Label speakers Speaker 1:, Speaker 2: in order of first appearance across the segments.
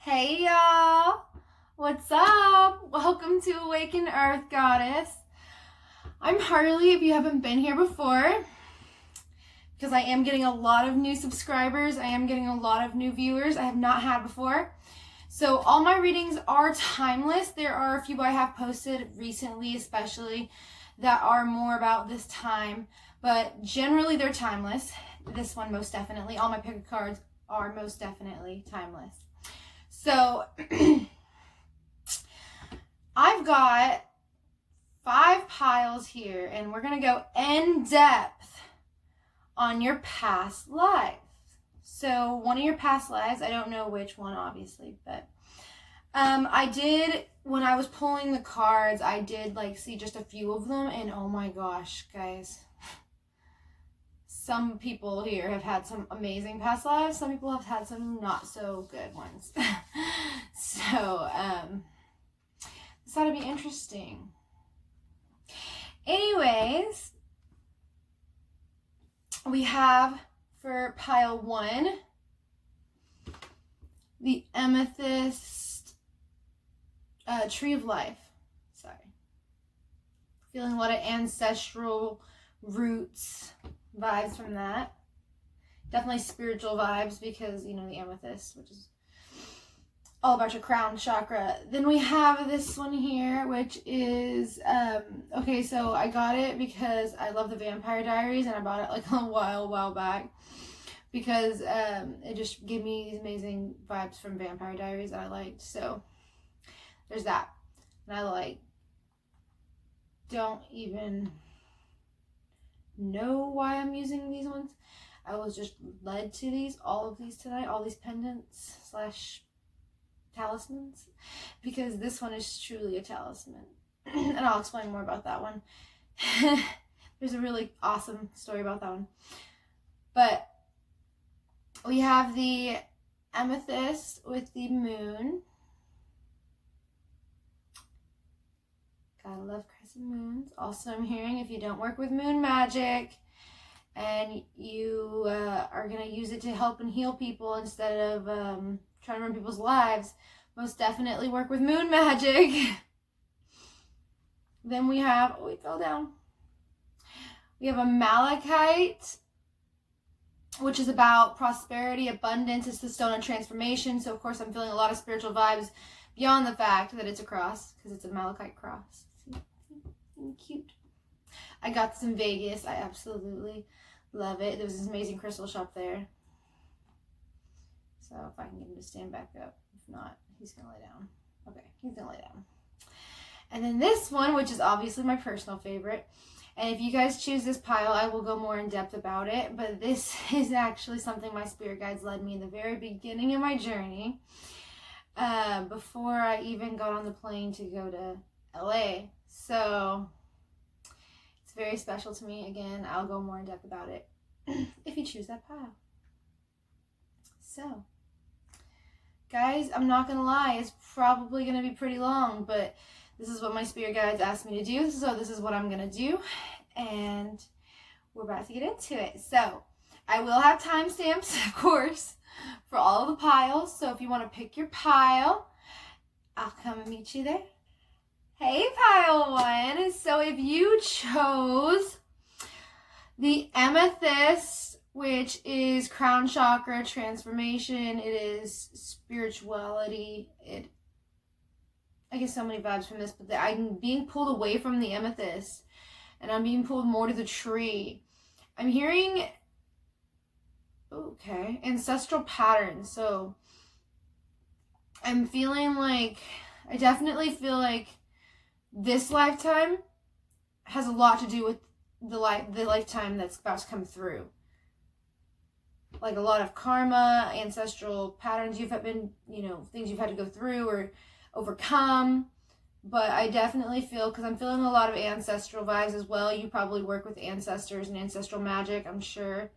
Speaker 1: Hey y'all! What's up? Welcome to Awaken Earth Goddess. I'm Harley if you haven't been here before, because I am getting a lot of new subscribers. I am getting a lot of new viewers I have not had before. So all my readings are timeless. There are a few I have posted recently, especially, that are more about this time, but generally they're timeless. This one most definitely. All my pick of cards are most definitely timeless. So I've got 5 piles here, and we're going to go in depth on your past lives. So one of your past lives, I don't know which one obviously, but I did, when I was pulling the cards, I did see just a few of them, and oh my gosh, guys. Some people here have had some amazing past lives. Some people have had some not so good ones. So, this ought to be interesting. Anyways, we have for pile 1, the Amethyst Tree of Life. Sorry. Feeling a lot of ancestral roots vibes from that. Definitely spiritual vibes because, the amethyst, which is all about your crown chakra. Then we have this one here, which is, okay, so I got it because I love the Vampire Diaries, and I bought it a while back because it just gave me these amazing vibes from Vampire Diaries that I liked. So there's that. And I don't even know why I'm using these ones. I was just led to these, all of these tonight, all these pendants / talismans, because this one is truly a talisman. And I'll explain more about that one. There's a really awesome story about that one. But we have the amethyst with the moon. Gotta love crescent moons. Also, I'm hearing if you don't work with moon magic and you are going to use it to help and heal people instead of trying to run people's lives, most definitely work with moon magic. Then we have, oh, it fell down. We have a Malachite, which is about prosperity, abundance. It's the stone of transformation. So, of course, I'm feeling a lot of spiritual vibes beyond the fact that it's a cross, because it's a Malachite Cross. Cute. I got this in Vegas. I absolutely love it. There was this amazing crystal shop there. So if I can get him to stand back up. If not, he's going to lay down. Okay, he's going to lay down. And then this one, which is obviously my personal favorite. And if you guys choose this pile, I will go more in depth about it. But this is actually something my spirit guides led me in the very beginning of my journey. Before I even got on the plane to go to LA. So it's very special to me. Again, I'll go more in depth about it if you choose that pile. So, guys, I'm not going to lie. It's probably going to be pretty long, but this is what my spirit guides asked me to do. So this is what I'm going to do. And we're about to get into it. So I will have timestamps, of course, for all of the piles. So if you want to pick your pile, I'll come and meet you there. Hey, pile 1. So if you chose the amethyst, which is crown chakra transformation, it is spirituality. I get so many vibes from this, but I'm being pulled away from the amethyst, and I'm being pulled more to the tree. I'm hearing, okay, ancestral patterns. So I'm feeling I definitely feel like this lifetime has a lot to do with the lifetime that's about to come through. A lot of karma, ancestral patterns you've been, things you've had to go through or overcome. But I definitely feel, because I'm feeling a lot of ancestral vibes as well. You probably work with ancestors and ancestral magic, I'm sure.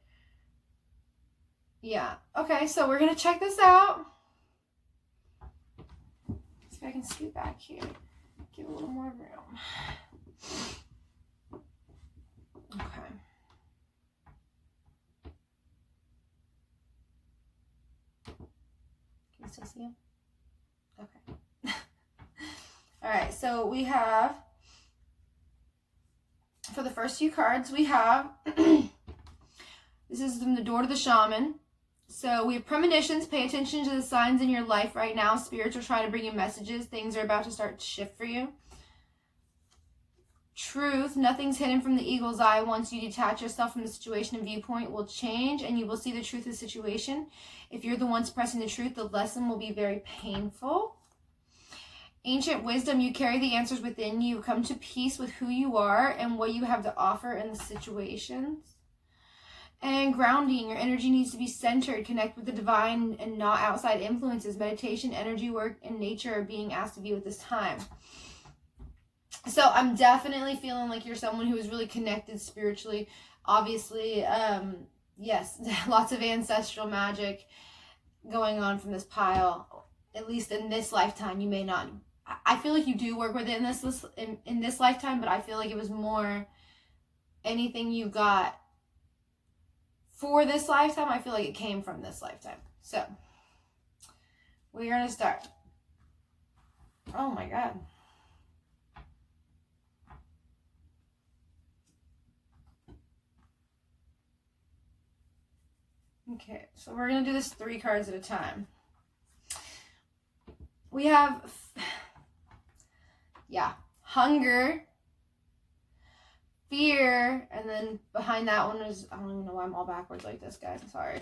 Speaker 1: Yeah. Okay, so we're going to check this out. See if I can scoot back here. Give a little more room. Okay. Can you still see him? Okay. All right, so we have, for the first few cards, we have, this is from the Door to the Shaman. So we have premonitions. Pay attention to the signs in your life right now. Spirits are trying to bring you messages. Things are about to start to shift for you. Truth. Nothing's hidden from the eagle's eye. Once you detach yourself from the situation and viewpoint will change and you will see the truth of the situation. If you're the one suppressing the truth, the lesson will be very painful. Ancient wisdom. You carry the answers within you. Come to peace with who you are and what you have to offer in the situations. And grounding, your energy needs to be centered. Connect with the divine and not outside influences. Meditation, energy work, and nature are being asked of you at this time. So I'm definitely feeling like you're someone who is really connected spiritually. Obviously, yes, lots of ancestral magic going on from this pile. At least in this lifetime, you may not. I feel like you do work with it in this lifetime, but I feel like it was more anything you got for this lifetime, I feel like it came from this lifetime. So, we're going to start. Oh my God. Okay, so we're going to do this 3 cards at a time. We have, hunger, fear, and then behind that one is, I don't even know why I'm all backwards like this, guys. I'm sorry.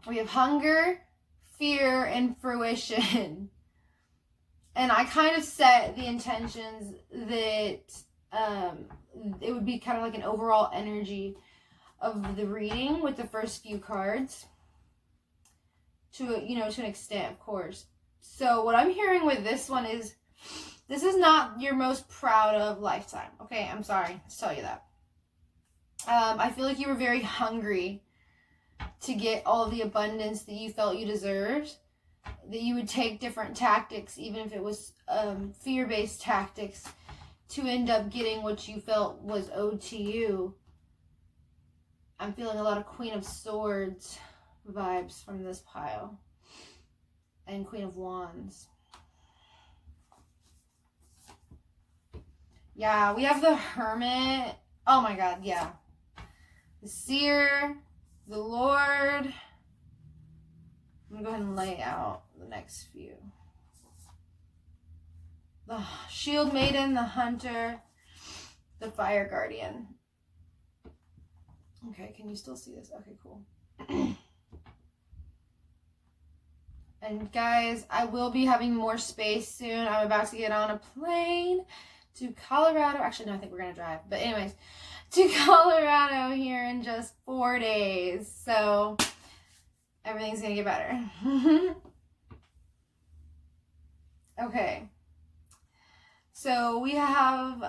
Speaker 1: We have hunger, fear, and fruition. And I kind of set the intentions that it would be kind of like an overall energy of the reading with the first few cards. To an extent, of course. So what I'm hearing with this one is, this is not your most proud of lifetime. Okay, I'm sorry to tell you that. I feel like you were very hungry to get all the abundance that you felt you deserved. That you would take different tactics, even if it was fear-based tactics, to end up getting what you felt was owed to you. I'm feeling a lot of Queen of Swords vibes from this pile. And Queen of Wands. Yeah, we have the Hermit. Oh my God, yeah. The Seer, the Lord. I'm going to go ahead and lay out the next few. The Shield Maiden, the Hunter, the Fire Guardian. Okay, can you still see this? Okay, cool. And guys, I will be having more space soon. I'm about to get on a plane to Colorado. Actually, no, I think we're going to drive. But anyways, to Colorado here in just 4 days. So everything's going to get better. Okay. So we have,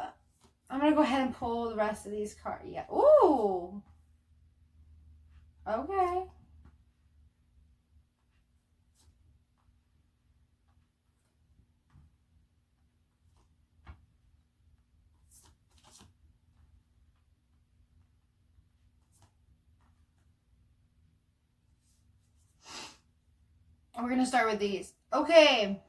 Speaker 1: I'm going to go ahead and pull the rest of these cards. Yeah. Ooh. Okay. We're going to start with these. Okay.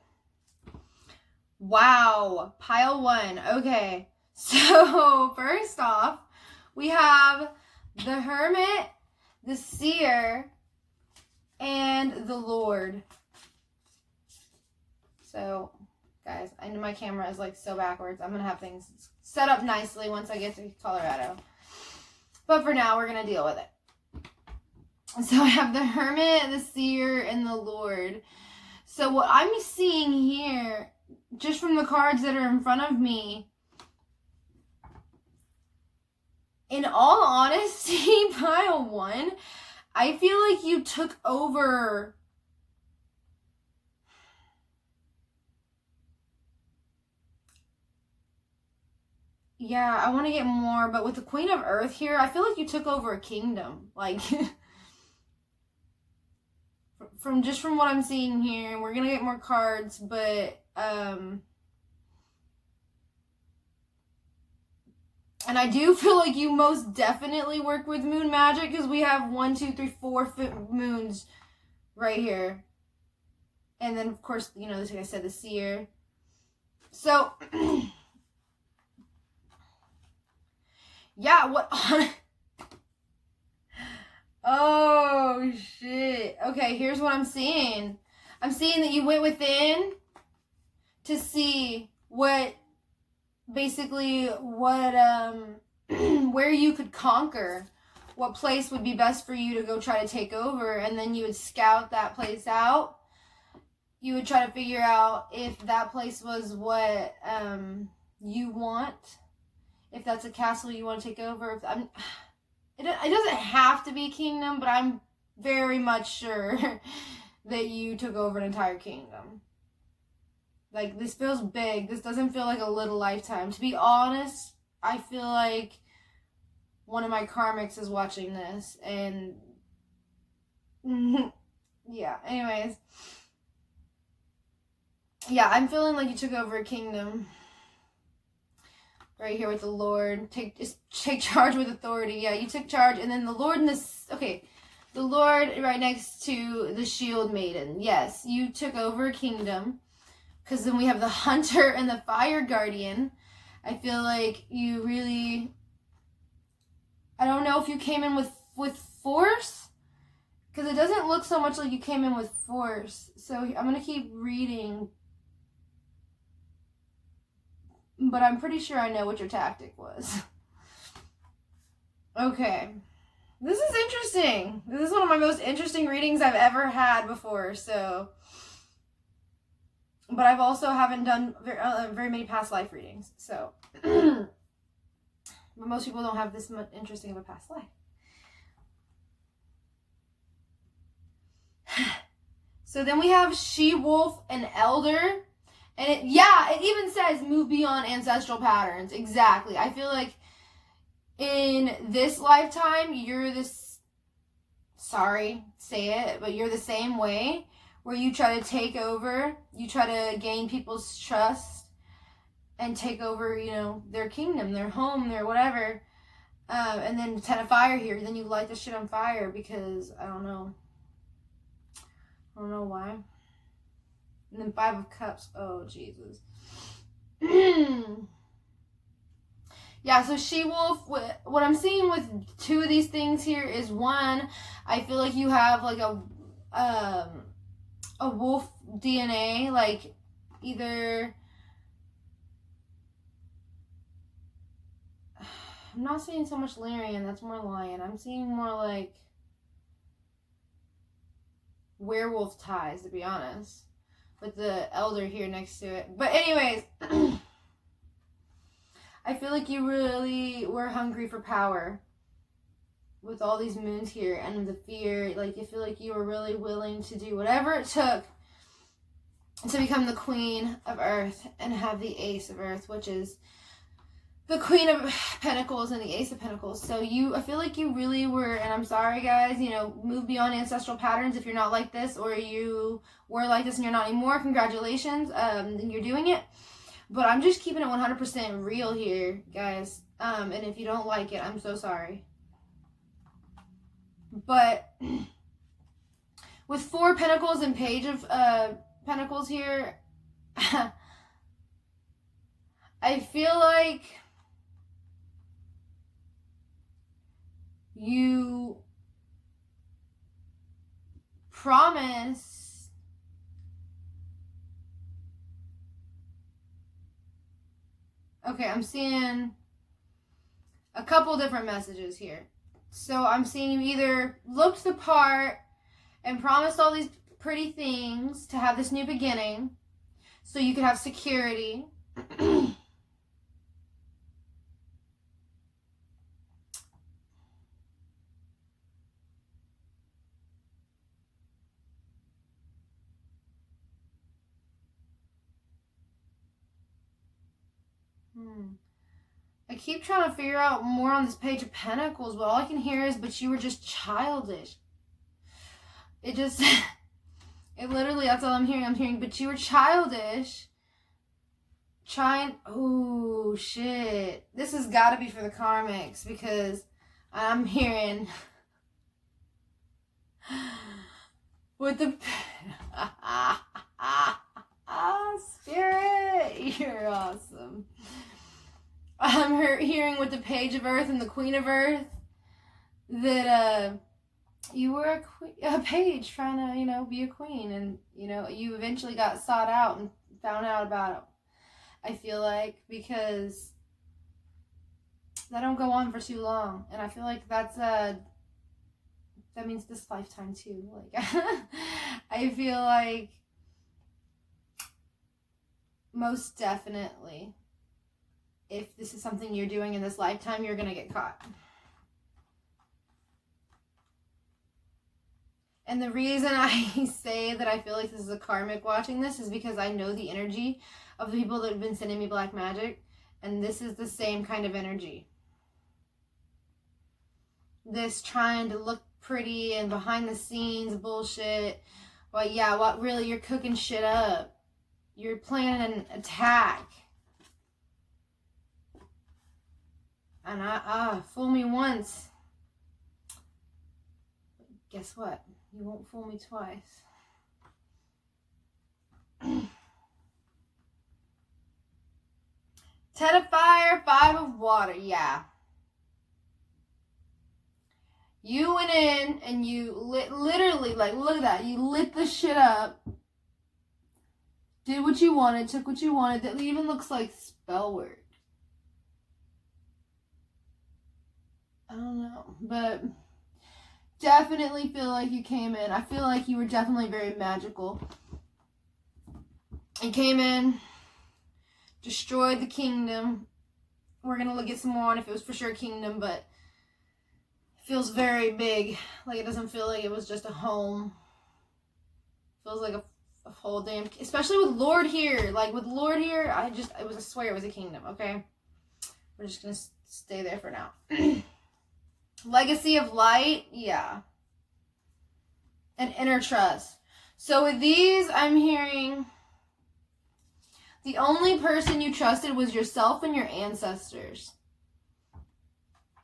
Speaker 1: Wow. Pile 1. Okay. So, first off, we have the Hermit, the Seer, and the Lord. So, guys, I know my camera is like so backwards. I'm going to have things set up nicely once I get to Colorado. But for now, we're going to deal with it. So I have the Hermit, the Seer, and the Lord. So what I'm seeing here, just from the cards that are in front of me, in all honesty, pile 1, I feel like you took over. Yeah, I want to get more, but with the Queen of Earth here, I feel like you took over a kingdom. Like, from what I'm seeing here, we're going to get more cards, but, and I do feel like you most definitely work with moon magic, because we have 1, 2, 3, 4 moons right here. And then, of course, you know, like I said, the seer. So, yeah, what... Oh, shit. Okay, here's what I'm seeing. I'm seeing that you went within to see what, basically, what, where you could conquer. What place would be best for you to go try to take over. And then you would scout that place out. You would try to figure out if that place was what you want. If that's a castle you want to take over. It doesn't have to be a kingdom, but I'm very much sure that you took over an entire kingdom. Like, this feels big. This doesn't feel like a little lifetime. To be honest, I feel like one of my karmics is watching this. And, yeah, anyways. Yeah, I'm feeling like you took over a kingdom. Right here with the Lord. Take charge with authority. Yeah, you took charge. And then the Lord in this... Okay. The Lord right next to the Shield Maiden. Yes, you took over a kingdom. Because then we have the Hunter and the Fire Guardian. I feel like you really... I don't know if you came in with force. Because it doesn't look so much like you came in with force. So I'm going to keep reading. But I'm pretty sure I know what your tactic was. Okay. This is interesting. This is one of my most interesting readings I've ever had before, so... But I've also haven't done very many past life readings, so... But most people don't have this much interesting of a past life. So then we have She-Wolf and Elder... And it even says move beyond ancestral patterns. Exactly. I feel like in this lifetime, you're this, sorry, say it, but you're the same way where you try to take over, you try to gain people's trust and take over, you know, their kingdom, their home, their whatever. And then 10 of fire here. Then you light the shit on fire because, I don't know why. And then 5 of Cups. Oh, Jesus. Yeah, so She-Wolf, what I'm seeing with 2 of these things here is, 1, I feel like you have like a wolf DNA, like either... I'm not seeing so much Lyrian, that's more lion. I'm seeing more like werewolf ties, to be honest. With the Elder here next to it. But anyways, I feel like you really were hungry for power with all these moons here and the fear. Like, I feel like you were really willing to do whatever it took to become the Queen of Earth and have the Ace of Earth, which is the Queen of Pentacles and the Ace of Pentacles. So I feel like you really were, and I'm sorry guys, you know, move beyond ancestral patterns if you're not like this, or you were like this and you're not anymore. Congratulations, then you're doing it. But I'm just keeping it 100% real here, guys. And if you don't like it, I'm so sorry. But with 4 Pentacles and Page of Pentacles here, I feel like you promise okay, I'm seeing a couple different messages here. So I'm seeing you either looked the part and promised all these pretty things to have this new beginning so you could have security. I keep trying to figure out more on this Page of Pentacles, but all I can hear is, but you were just childish. It literally, that's all I'm hearing. I'm hearing, but you were childish. Oh, shit. This has got to be for the karmics, because I'm hearing... with the Spirit, you're awesome. I'm hearing with the Page of Earth and the Queen of Earth that you were a page trying to, be a queen, and, you eventually got sought out and found out about it. I feel like, because that don't go on for too long, and I feel like that means this lifetime too. Like, I feel like most definitely, if this is something you're doing in this lifetime, you're gonna get caught. And the reason I say that I feel like this is a karmic watching this is because I know the energy of the people that have been sending me black magic, and this is the same kind of energy. This trying to look pretty and behind the scenes bullshit. Well, yeah, what really, you're cooking shit up. You're planning an attack. And fool me once. Guess what? You won't fool me twice. 10 of fire, 5 of water. Yeah. You went in and you literally, like, look at that. You lit the shit up. Did what you wanted, took what you wanted. That even looks like spell work. I don't know, but definitely feel like you came in. I feel like you were definitely very magical. And came in, destroyed the kingdom. We're going to look at some more on if it was for sure kingdom, but it feels very big. Like, it doesn't feel like it was just a home. It feels like a whole damn, especially with Lord here. Like, with Lord here, I swear it was a kingdom, okay? We're just going to stay there for now. Legacy of light, yeah. And inner trust. So with these, I'm hearing the only person you trusted was yourself and your ancestors.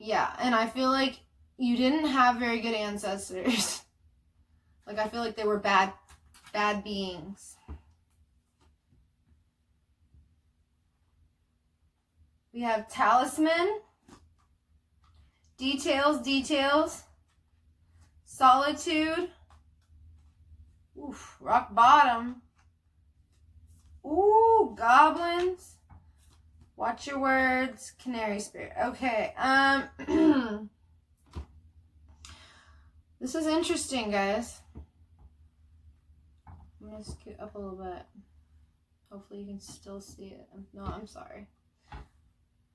Speaker 1: Yeah, and I feel like you didn't have very good ancestors. Like, I feel like they were bad beings. We have Talisman. Details. Solitude. Oof, rock bottom. Ooh, goblins. Watch your words. Canary spirit. Okay. This is interesting, guys. I'm going to scoot up a little bit. Hopefully you can still see it. No, I'm sorry.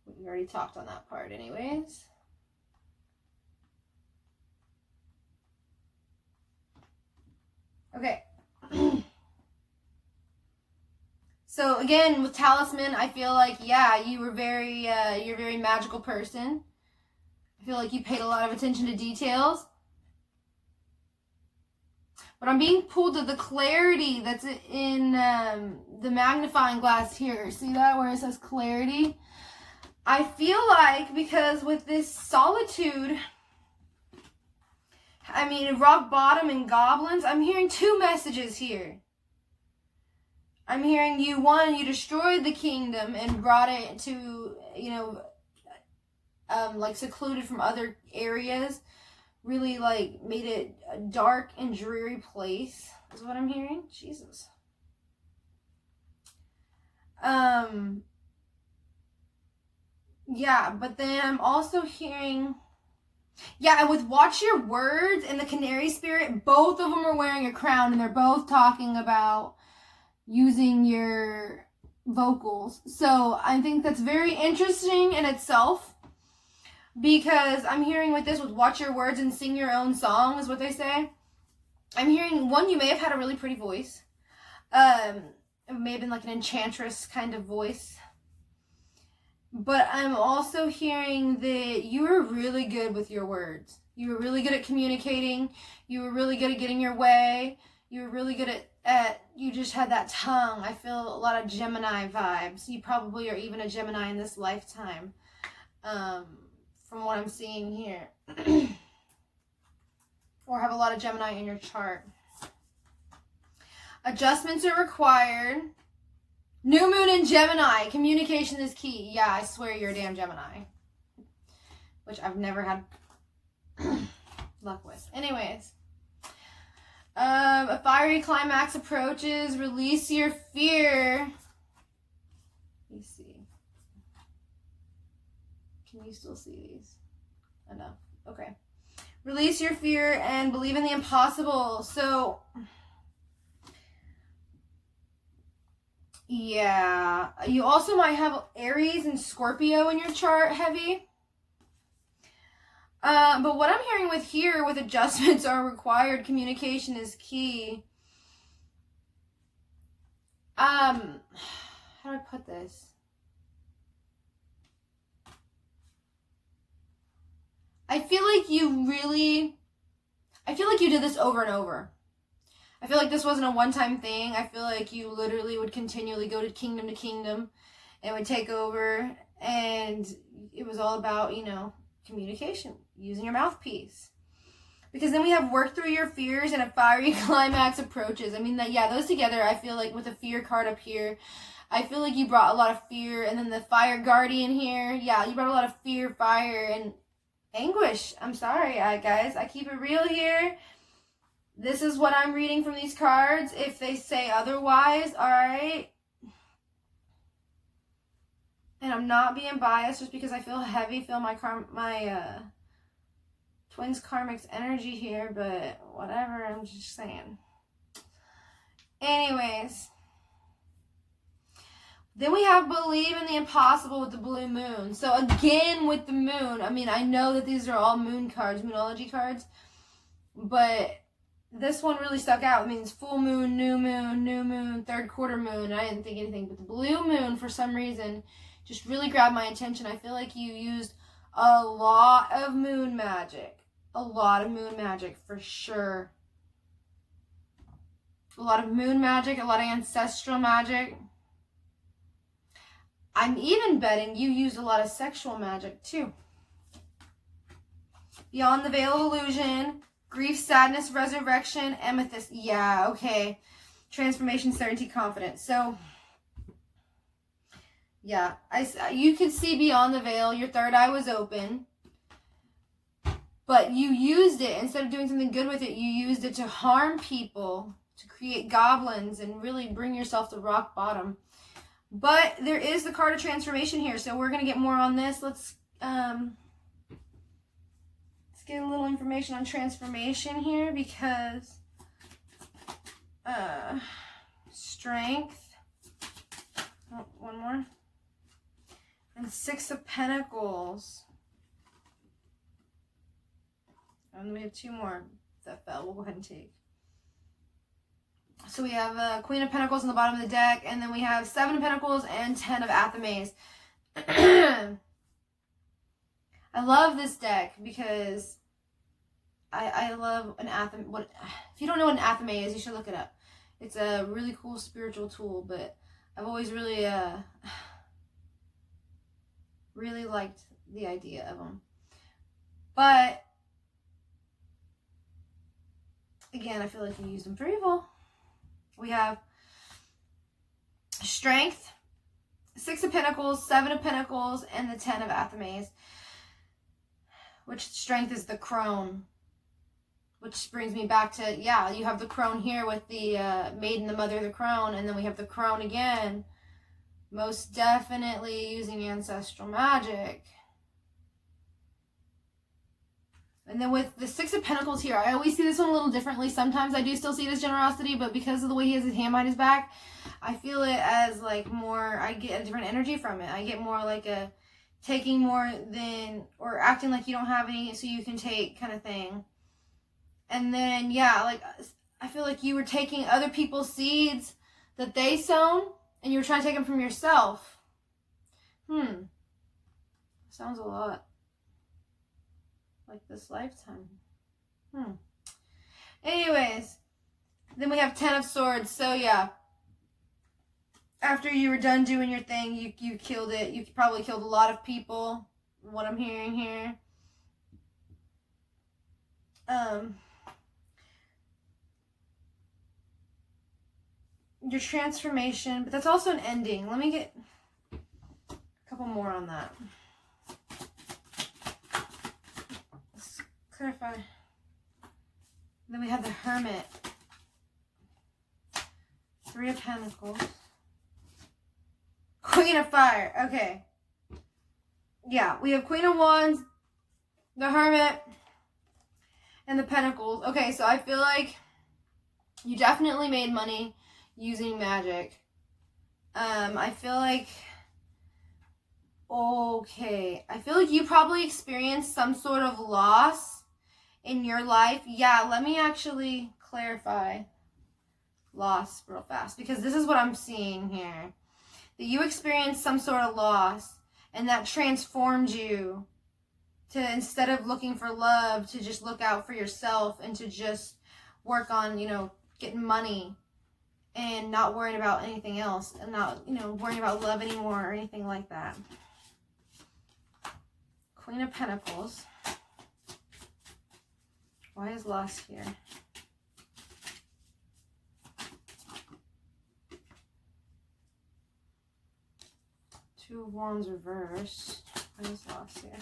Speaker 1: We already talked on that part anyways. Okay. So again, with Talisman, I feel like, yeah, you're a very magical person. I feel like you paid a lot of attention to details. But I'm being pulled to the clarity that's in the magnifying glass here. See that where it says clarity? I feel like, because with this solitude, I mean, rock bottom and goblins, I'm hearing two messages here. I'm hearing you destroyed the kingdom and brought it to, like, secluded from other areas. Really, like, made it a dark and dreary place, is what I'm hearing. Jesus. Yeah, but then I'm also hearing, yeah, and with Watch Your Words and the Canary Spirit, both of them are wearing a crown, and they're both talking about using your vocals. So I think that's very interesting in itself, because I'm hearing with this, with Watch Your Words and Sing Your Own Song, is what they say. I'm hearing, one, you may have had a really pretty voice. It may have been like an enchantress kind of voice. But I'm also hearing that you were really good with your words. You were really good at communicating. You were really good at getting your way. You were really good at you just had that tongue. I feel a lot of Gemini vibes. You probably are even a Gemini in this lifetime, from what I'm seeing here. Or have a lot of Gemini in your chart. Adjustments are required. New moon in Gemini. Communication is key. Yeah, I swear you're a damn Gemini. Which I've never had luck with. Anyways. A fiery climax approaches. Release your fear. Let me see. Can you still see these? Enough. Okay. Release your fear and believe in the impossible. So, yeah. You also might have Aries and Scorpio in your chart heavy. But what I'm hearing with here, with adjustments are required, communication is key. How do I put this? I feel like you did this over and over. I feel like this wasn't a one-time thing. I feel like you literally would continually go to kingdom and would take over, and it was all about, communication, using your mouthpiece. Because then we have work through your fears and a fiery climax approaches. I mean, those together, I feel like with a fear card up here, I feel like you brought a lot of fear, and then the fire guardian here, yeah, you brought a lot of fear, fire, and anguish. I'm sorry, guys. I keep it real here. This is what I'm reading from these cards. If they say otherwise, all right. And I'm not being biased just because I feel heavy, feel my twins karmic's energy here, but whatever, I'm just saying. Anyways. Then we have believe in the impossible with the blue moon. So again with the moon, I mean, I know that these are all moon cards, moonology cards, but this one really stuck out. It means full moon, new moon, third quarter moon. I didn't think anything, but the blue moon for some reason just really grabbed my attention. I feel like you used a lot of moon magic. A lot of moon magic for sure. A lot of moon magic, a lot of ancestral magic. I'm even betting you used a lot of sexual magic too. Beyond the Veil of Illusion, grief, sadness, resurrection, amethyst. Yeah, okay. Transformation, certainty, confidence. So, yeah, you could see beyond the veil. Your third eye was open. But you used it, instead of doing something good with it, you used it to harm people, to create goblins, and really bring yourself to rock bottom. But there is the card of transformation here, so we're going to get more on this. Let's get a little information on transformation here, because strength, one more, and Six of Pentacles. And we have two more that fell. We'll go ahead and take. So we have Queen of Pentacles on the bottom of the deck, and then we have Seven of Pentacles and Ten of Amethyst. I love this deck because I love an Amethyst. If you don't know what an Amethyst is, you should look it up. It's a really cool spiritual tool, but I've always really really liked the idea of them. But again, I feel like you use them for evil. We have Strength, Six of Pentacles, Seven of Pentacles, and the Ten of Amethyst. Which Strength is the crone. Which brings me back to, yeah, you have the crone here with the maiden, the mother of the crone, and then we have the crone again. Most definitely using ancestral magic. And then with the Six of Pentacles here, I always see this one a little differently. Sometimes I do still see it as generosity, but because of the way he has his hand behind his back, I feel it as like more, I get a different energy from it. I get more like a taking more than, or acting like you don't have any so you can take kind of thing. And then, yeah, like I feel like you were taking other people's seeds that they sown, and you were trying to take them from yourself. Sounds a lot like this lifetime. Anyways, then we have Ten of Swords. So yeah, after you were done doing your thing, you killed it. You probably killed a lot of people, what I'm hearing here. your transformation, but that's also an ending. Let me get a couple more on that. Let's clarify. Then we have the Hermit. 3 of Pentacles. Queen of Fire. Okay. Yeah, we have Queen of Wands, the Hermit, and the Pentacles. Okay, so I feel like you definitely made money using magic. I feel like... Okay. I feel like you probably experienced some sort of loss in your life. Yeah, let me actually clarify loss real fast, because this is what I'm seeing here. That you experienced some sort of loss, and that transformed you to, instead of looking for love, to just look out for yourself and to just work on, you know, getting money and not worrying about anything else, and not, you know, worrying about love anymore or anything like that. Queen of Pentacles. Why is loss here? Two of Wands reversed. Why is loss here?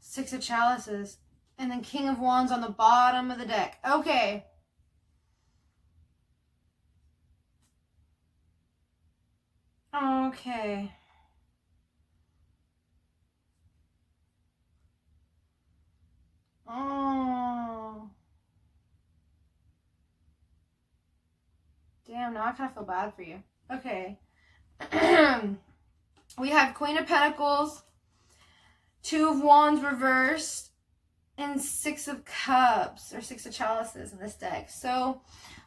Speaker 1: Six of Chalices. And then King of Wands on the bottom of the deck. Okay. Okay. Oh. Damn, now I kind of feel bad for you. Okay. We have Queen of Pentacles, Two of Wands reversed, and Six of Cups, or Six of Chalices in this deck. So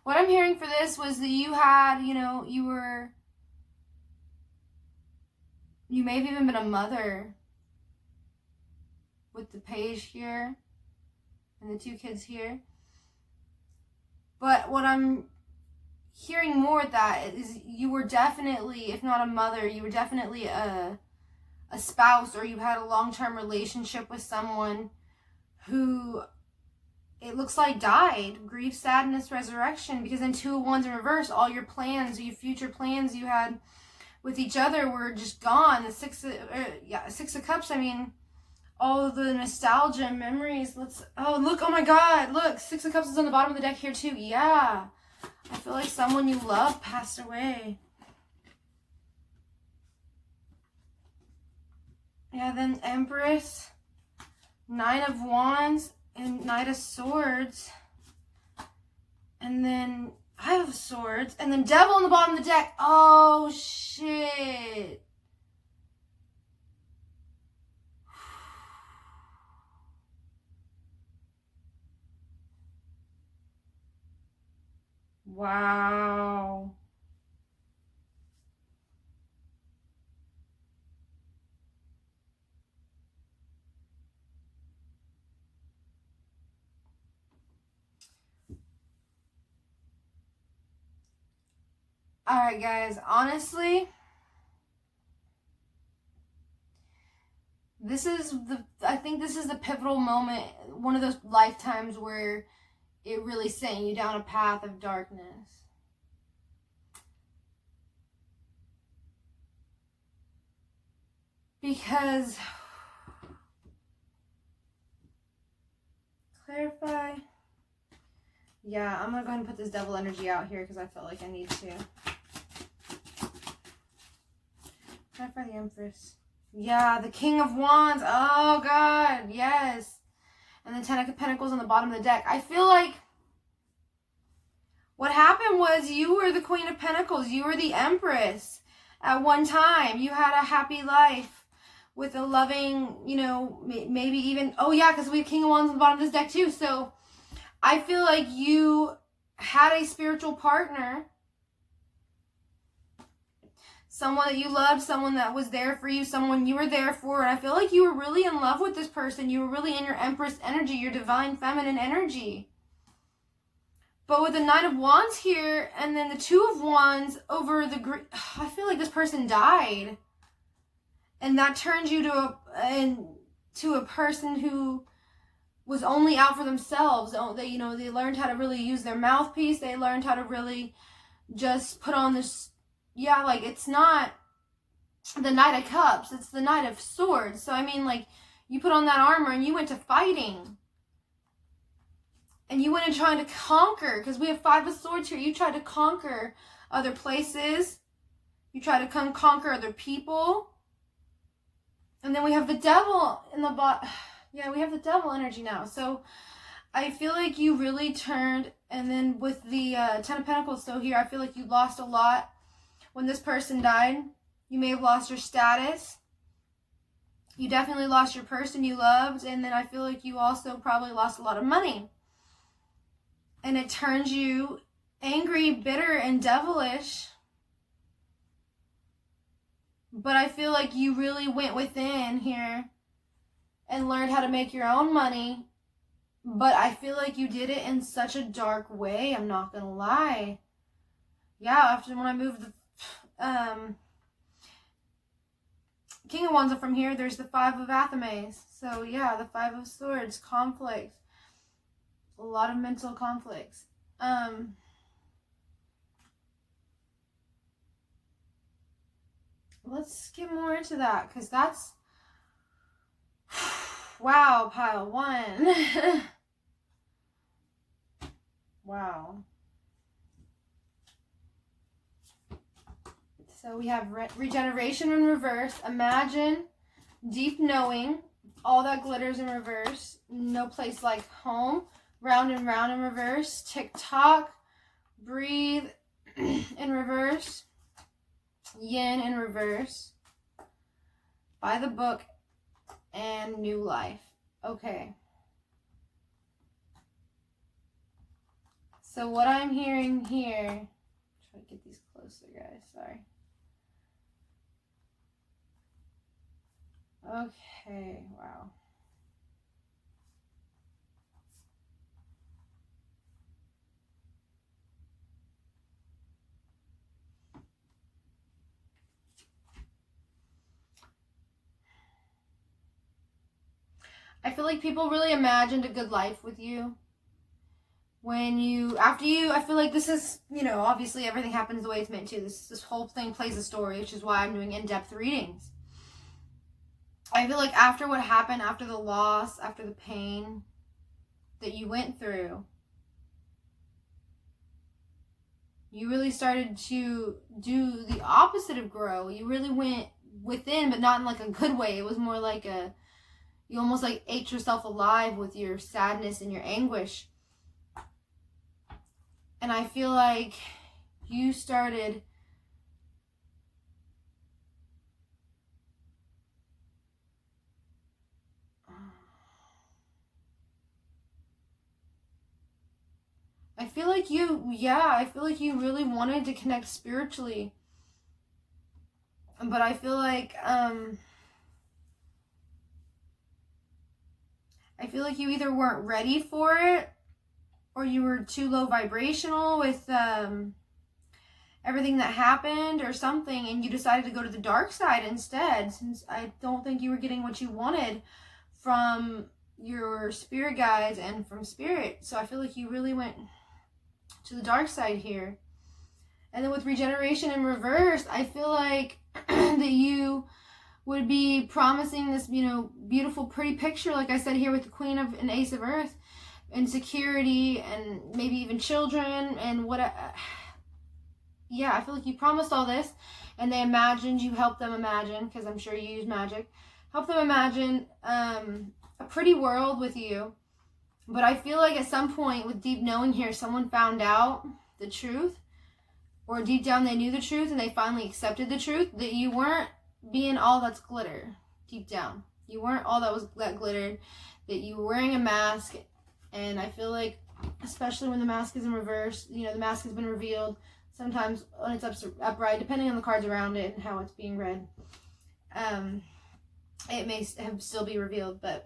Speaker 1: what I'm hearing for this was that you had, you know, you may have even been a mother with the page here and the 2 kids here. But what I'm hearing more with that is you were definitely, if not a mother, you were definitely a spouse, or you had a long-term relationship with someone who it looks like died. Grief, sadness, resurrection. Because in Two of Wands in reverse, all your plans, your future plans you had with each other were just gone. The Six of Cups, I mean, all of the nostalgia and memories. Oh, look, oh my God, look, Six of Cups is on the bottom of the deck here too. Yeah. I feel like someone you love passed away. Yeah, then Empress, Nine of Wands, and Knight of Swords. And then Five of Swords. And then Devil on the bottom of the deck. Oh, shit. Wow. Alright, guys, honestly, I think this is the pivotal moment, one of those lifetimes where it really sent you down a path of darkness. Because, clarify. Yeah, I'm going to go ahead and put this devil energy out here because I felt like I need to. Clarify the Empress. Yeah, the King of Wands. Oh, God. Yes. And the Ten of Pentacles on the bottom of the deck. I feel like what happened was you were the Queen of Pentacles. You were the Empress at one time. You had a happy life with a loving, you know, maybe even... Oh, yeah, because we have King of Wands on the bottom of this deck, too. So I feel like you had a spiritual partner. Someone that you loved, someone that was there for you, someone you were there for. And I feel like you were really in love with this person. You were really in your Empress energy, your divine feminine energy. But with the Knight of Wands here, and then the Two of Wands over the... I feel like this person died. And that turned you to a person who was only out for themselves. They, you know, they learned how to really use their mouthpiece. They learned how to really just put on this, yeah, like, it's not the Knight of Cups, it's the Knight of Swords. So, I mean, like, you put on that armor and you went to fighting. And you went and tried to conquer, because we have 5 of Swords here. You tried to conquer other places. You tried to come conquer other people. And then we have the devil in the bot. Yeah, we have the devil energy now. So I feel like you really turned, and then with the 10 of Pentacles still here, I feel like you lost a lot when this person died. You may have lost your status. You definitely lost your person you loved. And then I feel like you also probably lost a lot of money. And it turns you angry, bitter, and devilish. But I feel like you really went within here and learned how to make your own money. But I feel like you did it in such a dark way. I'm not going to lie. Yeah, after when I moved the King of Wands up from here, there's the 5 of Amethyst. So yeah, the 5 of Swords, conflict. A lot of mental conflicts. Let's get more into that, because that's wow, pile 1. Wow. So we have regeneration in reverse. Imagine deep knowing. All that glitters in reverse. No place like home. Round and round in reverse. Tick-tock. Breathe in reverse. Yin in reverse. By the book. And new life. Okay. So what I'm hearing here. Try to get these closer, guys. Sorry. Okay. Wow. I feel like people really imagined a good life with you. When you, after you, I feel like this is, you know, obviously everything happens the way it's meant to. This whole thing plays a story, which is why I'm doing in-depth readings. I feel like after what happened, after the loss, after the pain that you went through, you really started to do the opposite of grow. You really went within, but not in like a good way. It was more like you almost like ate yourself alive with your sadness and your anguish. And I feel like you started I feel like you really wanted to connect spiritually. But I feel like you either weren't ready for it, or you were too low vibrational with everything that happened or something, and you decided to go to the dark side instead, since I don't think you were getting what you wanted from your spirit guides and from spirit. So I feel like you really went to the dark side here. And then with regeneration in reverse, I feel like that you would be promising this, you know, beautiful, pretty picture, like I said here with the Queen of an Ace of Earth, and security, and maybe even children, and what. Yeah, I feel like you promised all this, and they imagined, you helped them imagine, because I'm sure you use magic, help them imagine a pretty world with you. But I feel like at some point with deep knowing here, someone found out the truth, or deep down they knew the truth and they finally accepted the truth, that you weren't being all that's glitter deep down. You weren't all that glittered, that you were wearing a mask. And I feel like, especially when the mask is in reverse, you know, the mask has been revealed. Sometimes when it's upright, depending on the cards around it and how it's being read, it may still be revealed, but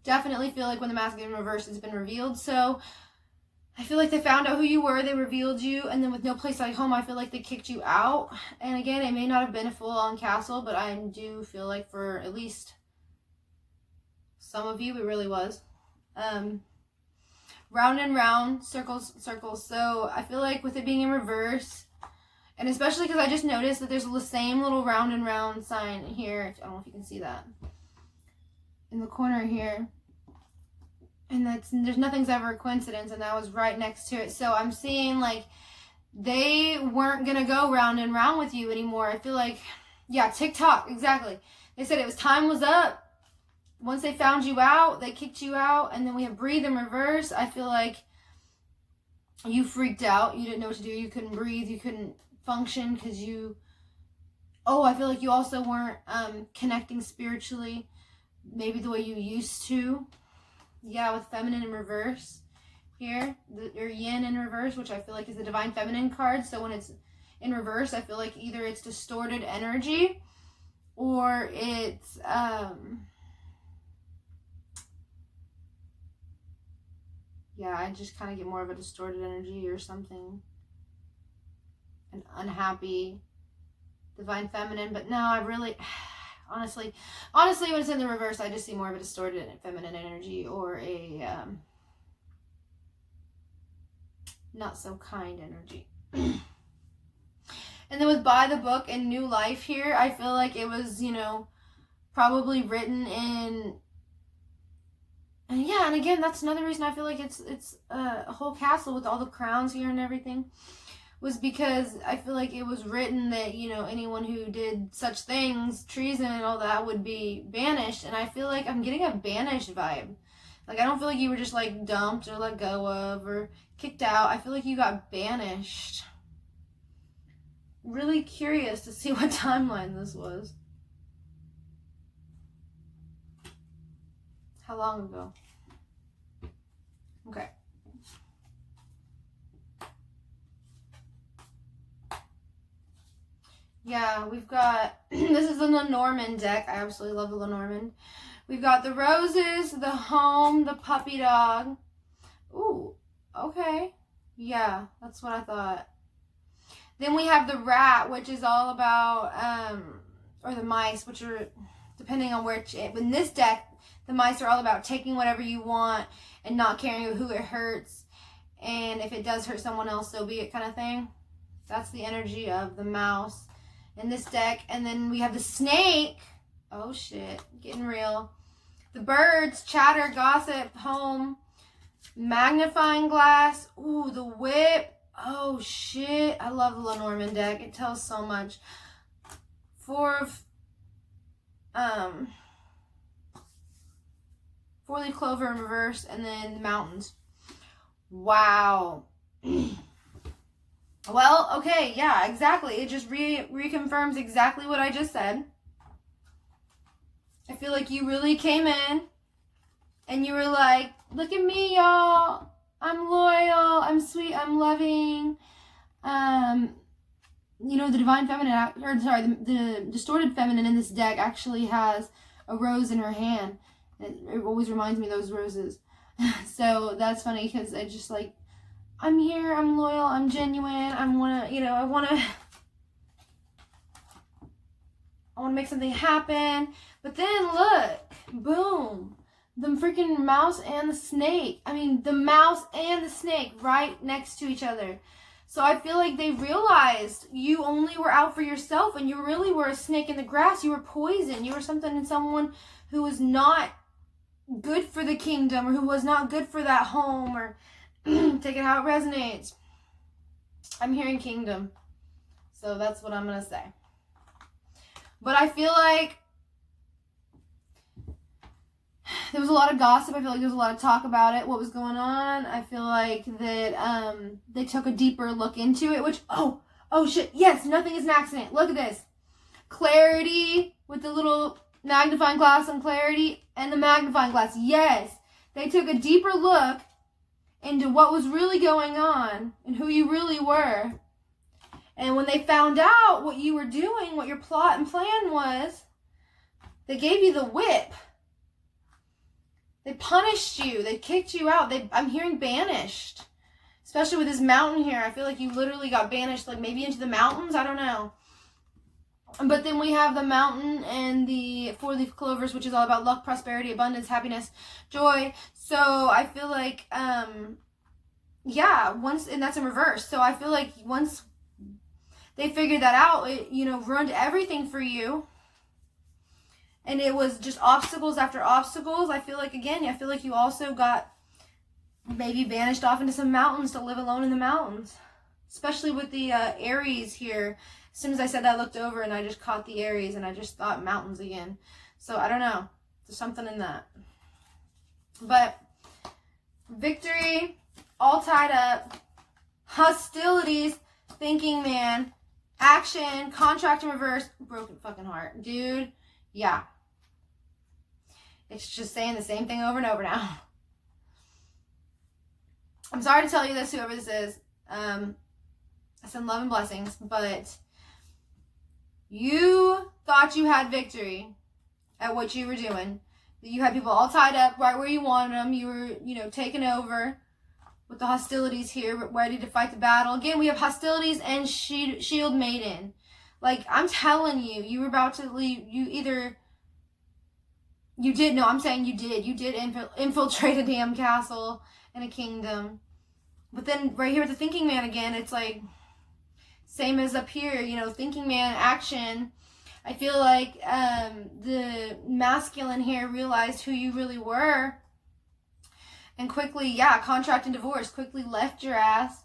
Speaker 1: definitely feel like when the mask is in reverse, it's been revealed. So I feel like they found out who you were, they revealed you, and then with no place like home, I feel like they kicked you out. And again, it may not have been a full-on castle, but I do feel like for at least some of you, it really was. Round and round, circles, circles. So I feel like with it being in reverse, and especially because I just noticed that there's the same little round and round sign here. I don't know if you can see that. In the corner here. And there's nothing's ever a coincidence, and that was right next to it. So I'm seeing like they weren't going to go round and round with you anymore. I feel like, yeah, TikTok, exactly. They said it was time was up. Once they found you out, they kicked you out. And then we have breathe in reverse. I feel like you freaked out. You didn't know what to do. You couldn't breathe. You couldn't function because you... Oh, I feel like you also weren't connecting spiritually. Maybe the way you used to. Yeah, with feminine in reverse here. Or yin in reverse, which I feel like is the divine feminine card. So when it's in reverse, I feel like either it's distorted energy or it's... yeah, I just kind of get more of a distorted energy or something. An unhappy divine feminine. But no, I really... Honestly, when it's in the reverse, I just see more of a distorted feminine energy or a not so kind energy. And then with By the Book and New Life here, I feel like it was, you know, probably written in... And yeah, and again, that's another reason I feel like it's a whole castle with all the crowns here and everything. Was because I feel like it was written that, you know, anyone who did such things, treason and all that, would be banished. And I feel like I'm getting a banished vibe. Like, I don't feel like you were just, like, dumped or let go of or kicked out. I feel like you got banished. Really curious to see what timeline this was. How long ago? Okay. Yeah, we've got, this is the Lenormand deck. I absolutely love the Lenormand. We've got the roses, the home, the puppy dog. Ooh, okay. Yeah, that's what I thought. Then we have the rat, which is all about, or the mice, which are, depending on which, in this deck, the mice are all about taking whatever you want and not caring who it hurts. And if it does hurt someone else, so be it kind of thing. That's the energy of the mouse in this deck. And then we have the snake. Oh shit, getting real. The birds, chatter, gossip, home, magnifying glass. Ooh, the whip. Oh shit, I love the Lenormand deck. It tells so much. 4-leaf clover in reverse, and then the mountains. Wow. Well, okay, yeah, exactly. It just reconfirms exactly what I just said. I feel like you really came in and you were like, look at me, y'all. I'm loyal. I'm sweet. I'm loving. You know, the divine feminine, or sorry, the distorted feminine in this deck actually has a rose in her hand. It always reminds me of those roses. So that's funny because I just like, I'm here, I'm loyal, I'm genuine, I want to make something happen. But then look, boom, the freaking mouse and the snake. I mean, the mouse and the snake right next to each other. So I feel like they realized you only were out for yourself and you really were a snake in the grass. You were poison. You were something in someone who was not good for the kingdom or who was not good for that home, or take it how it resonates. I'm hearing kingdom. So that's what I'm going to say. But I feel like there was a lot of gossip. I feel like there was a lot of talk about it, what was going on. I feel like that they took a deeper look into it, which, oh shit, yes, nothing is an accident. Look at this. Clarity with the little magnifying glass and clarity and the magnifying glass. Yes, they took a deeper look into what was really going on and who you really were. And when they found out what you were doing, what your plot and plan was, they gave you the whip. They punished you. They kicked you out. I'm hearing banished. Especially with this mountain here. I feel like you literally got banished, like maybe into the mountains. I don't know. But then we have the mountain and the have 4-leaf clovers, which is all about luck, prosperity, abundance, happiness, joy. So I feel like, yeah, and that's in reverse. So I feel like once they figured that out, it, ruined everything for you. And it was just obstacles after obstacles. I feel like you also got maybe vanished off into some mountains to live alone in the mountains. Especially with the Aries here. As soon as I said that, I looked over and I just caught the Aries and I just thought mountains again. So I don't know. There's something in that. But victory, all tied up, hostilities, thinking man, action, contract in reverse, broken fucking heart. Dude, yeah. It's just saying the same thing over and over now. I'm sorry to tell you this, whoever this is. I send love and blessings, but you thought you had victory at what you were doing. You had people all tied up right where you wanted them. You were, taken over with the hostilities here, ready to fight the battle. Again, we have hostilities and shield maiden. Like, I'm telling you, you were about to leave. You did infiltrate a damn castle and a kingdom. But then right here with the thinking man again, it's like, same as up here, thinking man, action. I feel like the masculine here realized who you really were. And quickly, contract and divorce, quickly left your ass,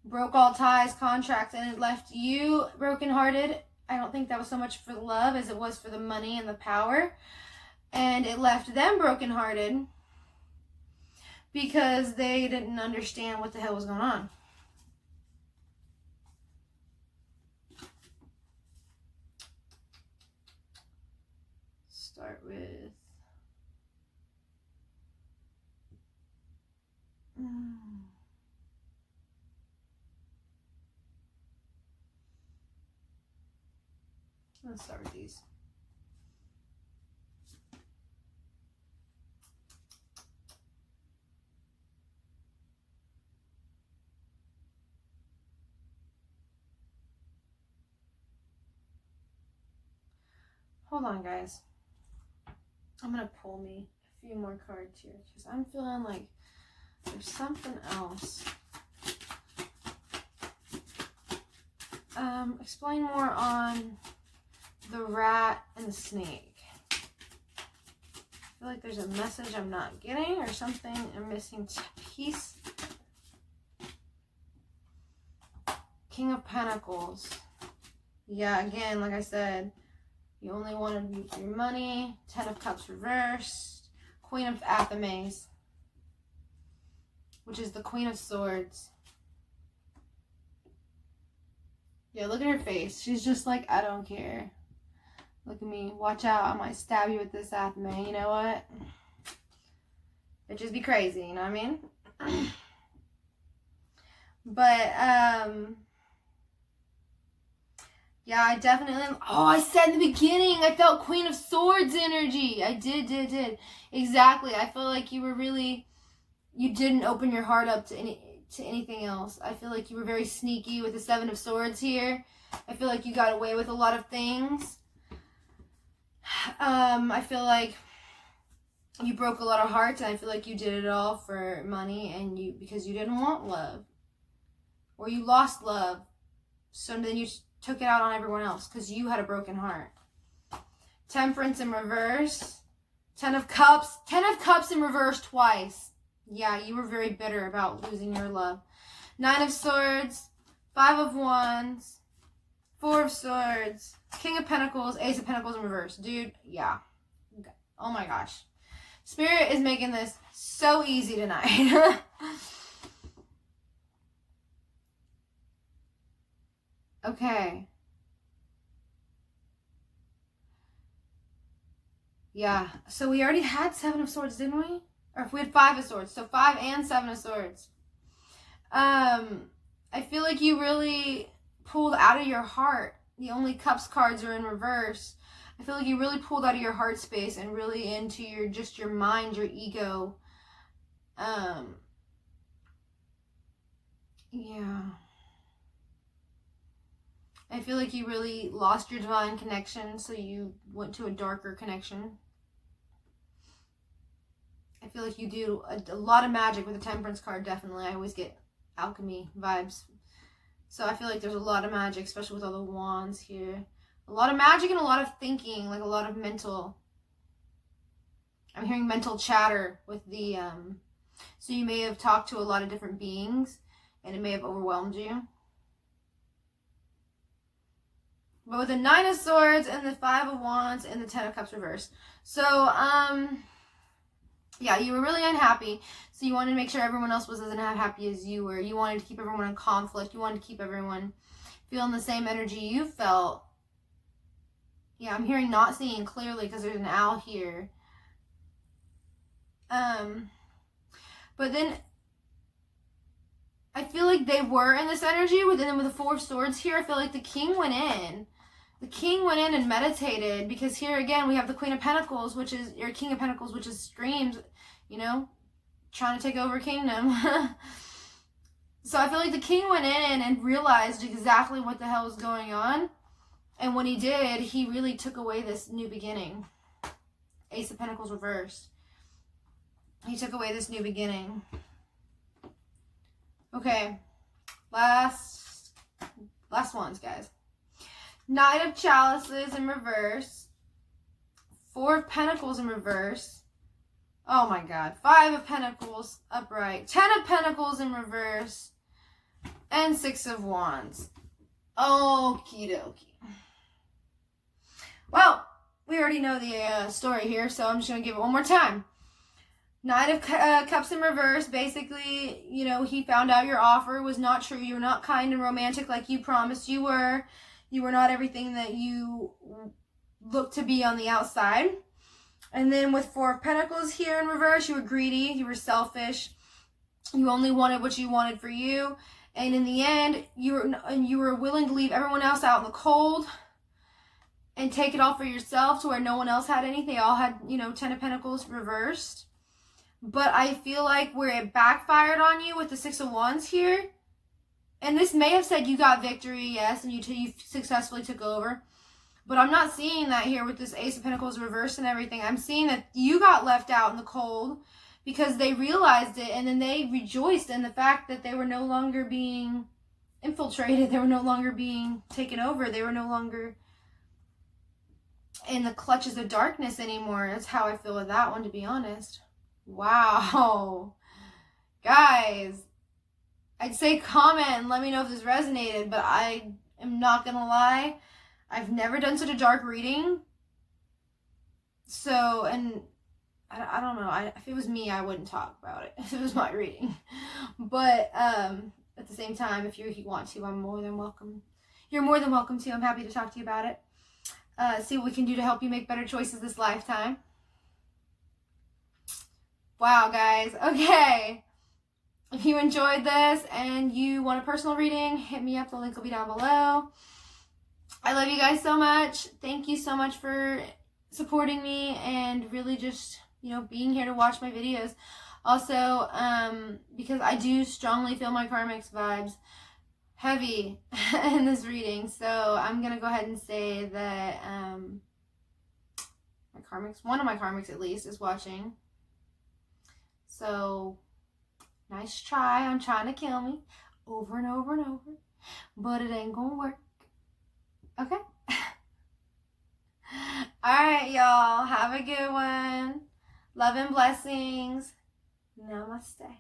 Speaker 1: broke all ties, contracts, and it left you brokenhearted. I don't think that was so much for the love as it was for the money and the power. And it left them brokenhearted because they didn't understand what the hell was going on. Start with let's start with these. Hold on, guys. I'm going to pull me a few more cards here because I'm feeling like there's something else. Explain more on the rat and the snake. I feel like there's a message I'm not getting or something. I'm missing piece. King of Pentacles. Yeah, again, like I said, you only wanted your money. 10 of Cups reversed. Queen of Amethyst, which is the Queen of Swords. Yeah, look at her face. She's just like, I don't care. Look at me. Watch out. I might stab you with this Amethyst. You know what? It'd just be crazy. You know what I mean? But, yeah, I definitely... Oh, I said in the beginning, I felt Queen of Swords energy. I did. Exactly. I feel like you were really... You didn't open your heart up to anything else. I feel like you were very sneaky with the 7 of Swords here. I feel like you got away with a lot of things. I feel like you broke a lot of hearts, and I feel like you did it all for money and because you didn't want love. Or you lost love. So then you took it out on everyone else because you had a broken heart. Temperance in reverse. 10 of Cups. 10 of Cups in reverse twice. Yeah, you were very bitter about losing your love. 9 of Swords. 5 of Wands. 4 of Swords. King of Pentacles. Ace of Pentacles in reverse. Dude, yeah. Oh my gosh. Spirit is making this so easy tonight. Okay. Yeah. So we already had 7 of Swords, didn't we? Or if we had 5 of Swords. So 5 and 7 of Swords. I feel like you really pulled out of your heart. The only Cups cards are in reverse. I feel like you really pulled out of your heart space and really into your mind, your ego. Yeah. I feel like you really lost your divine connection, so you went to a darker connection. I feel like you do a lot of magic with the Temperance card, definitely. I always get alchemy vibes. So I feel like there's a lot of magic, especially with all the wands here. A lot of magic and a lot of thinking, like a lot of mental. I'm hearing mental chatter with the, so you may have talked to a lot of different beings and it may have overwhelmed you. But with the 9 of Swords and the 5 of Wands and the 10 of Cups reversed. So, yeah, you were really unhappy. So you wanted to make sure everyone else was as unhappy as you were. You wanted to keep everyone in conflict. You wanted to keep everyone feeling the same energy you felt. Yeah, I'm hearing not seeing clearly because there's an owl here. But then I feel like they were in this energy, but then with the 4 of Swords here, I feel like the King went in. The King went in and meditated, because here again we have the Queen of Pentacles, which is, or King of Pentacles, which is screams, you know, trying to take over a kingdom. So I feel like the King went in and realized exactly what the hell was going on. And when he did, he really took away this new beginning. Ace of Pentacles reversed. He took away this new beginning. Okay. Last ones, guys. Knight of Chalices in reverse. 4 of Pentacles in reverse. Oh my God. 5 of Pentacles upright. 10 of Pentacles in reverse. And 6 of Wands. Okie dokie. Well, we already know the story here, so I'm just going to give it one more time. Knight of Cups in reverse. Basically, you know, he found out your offer was not true. You were not kind and romantic like you promised you were. You were not everything that you looked to be on the outside. And then with 4 of Pentacles here in reverse, you were greedy. You were selfish. You only wanted what you wanted for you. And in the end, you were willing to leave everyone else out in the cold and take it all for yourself to where no one else had anything. They all had, you know, 10 of Pentacles reversed. But I feel like where it backfired on you with the 6 of Wands here, and this may have said you got victory, yes, and you successfully took over. But I'm not seeing that here with this Ace of Pentacles reversed and everything. I'm seeing that you got left out in the cold because they realized it, and then they rejoiced in the fact that they were no longer being infiltrated. They were no longer being taken over. They were no longer in the clutches of darkness anymore. That's how I feel with that one, to be honest. Wow. Guys, I'd say comment and let me know if this resonated, but I am not going to lie. I've never done such a dark reading. So, and I don't know. If it was me, I wouldn't talk about it if it was my reading. But at the same time, if you want to, I'm more than welcome. You're more than welcome to. I'm happy to talk to you about it. See what we can do to help you make better choices this lifetime. Wow, guys. Okay. If you enjoyed this and you want a personal reading, hit me up. The link will be down below. I love you guys so much. Thank you so much for supporting me and really just, you know, being here to watch my videos. Also, because I do strongly feel my karmics vibes heavy in this reading. So I'm going to go ahead and say that my karmics, one of my karmics at least, is watching. So, nice try on trying to kill me over and over and over, but it ain't gonna work. Okay? Alright, y'all. Have a good one. Love and blessings. Namaste.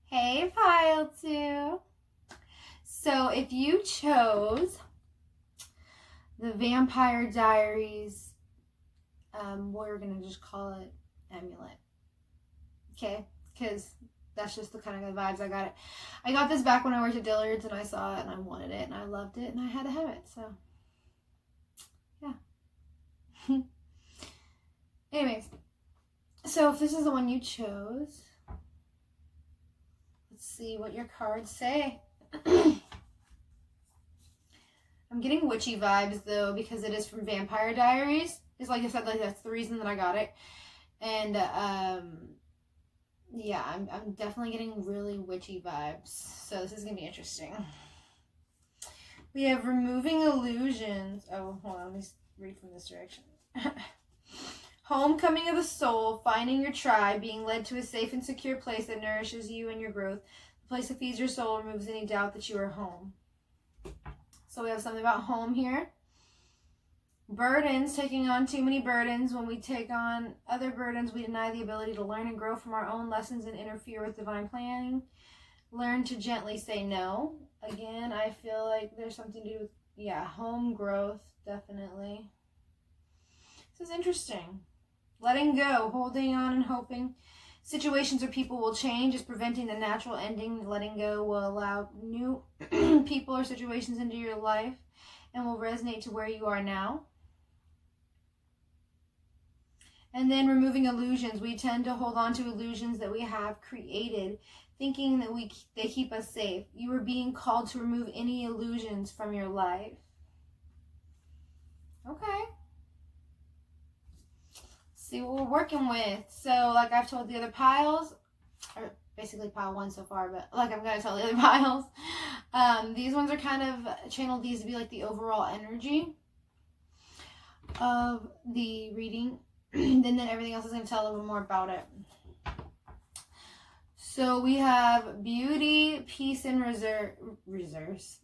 Speaker 1: Hey, Pile 2. So, if you chose the Vampire Diaries, we're gonna just call it Amulet, okay? Because that's just the kind of vibes I got. I got this back when I worked at Dillard's, and I saw it, and I wanted it, and I loved it, and I had to have it. So, yeah. Anyways, so if this is the one you chose, let's see what your cards say. I'm getting witchy vibes, though, because it is from Vampire Diaries. It's like I said, like that's the reason that I got it. And Yeah, I'm definitely getting really witchy vibes. So this is going to be interesting. We have removing illusions. Oh, hold on. Let me read from this direction. Homecoming of the soul, finding your tribe, being led to a safe and secure place that nourishes you and your growth. The place that feeds your soul, removes any doubt that you are home. So we have something about home here. Burdens, taking on too many burdens. When we take on other burdens, we deny the ability to learn and grow from our own lessons and interfere with divine planning. Learn to gently say no. Again, I feel like there's something to do with, home growth, definitely. This is interesting. Letting go, holding on and hoping. Situations or people will change is preventing the natural ending. Letting go will allow new people or situations into your life and will resonate to where you are now. And then removing illusions. We tend to hold on to illusions that we have created, thinking that they keep us safe. You are being called to remove any illusions from your life. Okay. See what we're working with. So, like I've told the other piles, or basically pile 1 so far, but like I'm going to tell the other piles, these ones are kind of channeled these to be like the overall energy of the reading. And then everything else is going to tell a little more about it. So we have beauty, peace, and reserves.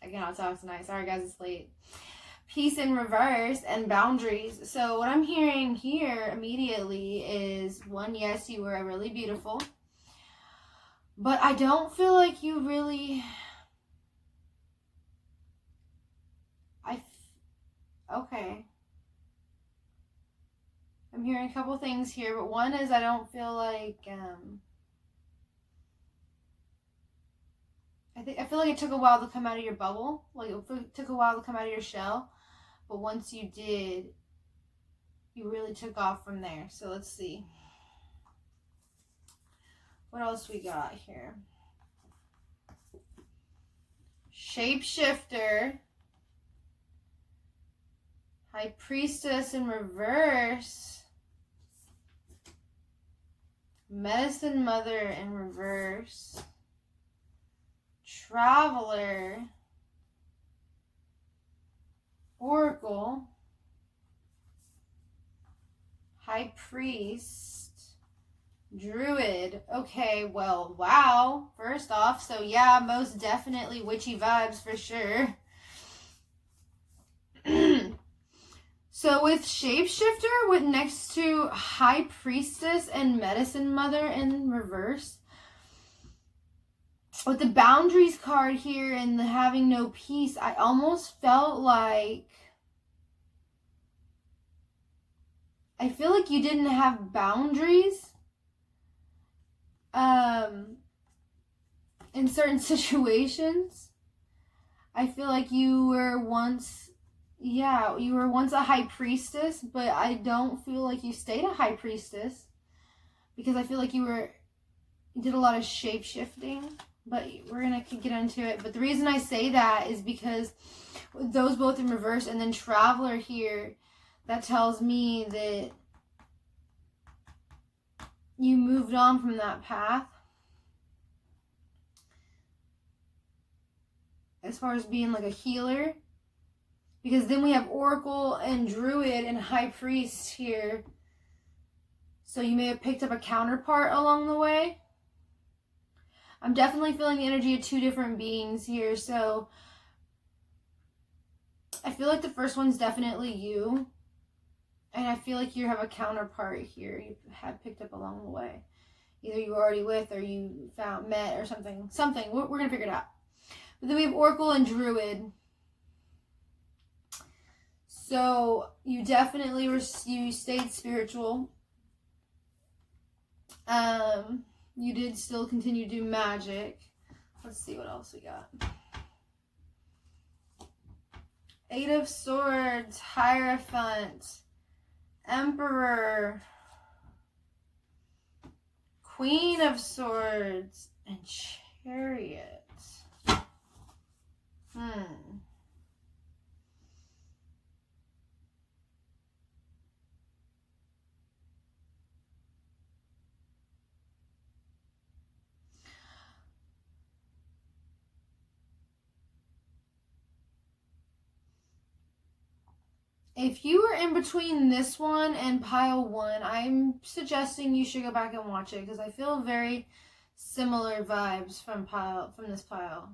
Speaker 1: I cannot talk tonight. Sorry guys, it's late. Peace in reverse and boundaries. So what I'm hearing here immediately is, one, yes, you were really beautiful. But I don't feel like you really... Okay. I'm hearing a couple things here, but one is I don't feel like... I feel like it took a while to come out of your bubble. Like it took a while to come out of your shell. But once you did, you really took off from there. So let's see. What else we got here? Shapeshifter. High Priestess in reverse. Medicine Mother in reverse. Traveler. Oracle. High Priest. Druid. Okay, well, wow. First off, so yeah, most definitely witchy vibes for sure. So with Shapeshifter, with next to High Priestess and Medicine Mother in reverse, with the boundaries card here and the having no peace, I almost felt like, I feel like you didn't have boundaries in certain situations. I feel like you were once, you were once a high priestess, but I don't feel like you stayed a high priestess, because I feel like you did a lot of shape-shifting, but we're going to get into it. But the reason I say that is because those both in reverse and then Traveler here, that tells me that you moved on from that path. As far as being like a healer. Because then we have Oracle and Druid and High Priest here. So you may have picked up a counterpart along the way. I'm definitely feeling the energy of two different beings here. So I feel like the first one's definitely you. And I feel like you have a counterpart here you had picked up along the way. Either you were already with or you met or something. We're going to figure it out. But then we have Oracle and Druid. So you definitely you stayed spiritual. You did still continue to do magic. Let's see what else we got. 8 of Swords, Hierophant, Emperor, Queen of Swords, and Chariot. If you were in between this one and pile 1, I'm suggesting you should go back and watch it because I feel very similar vibes from this pile.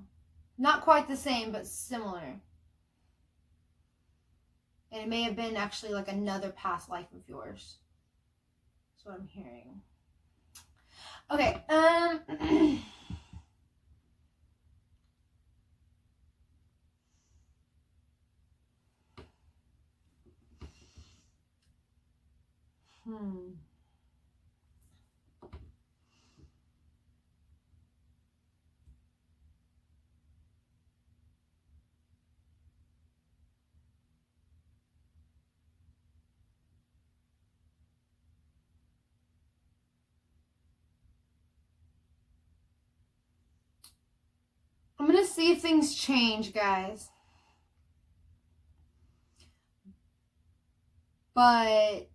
Speaker 1: Not quite the same, but similar. And it may have been actually like another past life of yours. That's what I'm hearing. Okay, I'm gonna see if things change, guys. But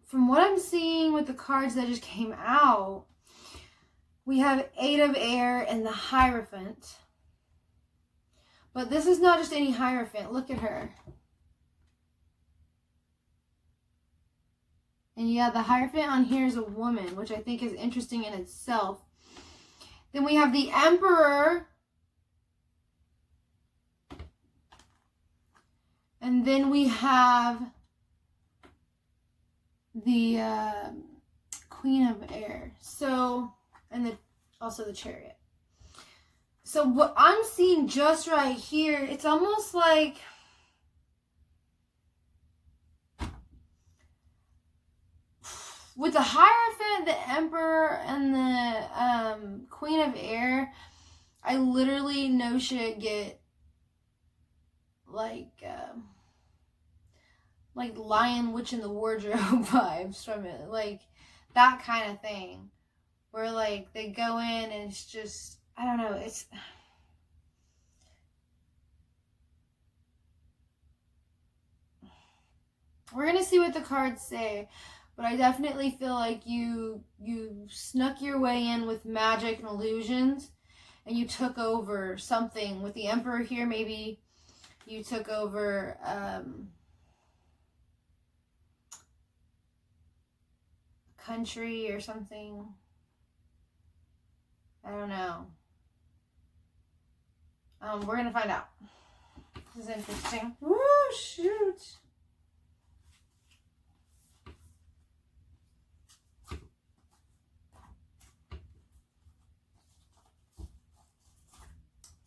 Speaker 1: from what I'm seeing with the cards that just came out, we have 8 of Air and the Hierophant. But this is not just any Hierophant. Look at her. And yeah, the Hierophant on here is a woman, which I think is interesting in itself. Then we have the Emperor. And then we have the Queen of Air. So, and also the Chariot. So what I'm seeing just right here, it's almost like with the Hierophant, the Emperor, and the Queen of Air, I literally know should get like Lion Witch in the Wardrobe vibes from it, like that kind of thing, where like they go in and it's just, I don't know, it's we're gonna see what the cards say. But I definitely feel like you snuck your way in with magic and illusions, and you took over something. With the Emperor here, maybe you took over country or something. I don't know. We're gonna find out. This is interesting. Woo, shoot.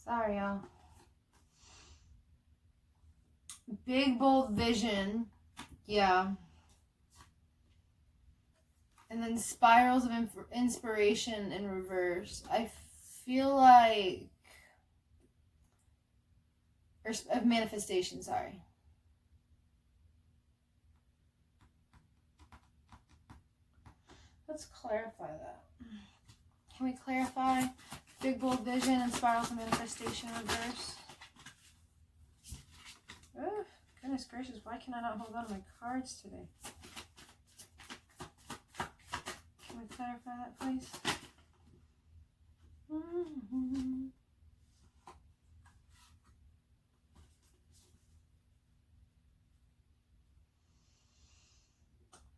Speaker 1: Sorry, y'all. Big, bold vision. Yeah. And then spirals of inspiration in reverse. I feel like... Or of manifestation, sorry. Let's clarify that. Can we clarify big, bold vision and spirals of manifestation in reverse? Oh, goodness gracious, why can I not hold on to my cards today? Can we clarify that, please?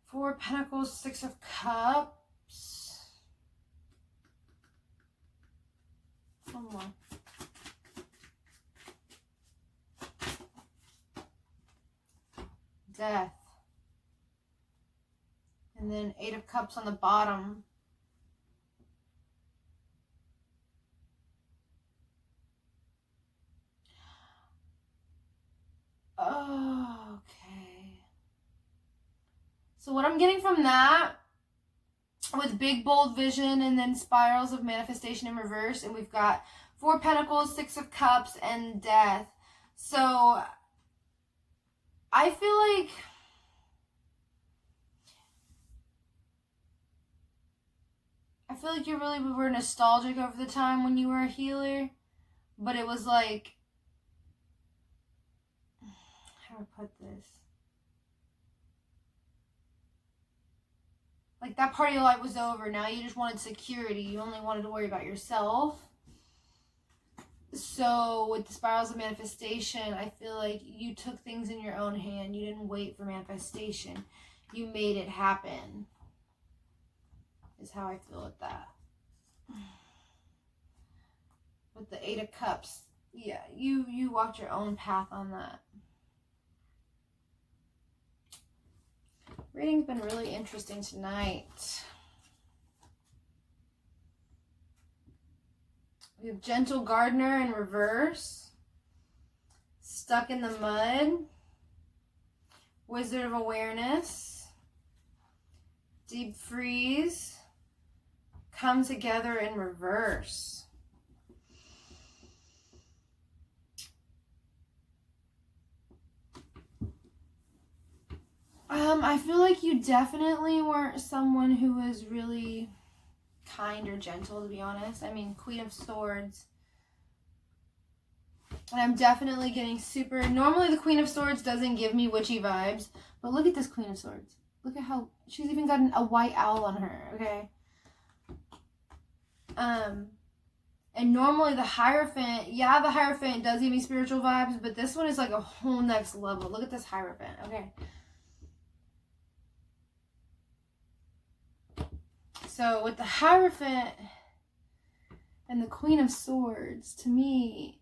Speaker 1: Four Pentacles, Six of Cups. One more. Death. And then Eight of Cups on the bottom. Oh, okay. So what I'm getting from that, with big, bold vision and then spirals of manifestation in reverse, and we've got Four Pentacles, Six of Cups, and Death. So I feel like you really were nostalgic over the time when you were a healer, but it was like, how do I put this? Like that part of your life was over. Now you just wanted security. You only wanted to worry about yourself. So with the spirals of manifestation, I feel like you took things in your own hand. You didn't wait for manifestation. You made it happen. Is how I feel with that. With the 8 of Cups, yeah, you walked your own path on that. Reading's been really interesting tonight. We have Gentle Gardener in reverse. Stuck in the Mud. Wizard of Awareness. Deep Freeze. Come Together in reverse. I feel like you definitely weren't someone who was really kind or gentle, to be honest. I mean, Queen of Swords. And I'm definitely getting super... Normally the Queen of Swords doesn't give me witchy vibes. But look at this Queen of Swords. Look at how... She's even got a white owl on her, okay? And normally the Hierophant... Yeah, the Hierophant does give me spiritual vibes. But this one is like a whole next level. Look at this Hierophant, okay? So with the Hierophant and the Queen of Swords, to me,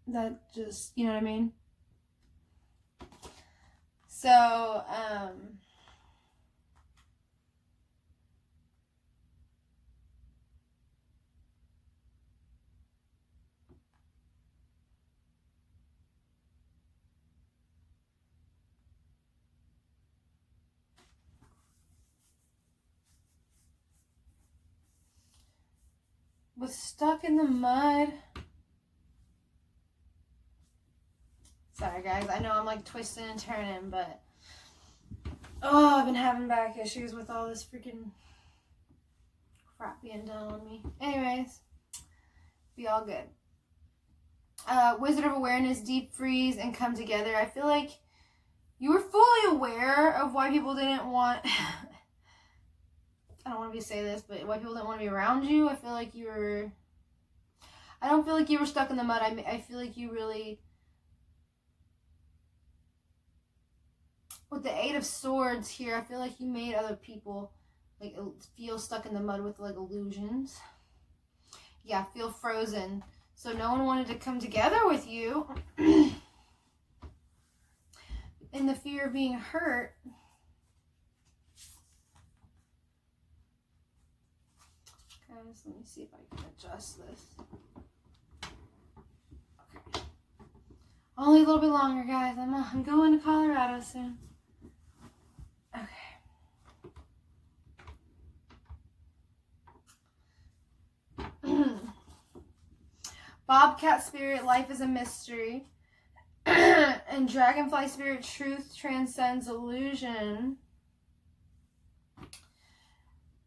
Speaker 1: that just, you know what I mean? So, was stuck in the mud. Sorry guys, I know I'm like twisting and turning, but I've been having back issues with all this freaking crap being done on me. Anyways, be all good. Wizard of Awareness, Deep Freeze, and Come Together. I feel like you were fully aware of why people didn't want... I don't want to say this, but why people didn't want to be around you. I feel like you were... I don't feel like you were stuck in the mud. I feel like you really... With the 8 of Swords here, I feel like you made other people like feel stuck in the mud with like illusions. Yeah, feel frozen. So no one wanted to come together with you. In the fear of being hurt. Guys, let me see if I can adjust this. Okay. Only a little bit longer, guys. I'm going to Colorado soon. Okay. Bobcat Spirit, Life is a Mystery. And Dragonfly Spirit, Truth Transcends Illusion.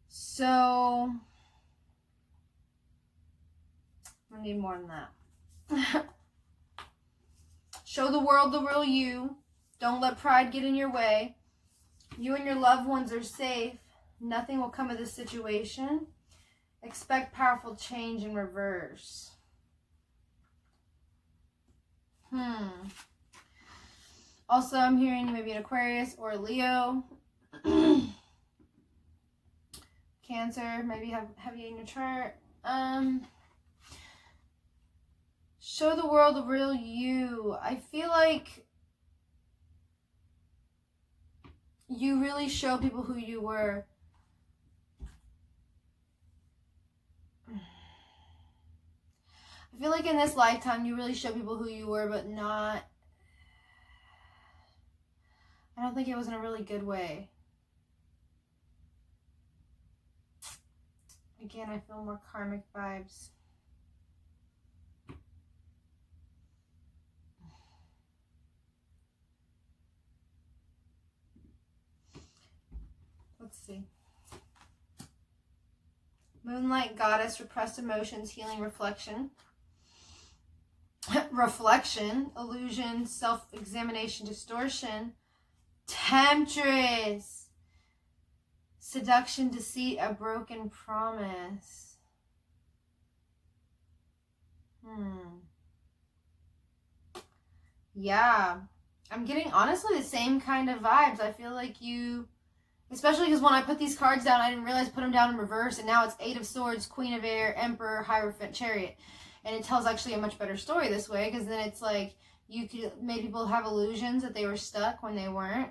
Speaker 1: So, I need more than that. Show the world the real you. Don't let pride get in your way. You and your loved ones are safe. Nothing will come of this situation. Expect powerful change in reverse. Also, I'm hearing you may be an Aquarius or a Leo. Cancer, maybe have you in your chart. Show the world the real you. I feel like you really show people who you were. I feel like in this lifetime you really show people who you were, but not... I don't think it was in a really good way. Again, I feel more karmic vibes. Let's see. Moonlight Goddess, Repressed Emotions, Healing Reflection. Reflection, Illusion, Self-Examination, Distortion. Temptress. Seduction, Deceit, A Broken Promise. Yeah. I'm getting, honestly, the same kind of vibes. I feel like you, especially because when I put these cards down, I didn't realize I put them down in reverse, and now it's Eight of Swords, Queen of Air, Emperor, Hierophant, Chariot. And it tells actually a much better story this way, because then it's like you could make people have illusions that they were stuck when they weren't,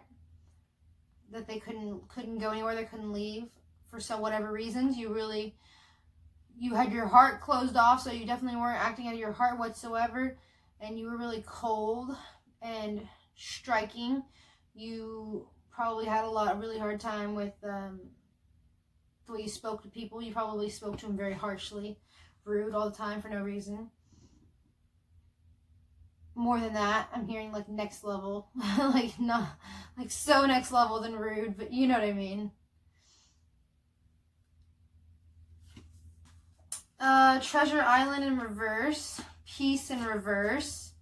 Speaker 1: that they couldn't go anywhere, they couldn't leave for whatever reasons. You had your heart closed off, so you definitely weren't acting out of your heart whatsoever, and you were really cold and striking. You probably had a really hard time with the way you spoke to people. You probably spoke to them very harshly, rude all the time for no reason. More than that, I'm hearing like next level, like not like so next level than rude, but you know what I mean. Treasure Island in reverse, Peace in reverse,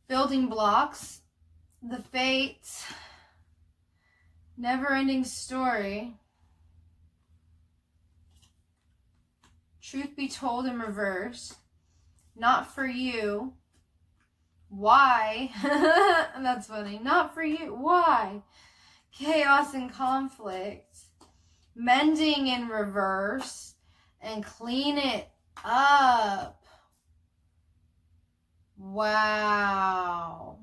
Speaker 1: Building Blocks, The Fates, Never Ending Story, Truth Be Told in reverse, Not For You, Why? That's funny. Not for you. Why? Chaos and Conflict, Mending in reverse, and Clean It Up. Wow.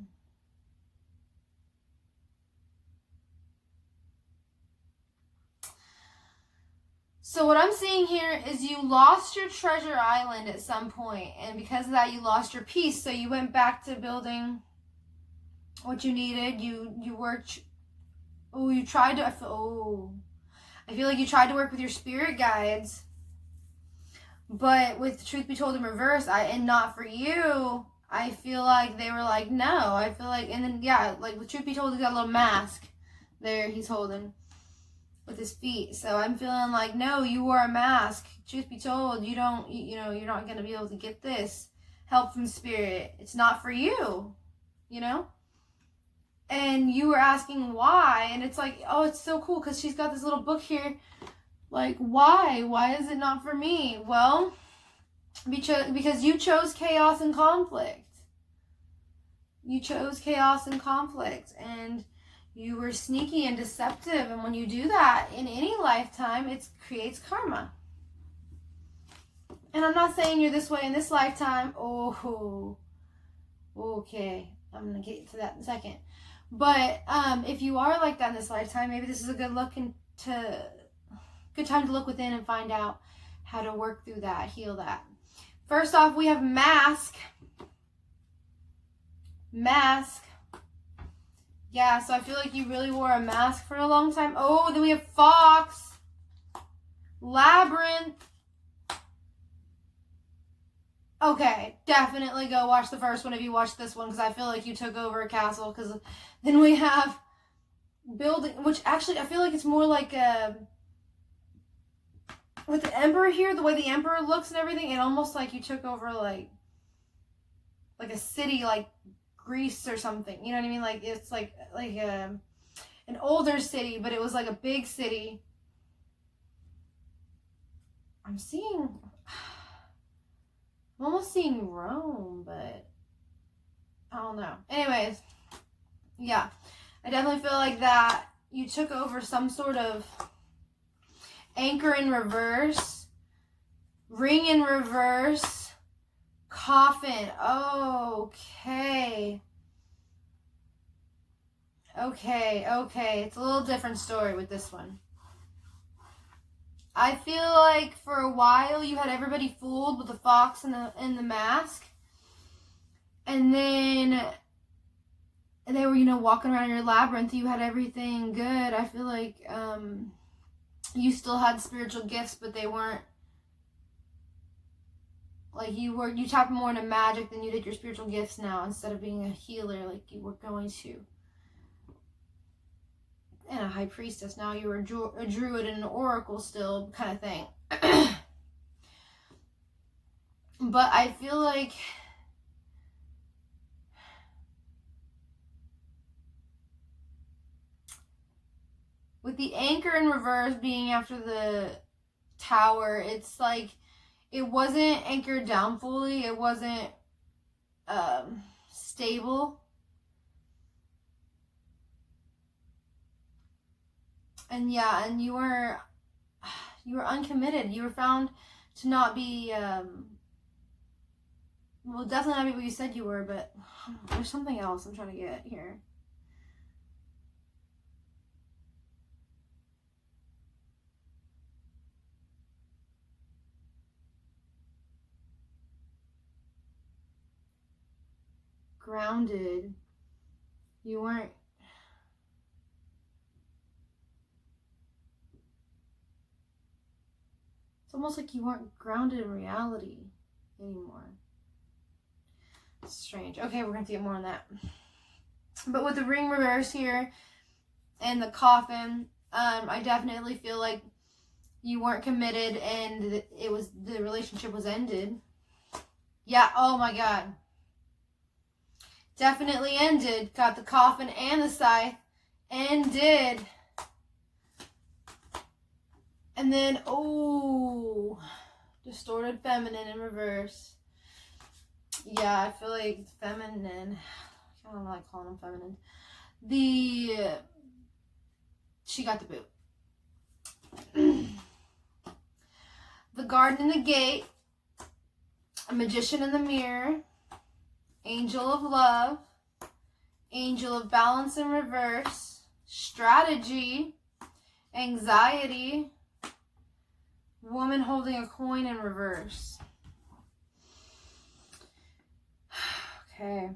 Speaker 1: So what I'm seeing here is you lost your treasure island at some point, and because of that you lost your peace, so you went back to building what you needed. You worked, you tried to, I feel like you tried to work with your spirit guides, but with Truth Be Told in reverse, and Not For You, I feel like they were like, no. I feel like, and then, yeah, like with Truth Be Told, he's got a little mask there he's holding with his feet. So I'm feeling like, no, you wore a mask. Truth be told, you're not going to be able to get this help from spirit. It's not for you, And you were asking why, and it's like, oh, it's so cool because she's got this little book here. Like, why? Why is it not for me? Well, because you chose chaos and conflict. You chose chaos and conflict, and you were sneaky and deceptive, and when you do that in any lifetime, it creates karma. And I'm not saying you're this way in this lifetime. Oh, okay. I'm going to get to that in a second. But if you are like that in this lifetime, maybe this is a good time to look within and find out how to work through that, heal that. First off, we have mask. Yeah, so I feel like you really wore a mask for a long time. Oh, then we have fox, labyrinth. Okay, definitely go watch the first one if you watched this one, because I feel like you took over a castle. Because then we have building, which actually I feel like it's more like with the emperor here, the way the emperor looks and everything, it almost like you took over like a city, like Greece or something. You know what I mean? Like it's like an older city, but it was like a big city. I'm almost seeing Rome, but I don't know. Anyways, yeah, I definitely feel like that you took over some sort of anchor in reverse, ring in reverse, coffin. Okay. It's a little different story with this one. I feel like for a while you had everybody fooled with the fox and the mask. And then they were, walking around your labyrinth. You had everything good. I feel like you still had spiritual gifts, but they weren't like you tapped more into magic than you did your spiritual gifts now, instead of being a healer like you were going to. And a high priestess. Now you were a druid and an oracle still, kind of thing. But I feel like with the anchor in reverse being after the tower, it's like it wasn't anchored down fully. It wasn't stable. And yeah, and you were uncommitted. You were found to not be, well, definitely not be what you said you were, but there's something else I'm trying to get here. Grounded. You weren't. It's almost like you weren't grounded in reality anymore. It's strange. Okay, we're going to get more on that. But with the ring reverse here and the coffin, I definitely feel like you weren't committed and the relationship was ended. Yeah, oh my God. Definitely ended. Got the coffin and the scythe. Ended. And then, oh, distorted feminine in reverse. Yeah, I feel like feminine. I don't like calling them feminine. She got the boot. The garden in the gate. A magician in the mirror. Angel of love. Angel of balance in reverse. Strategy. Anxiety. Woman holding a coin in reverse. Okay.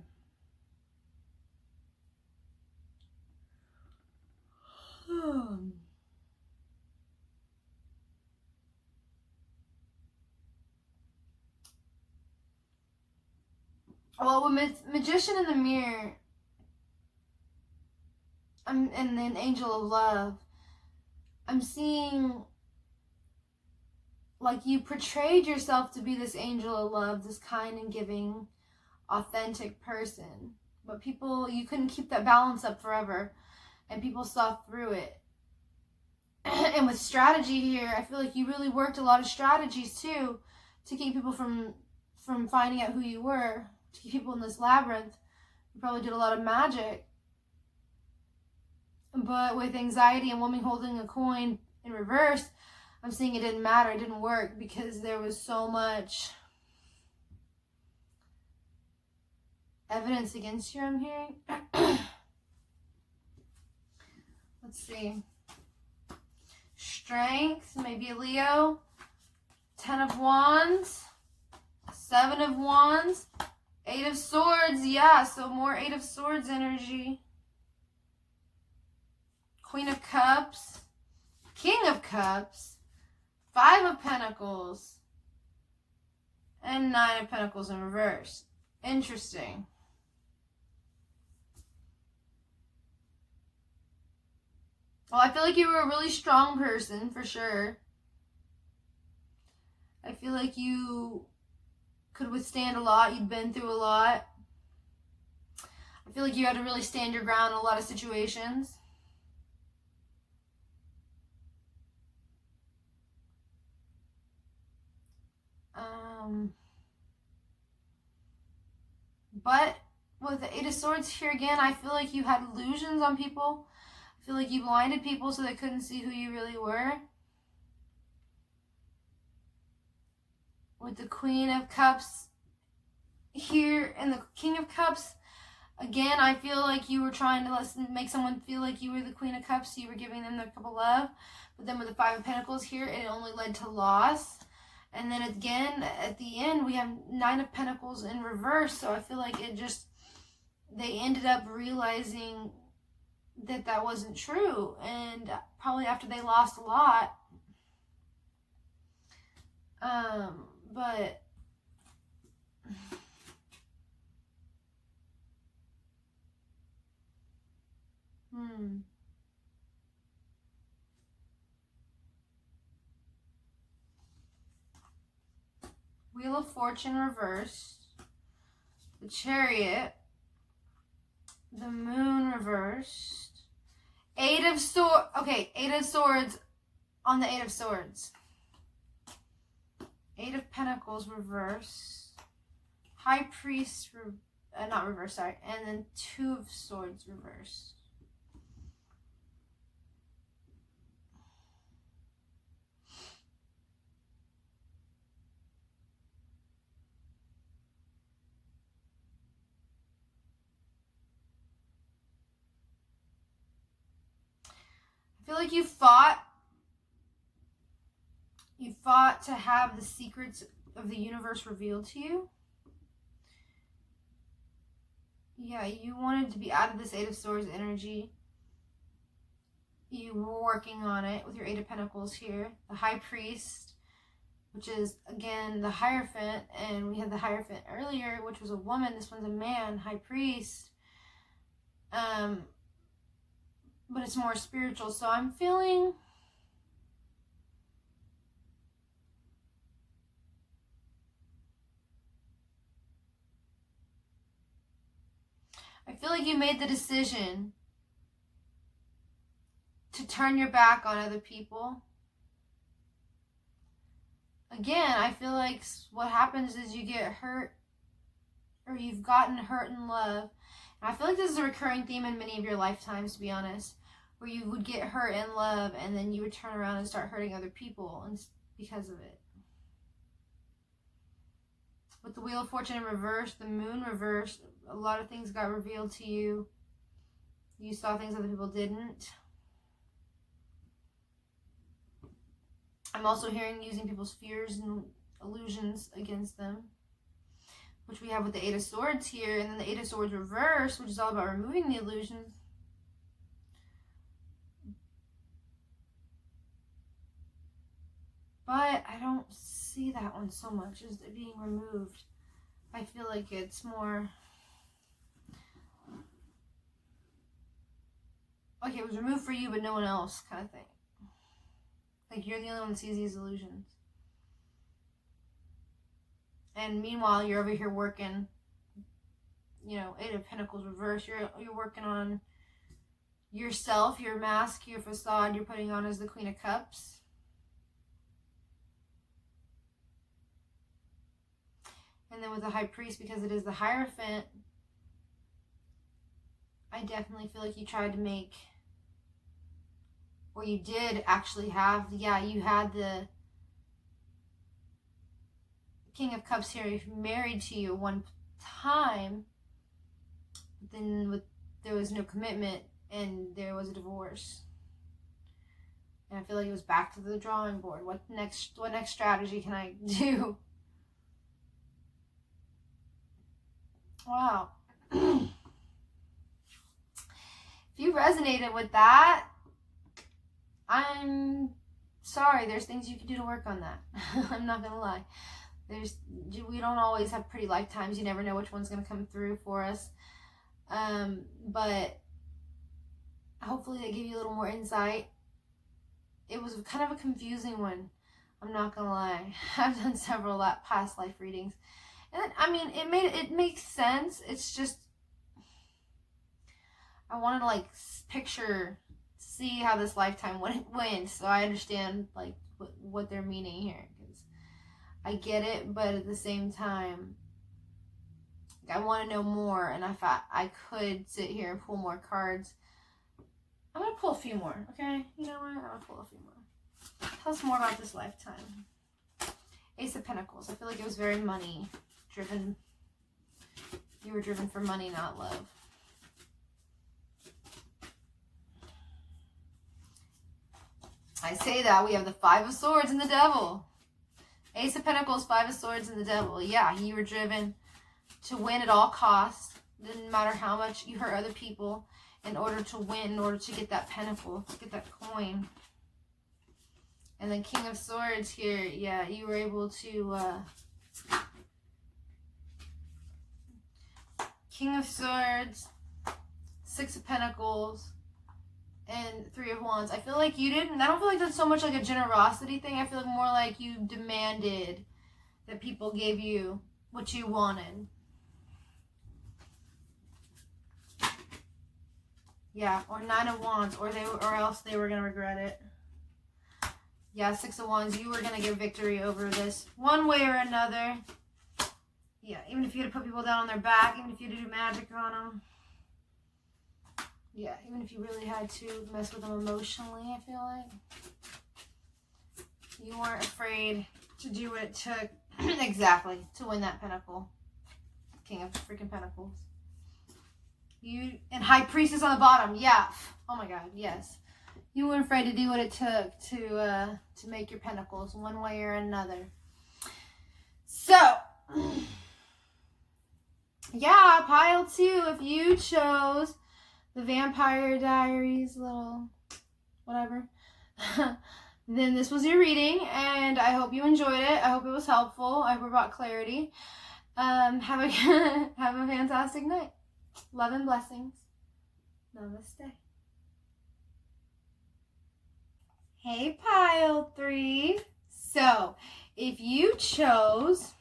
Speaker 1: Well, with magician in the mirror, and then angel of love, I'm seeing like you portrayed yourself to be this angel of love, this kind and giving, authentic person. But you couldn't keep that balance up forever, and people saw through it. And with strategy here, I feel like you really worked a lot of strategies too to keep people from finding out who you were, to keep people in this labyrinth. You probably did a lot of magic. But with anxiety and woman holding a coin in reverse, I'm seeing it didn't matter, it didn't work, because there was so much evidence against you, I'm hearing. Let's see. Strength, maybe a Leo. 10 of Wands. 7 of Wands. 8 of Swords, yeah, so more 8 of Swords energy. Queen of Cups. King of Cups. 5 of Pentacles. And 9 of Pentacles in reverse. Interesting. Well, I feel like you were a really strong person, for sure. I feel like you could withstand a lot. You'd been through a lot. I feel like you had to really stand your ground in a lot of situations. But with the 8 of Swords here again, I feel like you had illusions on people. I feel like you blinded people so they couldn't see who you really were. With the Queen of Cups here and the King of Cups, again, I feel like you were trying to make someone feel like you were the Queen of Cups. So you were giving them their cup of love. But then with the 5 of Pentacles here, it only led to loss. And then again, at the end, we have 9 of Pentacles in reverse. So I feel like they ended up realizing that wasn't true. And probably after they lost a lot. But Wheel of Fortune reversed. The Chariot. The Moon reversed. 8 of Swords. Okay, 8 of Swords on the 8 of Swords. Eight of Pentacles reverse. High Priest, not reverse, sorry. And then Two of Swords reverse. I feel like you fought to have the secrets of the universe revealed to you. Yeah, you wanted to be out of this Eight of Swords energy. You were working on it with your Eight of Pentacles here. The High Priest, which is, again, the Hierophant. And we had the Hierophant earlier, which was a woman. This one's a man, High Priest. But it's more spiritual. So I'm feeling... I feel like you made the decision to turn your back on other people. Again, I feel like what happens is you get hurt, or you've gotten hurt in love. And I feel like this is a recurring theme in many of your lifetimes, to be honest, where you would get hurt in love and then you would turn around and start hurting other people because of it. With the Wheel of Fortune in reverse, the Moon reversed, a lot of things got revealed to you. You saw things other people didn't. I'm also hearing using people's fears and illusions against them, which we have with the Eight of Swords here, and then the Eight of Swords reverse, which is all about removing the illusions. But I don't see that one so much as it being removed. I feel like it's more... Okay, it was removed for you, but no one else, kind of thing. Like, you're the only one that sees these illusions. And meanwhile, you're over here working, you know, Eight of Pentacles reverse. You're working on yourself, your mask, your facade you're putting on as the Queen of Cups. And then with the High Priest, because it is the Hierophant, I definitely feel like you tried to make, or you did actually have, yeah, you had the King of Cups here married to you one time, but then there was no commitment and there was a divorce. And I feel like it was back to the drawing board. What next strategy can I do? Wow. If you resonated with that, I'm sorry. There's things you can do to work on that. I'm not gonna lie. We don't always have pretty lifetimes. You never know which one's gonna come through for us. But hopefully they give you a little more insight. It was kind of a confusing one. I'm not gonna lie. I've done several past life readings. And I mean, it makes sense. It's just, I wanted to like see how this lifetime went, so I understand like what they're meaning here. Because I get it, but at the same time, I want to know more. And if I could sit here and pull more cards, I'm gonna pull a few more. Okay, you know what? I'm gonna pull a few more. Tell us more about this lifetime. Ace of Pentacles. I feel like it was very money driven. You were driven for money, not love. I say that. We have the Five of Swords and the Devil. Ace of Pentacles, Five of Swords, and the Devil. Yeah, you were driven to win at all costs. Didn't matter how much you hurt other people in order to win, in order to get that pentacle, to get that coin. And then King of Swords here. Yeah, you were able to... King of Swords, Six of Pentacles, and Three of Wands. I feel like you didn't, I don't feel like that's so much like a generosity thing. I feel like more like you demanded that people gave you what you wanted. Yeah, or Nine of Wands, or else they were going to regret it. Yeah, Six of Wands. You were going to get victory over this one way or another. Yeah, even if you had to put people down on their back, even if you had to do magic on them. Yeah, even if you really had to mess with them emotionally, I feel like. You weren't afraid to do what it took exactly to win that pentacle. King of freaking Pentacles. You and High Priestess on the bottom. Yeah. Oh my God. Yes. You weren't afraid to do what it took to make your pentacles one way or another. So, yeah, pile 2. If you chose the Vampire Diaries, little whatever, then this was your reading, and I hope you enjoyed it. I hope it was helpful. I hope it brought clarity. Have a fantastic night. Love and blessings. Namaste. Hey, pile 3. So, if you chose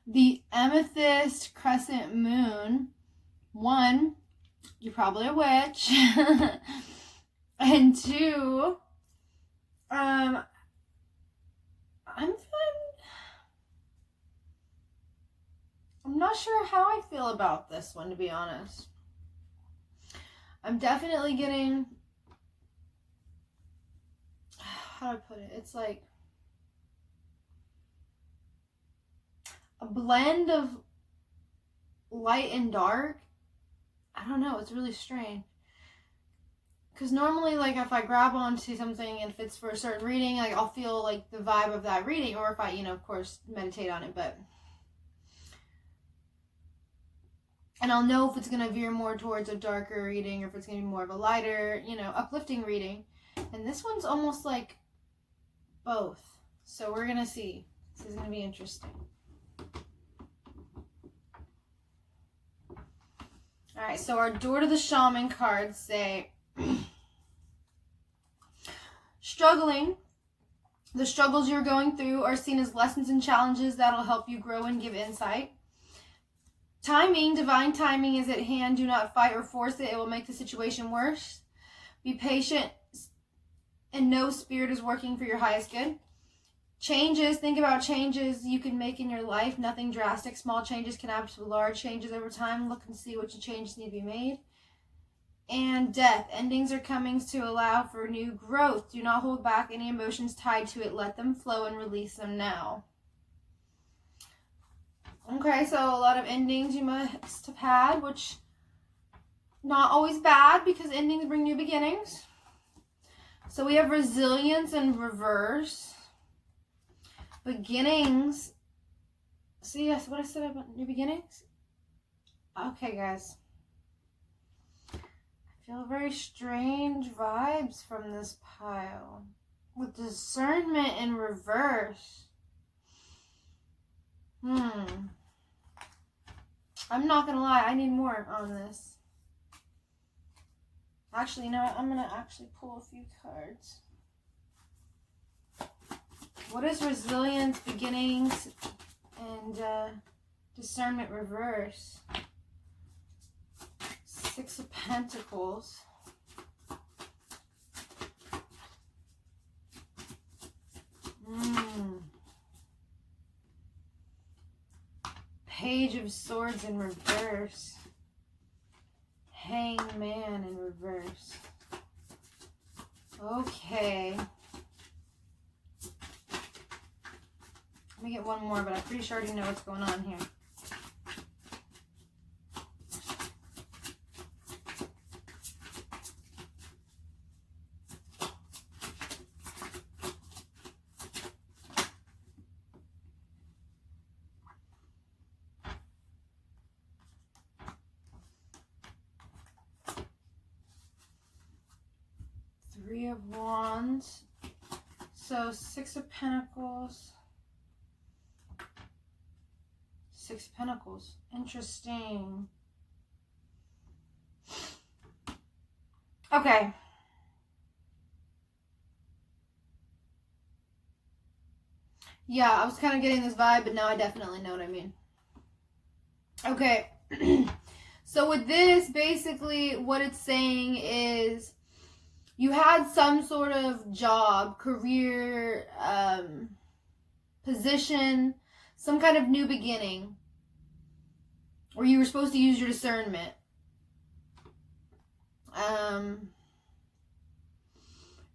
Speaker 1: the Amethyst Crescent Moon, 1, you're probably a witch. And 2, I'm not sure how I feel about this one, to be honest. I'm definitely getting, how do I put it? It's like a blend of light and dark. I don't know. It's really strange. Because normally, like, if I grab onto something and if it's for a certain reading, like, I'll feel, like, the vibe of that reading. Or if I, of course, meditate on it. And I'll know if it's going to veer more towards a darker reading or if it's going to be more of a lighter, uplifting reading. And this one's almost like both. So we're going to see. This is going to be interesting. All right, so our Door to the Shaman cards say, struggling. The struggles you're going through are seen as lessons and challenges that'll help you grow and give insight. Timing, divine timing is at hand. Do not fight or force it. It will make the situation worse. Be patient and know spirit is working for your highest good. Changes, think about changes you can make in your life. Nothing drastic. Small changes can add to large changes over time. Look and see what changes need to be made. And death. Endings are coming to allow for new growth. Do not hold back any emotions tied to it. Let them flow and release them now. Okay, so a lot of endings you must have had, which not always bad because endings bring new beginnings. So we have resilience in reverse. Beginnings. See, that's what I said about new beginnings? Okay, guys. I feel very strange vibes from this pile. With discernment in reverse. I'm not going to lie. I need more on this. Actually, you know what? I'm going to actually pull a few cards. What is resilience, beginnings, and discernment reverse? 6 of Pentacles. Page of Swords in reverse. Hangman in reverse. Okay. Let me get one more, but I'm pretty sure I already know what's going on here. Three of Wands. So 6 of Pentacles. 6 of Pentacles. Interesting. Okay. Yeah, I was kind of getting this vibe, but now I definitely know what I mean. Okay. So with this, basically what it's saying is you had some sort of job, career, position, some kind of new beginning, or you were supposed to use your discernment.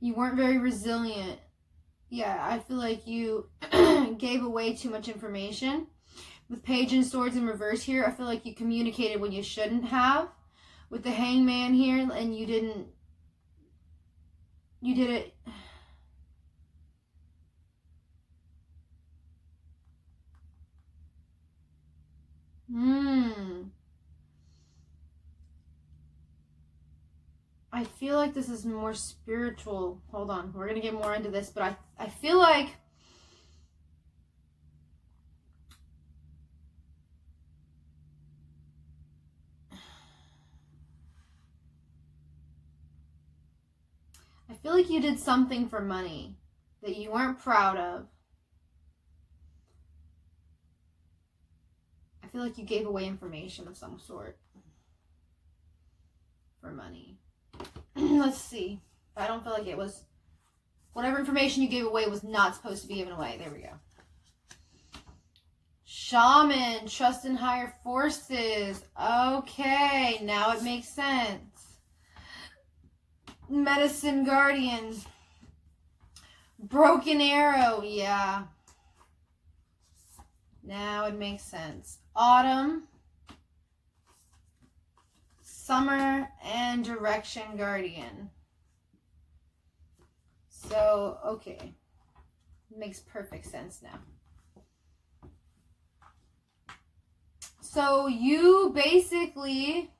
Speaker 1: You weren't very resilient. Yeah, I feel like you gave away too much information. With Page and Swords in reverse here, I feel like you communicated when you shouldn't have. With the Hangman here, and you did it. I feel like this is more spiritual. Hold on, we're gonna get more into this, but I feel like you did something for money that you weren't proud of. I feel like you gave away information of some sort for money. Let's see. I don't feel like it was... Whatever information you gave away was not supposed to be given away. There we go. Shaman, trust in higher forces. Okay, now it makes sense. Medicine Guardian. Broken Arrow, yeah. Now it makes sense. Autumn. Summer and Direction Guardian. So, okay. Makes perfect sense now. So you basically...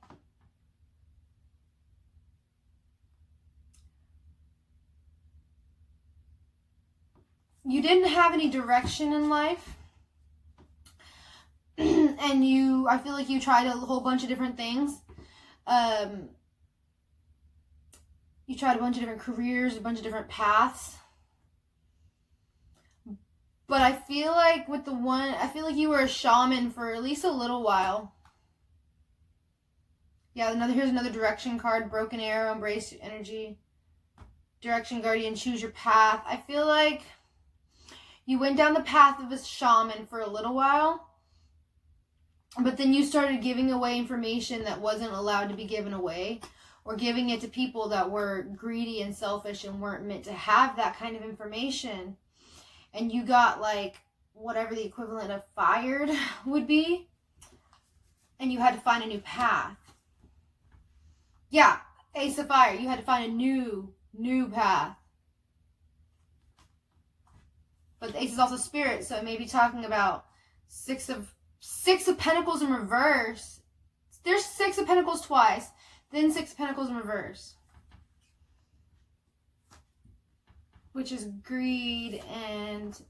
Speaker 1: You didn't have any direction in life. And I feel like you tried a whole bunch of different things. You tried a bunch of different careers, a bunch of different paths. But I feel like I feel like you were a shaman for at least a little while. Yeah, here's another direction card. Broken Arrow, embrace your energy. Direction Guardian, choose your path. I feel like you went down the path of a shaman for a little while. But then you started giving away information that wasn't allowed to be given away, or giving it to people that were greedy and selfish and weren't meant to have that kind of information. And you got like whatever the equivalent of fired would be. And you had to find a new path. Yeah, Ace of Fire. You had to find a new path. But the Ace is also spirit, so it may be talking about Six of Pentacles in reverse. There's Six of Pentacles twice, then Six of Pentacles in reverse, which is greed and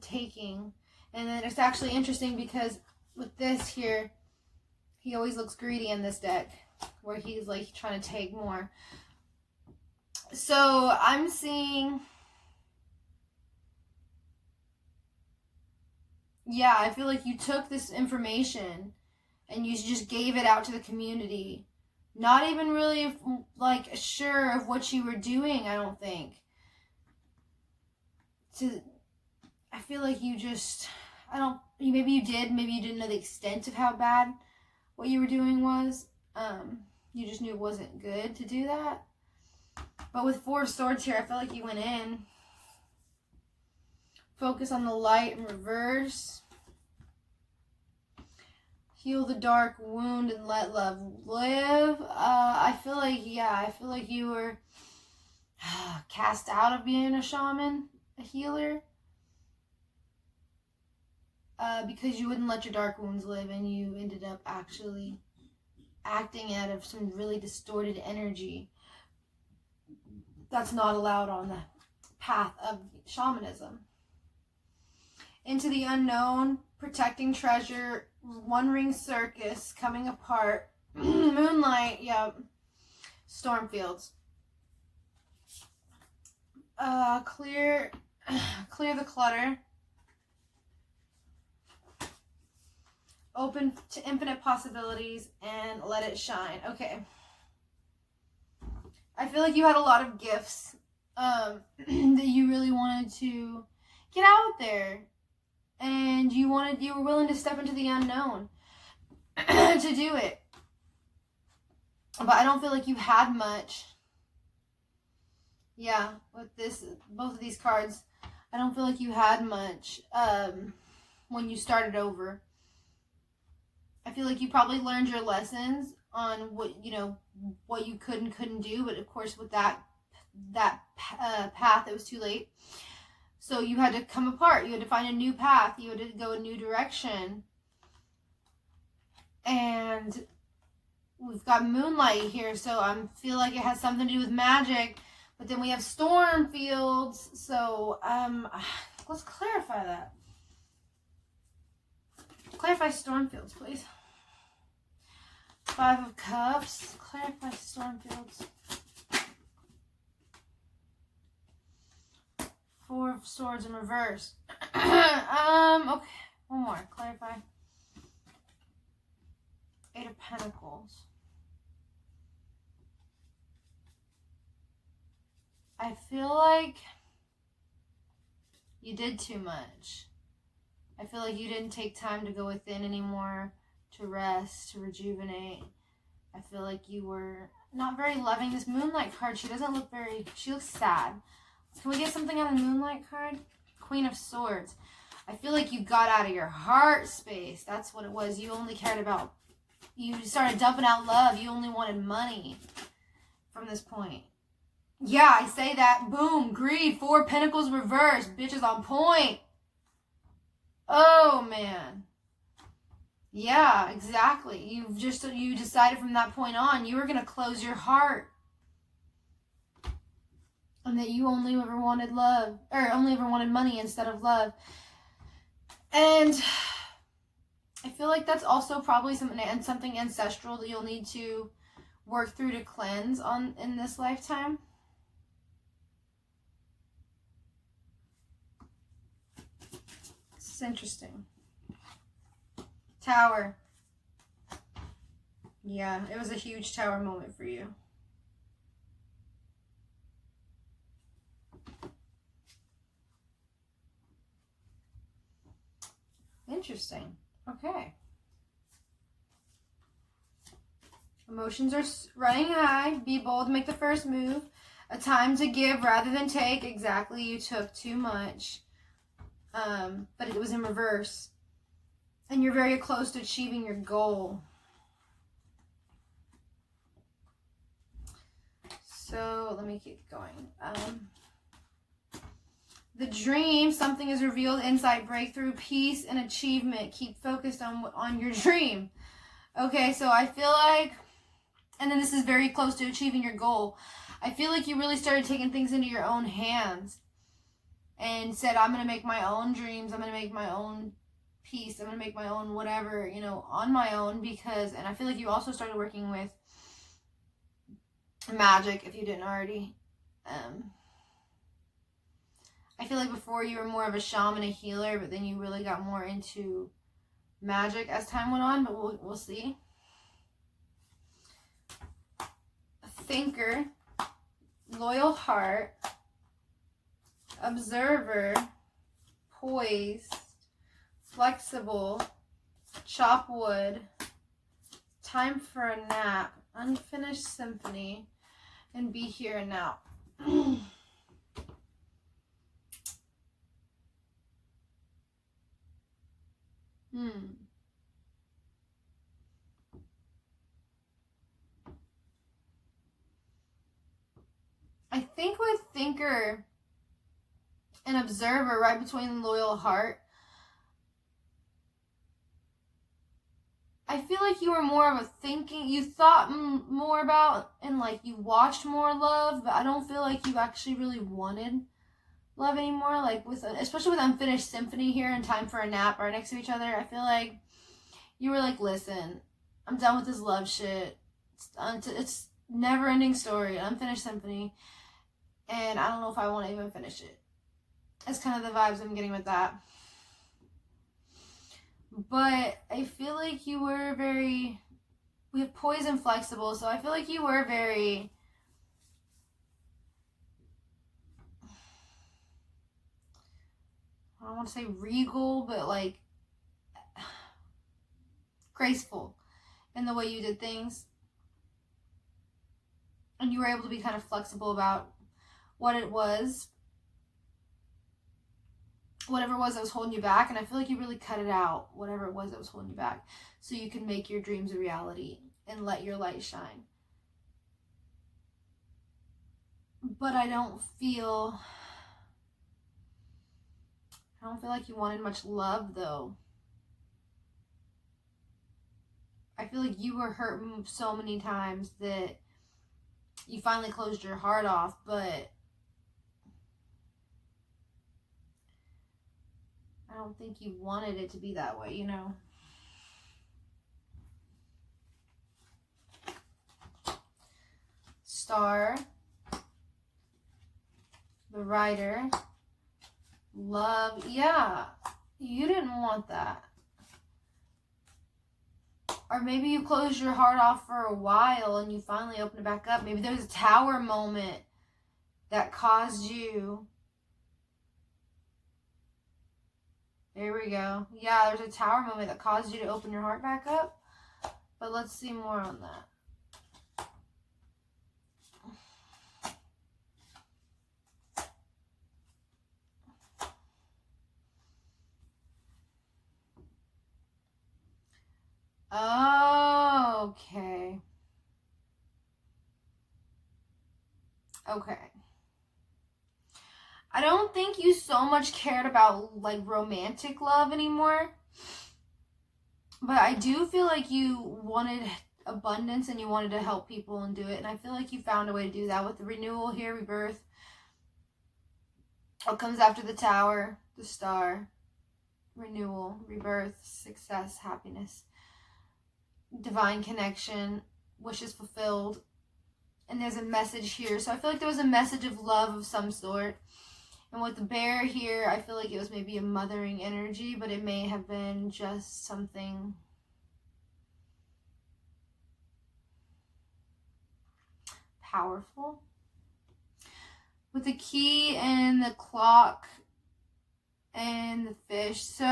Speaker 1: taking. And then it's actually interesting because with this here, he always looks greedy in this deck, where he's like trying to take more. So I'm seeing... Yeah, I feel like you took this information and you just gave it out to the community. Not even really like sure of what you were doing, I don't think. I feel like you just, maybe you did, maybe you didn't know the extent of how bad what you were doing was. You just knew it wasn't good to do that. But with Four of Swords here, I feel like you went in. Focus on the light in reverse. Heal the dark wound and let love live. I feel like you were cast out of being a shaman, a healer. Because you wouldn't let your dark wounds live, and you ended up actually acting out of some really distorted energy that's not allowed on the path of shamanism. Into the unknown, protecting treasure, One Ring Circus, coming apart, Moonlight, yep, Stormfields. Clear the clutter. Open to infinite possibilities and let it shine. Okay. I feel like you had a lot of gifts that you really wanted to get out there, and you were willing to step into the unknown to do it. But I don't feel like you had much. Yeah, with both of these cards, I don't feel like you had much when you started over. I feel like you probably learned your lessons on what you could and couldn't do, but of course with that path, it was too late. So you had to come apart. You had to find a new path. You had to go a new direction. And we've got moonlight here, so I feel like it has something to do with magic. But then we have storm fields. So let's clarify that. Clarify storm fields, please. 5 of Cups. Clarify storm fields. 4 of Swords in reverse. Okay. One more. Clarify. 8 of Pentacles. I feel like you did too much. I feel like you didn't take time to go within anymore, to rest, to rejuvenate. I feel like you were not very loving. This Moonlight card, she looks sad. Can we get something on the Moonlight card? Queen of Swords. I feel like you got out of your heart space. That's what it was. You only cared about, you started dumping out love. You only wanted money from this point. Yeah, I say that. Boom. Greed. 4 Pentacles reversed. Bitches on point. Oh, man. Yeah, exactly. You decided from that point on you were going to close your heart. And that you only ever wanted love. Or only ever wanted money instead of love. And I feel like that's also probably something ancestral that you'll need to work through to cleanse in this lifetime. This is interesting. Tower. Yeah, it was a huge tower moment for you. Interesting. Okay. Emotions are running high. Be bold, make the first move. A time to give rather than take. Exactly, you took too much. But it was in reverse. And you're very close to achieving your goal. So let me keep going. The dream, something is revealed, insight, breakthrough, peace, and achievement. Keep focused on your dream. Okay, so I feel like, and then this is very close to achieving your goal. I feel like you really started taking things into your own hands and said, I'm going to make my own dreams. I'm going to make my own peace. I'm going to make my own whatever, on my own, because, and I feel like you also started working with magic if you didn't already. I feel like before you were more of a shaman, a healer, but then you really got more into magic as time went on, but we'll see. A thinker, loyal heart, observer, poised, flexible, chop wood, time for a nap, unfinished symphony, and be here and now. I think with thinker and observer, right between loyal heart, I feel like you were more of a thinking, you thought more about, and like you watched more love, but I don't feel like you actually really wanted love anymore. Like especially with Unfinished Symphony here and Time for a Nap right next to each other, I feel like you were like, listen, I'm done with this love shit. It's never ending story, Unfinished Symphony, and I don't know if I want to even finish it. That's kind of the vibes I'm getting with that. But I feel like you were we have poise and flexible, so I feel like you were very I don't want to say regal, but like graceful in the way you did things. And you were able to be kind of flexible about what it was, whatever it was that was holding you back. And I feel like you really cut it out, whatever it was that was holding you back, so you can make your dreams a reality and let your light shine. But I don't feel like you wanted much love, though. I feel like you were hurt so many times that you finally closed your heart off, but I don't think you wanted it to be that way, you know? Star, the Rider, love. Yeah, you didn't want that. Or maybe you closed your heart off for a while and you finally opened it back up. Maybe there was a tower moment that caused you. There we go. Yeah, there's a tower moment that caused you to open your heart back up. But let's see more on that. Oh, okay. Okay. I don't think you so much cared about like romantic love anymore. But I do feel like you wanted abundance and you wanted to help people and do it. And I feel like you found a way to do that with the renewal here, rebirth. What comes after the tower, the star, renewal, rebirth, success, happiness, divine connection, wishes fulfilled. And there's a message here. So I feel like there was a message of love of some sort. And with the bear here, I feel like it was maybe a mothering energy, but it may have been just something powerful. With the key and the clock and the fish. So,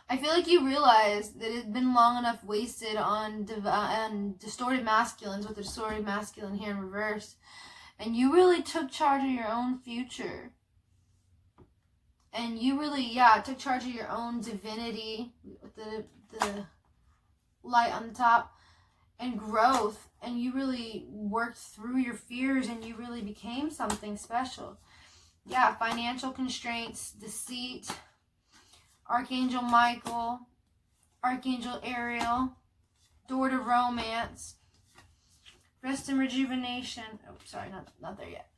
Speaker 1: I feel like you realized that it had been long enough wasted on distorted masculines, with the distorted masculine here in reverse. And you really took charge of your own future. And you really, took charge of your own divinity with the light on the top and growth. And you really worked through your fears and you really became something special. Yeah, financial constraints, deceit, Archangel Michael, Archangel Ariel, door to romance, rest and rejuvenation. Oh, sorry, not there yet.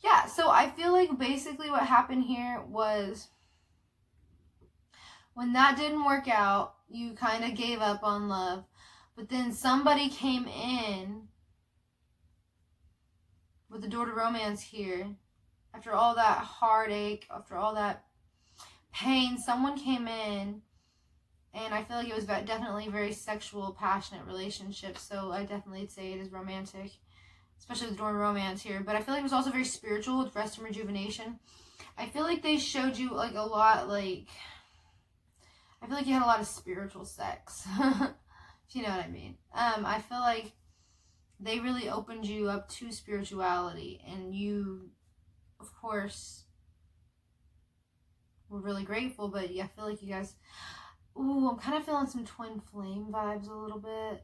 Speaker 1: Yeah, so I feel like basically what happened here was when that didn't work out, you kind of gave up on love. But then somebody came in with the door to romance here. After all that heartache, after all that pain, someone came in. And I feel like it was definitely a very sexual, passionate relationship. So I definitely say it is romantic, especially with door to romance here. But I feel like it was also very spiritual with rest and rejuvenation. I feel like they showed you like a lot, like, I feel like you had a lot of spiritual sex. If you know what I mean. I feel like they really opened you up to spirituality. And you, of course, were really grateful. But yeah, I feel like you guys... Ooh, I'm kind of feeling some twin flame vibes a little bit.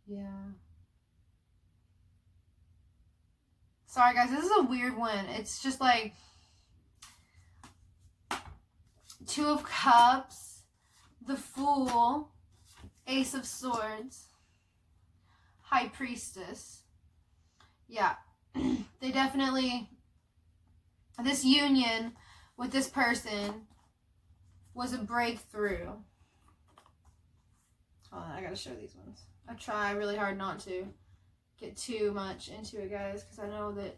Speaker 1: Yeah. Sorry, guys. This is a weird one. It's just like... Two of Cups, the Fool, Ace of Swords, High Priestess. Yeah. They definitely... This union with this person was a breakthrough. Hold on, I gotta show these ones. I try really hard not to get too much into it, guys, because I know that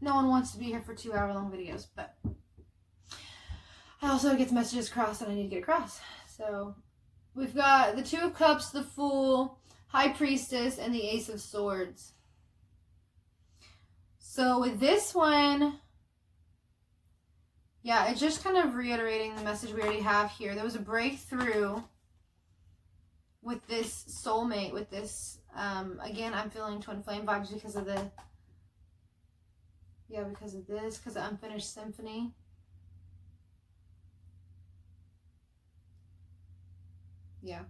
Speaker 1: no one wants to be here for 2-hour-long videos, but I also get the messages across that I need to get across. So we've got the Two of Cups, the Fool, High Priestess, and the Ace of Swords. So with this one, yeah, it's just kind of reiterating the message we already have here. There was a breakthrough with this soulmate, with this, again, I'm feeling twin flame vibes because of the, yeah, because of this, because of Unfinished Symphony. Yeah.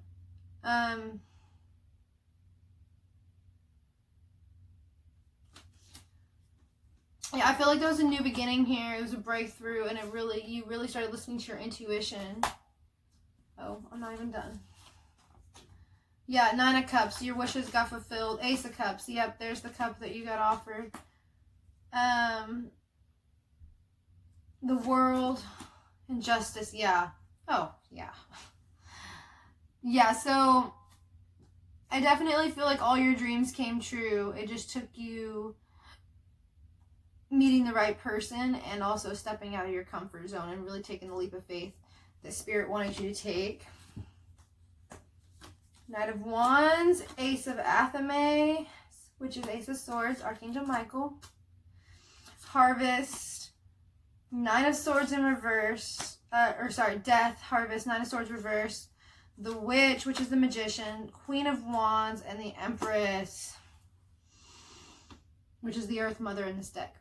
Speaker 1: Yeah, I feel like there was a new beginning here. It was a breakthrough, and you really started listening to your intuition. Oh, I'm not even done. Yeah, 9 of Cups. Your wishes got fulfilled. Ace of Cups. Yep, there's the cup that you got offered. The World and Justice. Yeah. Oh, yeah. Yeah, so I definitely feel like all your dreams came true. It just took you meeting the right person and also stepping out of your comfort zone and really taking the leap of faith that Spirit wanted you to take. Knight of Wands, Ace of Athame, which is Ace of Swords, Archangel Michael. Harvest, 9 of Swords in reverse, Death, Harvest, 9 of Swords reverse. The Witch, which is the Magician, Queen of Wands, and the Empress, which is the Earth Mother in this deck.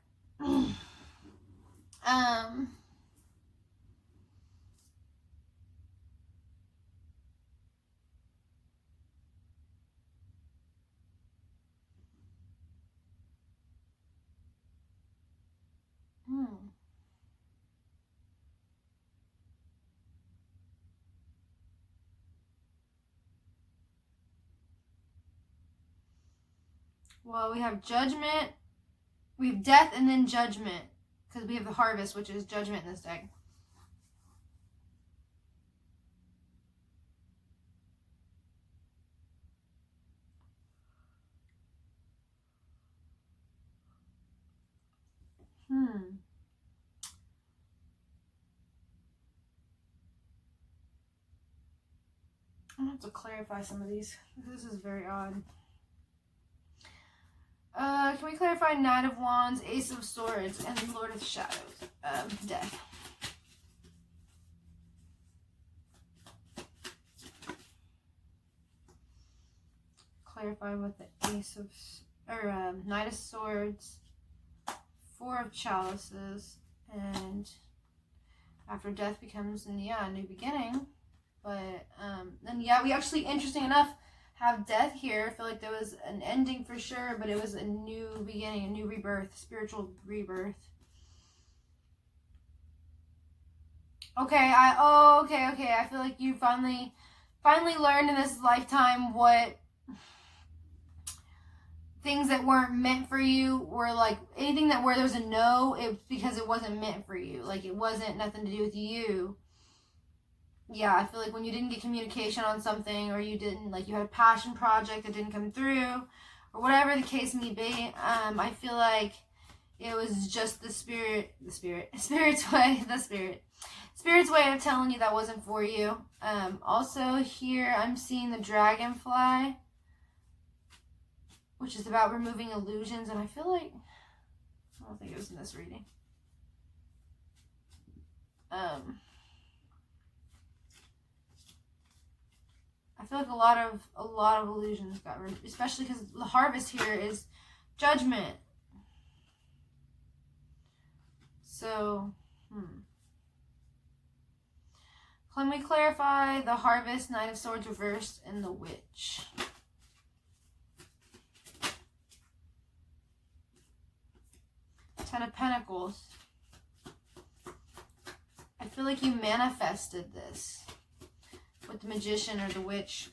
Speaker 1: Well, we have Judgment, we have Death, and then Judgment, because we have the Harvest, which is Judgment in this deck. I'm gonna have to clarify some of these. This is very odd. Can we clarify Knight of Wands, Ace of Swords, and Lord of Shadows? Death. Clarify with the Ace of, Knight of Swords, 4 of Chalices, and after death becomes, a new beginning. But, and yeah, we actually, interesting enough, have death here. I feel like there was an ending for sure, but it was a new beginning, a new rebirth, spiritual rebirth. Okay, okay. I feel like you finally learned in this lifetime what things that weren't meant for you were, like, anything that where there's a no, it's because it wasn't meant for you. Like, it wasn't nothing to do with you. Yeah, I feel like when you didn't get communication on something, or you didn't, like, you had a passion project that didn't come through, or whatever the case may be, I feel like it was just Spirit's way of telling you that wasn't for you. Also here, I'm seeing the Dragonfly, which is about removing illusions, and I feel like, I don't think it was in this reading. I feel like a lot of illusions got removed, especially because the Harvest here is Judgment. So, Can we clarify the Harvest, Knight of Swords reversed, and the Witch? Ten of Pentacles. I feel like you manifested this with the Magician or the Witch.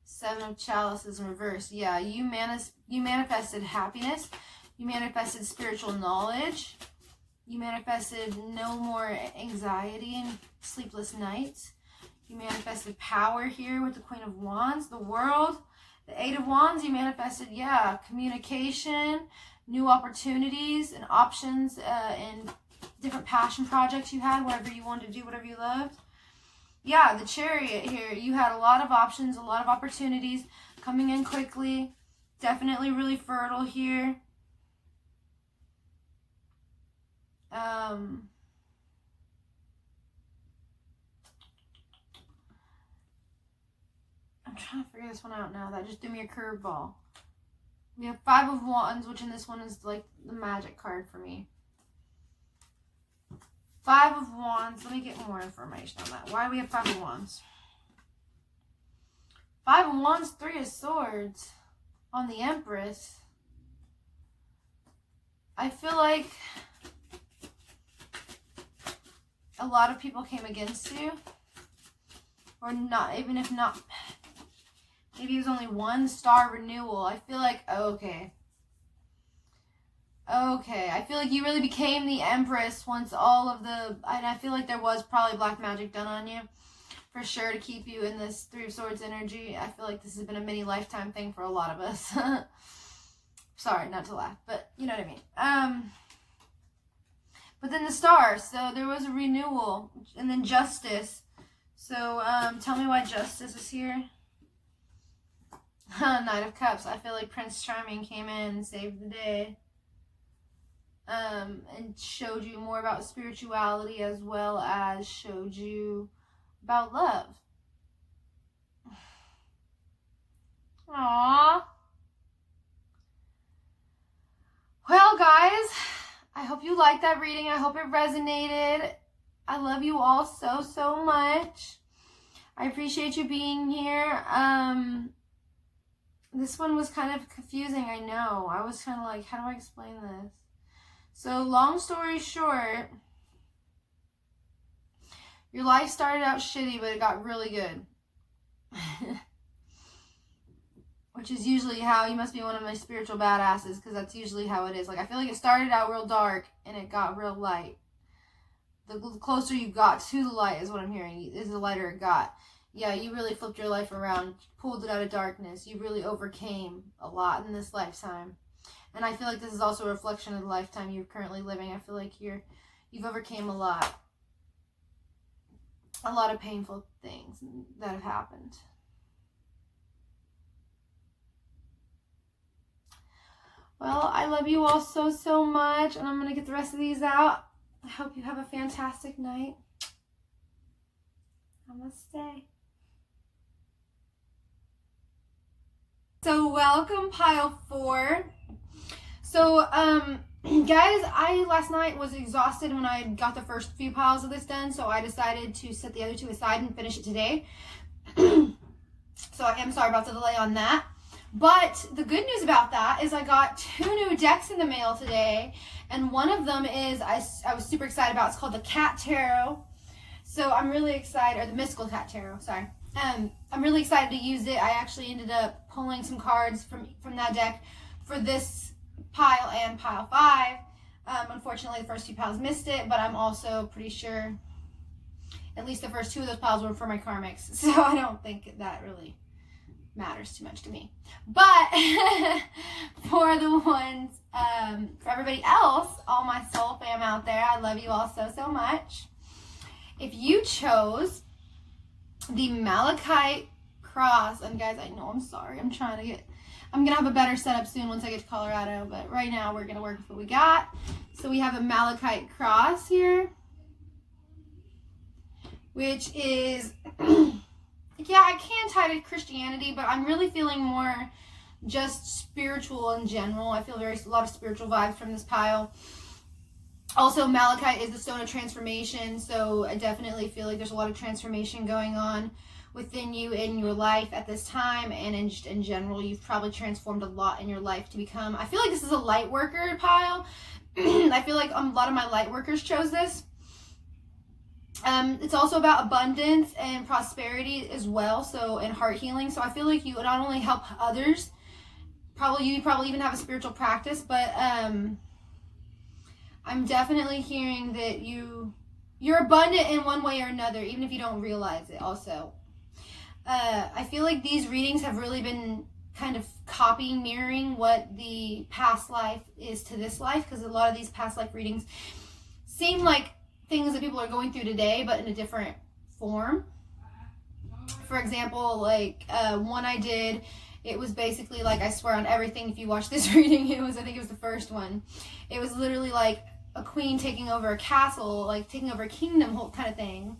Speaker 1: 7 of Chalices in reverse. Yeah, you manifested happiness. You manifested spiritual knowledge. You manifested no more anxiety and sleepless nights. You manifested power here with the Queen of Wands, the World. The 8 of Wands, you manifested, communication, new opportunities and options, and different passion projects you had, whatever you wanted to do, whatever you loved. Yeah, the Chariot here. You had a lot of options, a lot of opportunities coming in quickly. Definitely really fertile here. I'm trying to figure this one out now. That just threw me a curveball. We have 5 of Wands, which in this one is like the magic card for me. 5 of Wands. Let me get more information on that. Why do we have 5 of Wands? 5 of Wands, 3 of Swords on the Empress. I feel like a lot of people came against you. Or not, even if not. Maybe it was only 1 star renewal. I feel like, okay. I feel like you really became the Empress once all of the, and I feel like there was probably black magic done on you. For sure, to keep you in this 3 of Swords energy. I feel like this has been a mini lifetime thing for a lot of us. Sorry, not to laugh, but you know what I mean. But then the Star, so there was a renewal, and then Justice. So tell me why Justice is here. Knight of Cups. I feel like Prince Charming came in and saved the day. And showed you more about spirituality as well as showed you about love. Aww. Well, guys, I hope you liked that reading. I hope it resonated. I love you all so, so much. I appreciate you being here. This one was kind of confusing, I know. I was kind of like, how do I explain this? So, long story short, your life started out shitty, but it got really good. Which is usually how, you must be one of my spiritual badasses, because that's usually how it is. Like, I feel like it started out real dark, and it got real light. The closer you got to the light is what I'm hearing, is the lighter it got. Yeah, you really flipped your life around, pulled it out of darkness. You really overcame a lot in this lifetime. And I feel like this is also a reflection of the lifetime you're currently living. I feel like you've overcame a lot of painful things that have happened. Well, I love you all so, so much, and I'm going to get the rest of these out. I hope you have a fantastic night. Namaste. So, welcome, pile 4. So, guys, I last night was exhausted when I got the first few piles of this done, so I decided to set the other 2 aside and finish it today. So I am sorry about the delay on that. But the good news about that is I got 2 new decks in the mail today, and one of them is I was super excited about. It's called the Cat Tarot. So I'm really excited, or the Mystical Cat Tarot, sorry. I'm really excited to use it. I actually ended up pulling some cards from that deck for this pile and pile 5. Unfortunately, the first 2 piles missed it, but I'm also pretty sure at least the first 2 of those piles were for my karmics, so I don't think that really matters too much to me. But for the ones, for everybody else, all my soul fam out there, I love you all so, so much. If you chose the Malachite Cross, and guys, I know I'm sorry, I'm going to have a better setup soon once I get to Colorado, but right now we're going to work with what we got. So we have a Malachite Cross here, which is, yeah, I can tie to Christianity, but I'm really feeling more just spiritual in general. I feel a lot of spiritual vibes from this pile. Also, Malachite is the stone of transformation, so I definitely feel like there's a lot of transformation going on within you in your life at this time, and in general, you've probably transformed a lot in your life to become, I feel like this is a light worker pile. I feel like a lot of my light workers chose this. It's also about abundance and prosperity as well, so, and heart healing. So I feel like you not only help others, you probably even have a spiritual practice, but I'm definitely hearing that you're abundant in one way or another, even if you don't realize it also. I feel like these readings have really been kind of copying, mirroring what the past life is to this life, because a lot of these past life readings seem like things that people are going through today, but in a different form. For example, like one I did, it was basically like, I swear on everything, if you watch this reading, I think it was the first one. It was literally like a queen taking over a castle, like taking over a kingdom whole kind of thing.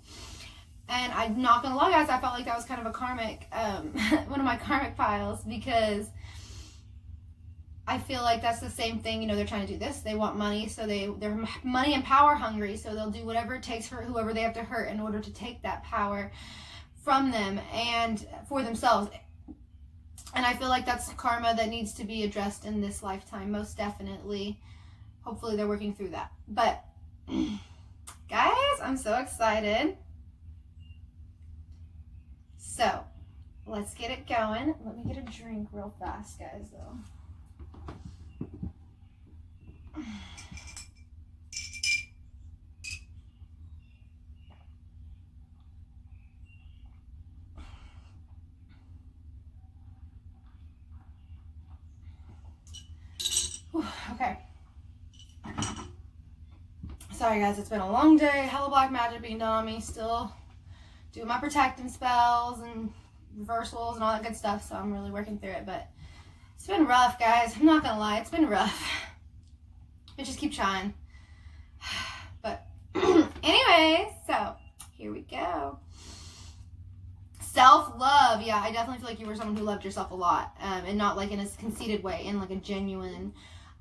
Speaker 1: And I'm not gonna lie, guys, I felt like that was kind of a karmic, one of my karmic piles, because I feel like that's the same thing. You know, they're trying to do this. They want money, so they're money and power hungry, so they'll do whatever it takes for whoever they have to hurt in order to take that power from them and for themselves. And I feel like that's karma that needs to be addressed in this lifetime, most definitely. Hopefully they're working through that. But guys, I'm so excited. So let's get it going. Let me get a drink real fast, guys, though. Okay. Sorry, guys, it's been a long day. Hella black magic being done on me. Still doing my protecting spells and reversals and all that good stuff, so I'm really working through it. But it's been rough, guys. I'm not gonna lie, it's been rough. But just keep trying. But anyway, so here we go. Self-love. Yeah, I definitely feel like you were someone who loved yourself a lot, and not like in a conceited way, in like a genuine,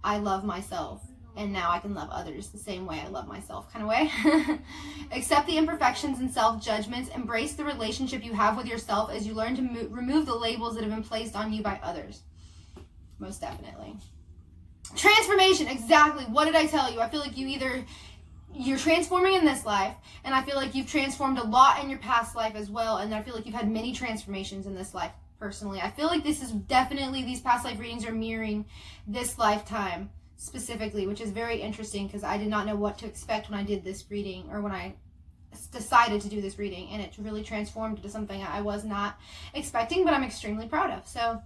Speaker 1: I love myself and now I can love others the same way I love myself kind of way. Accept the imperfections and self-judgments. Embrace the relationship you have with yourself as you learn to remove the labels that have been placed on you by others. Most definitely. Transformation. Exactly. What did I tell you? I feel like you're transforming in this life, and I feel like you've transformed a lot in your past life as well, and I feel like you've had many transformations in this life personally. I feel like this is definitely, these past life readings are mirroring this lifetime specifically, which is very interesting because I did not know what to expect when I did this reading, or when I decided to do this reading, and it really transformed into something I was not expecting, but I'm extremely proud of. So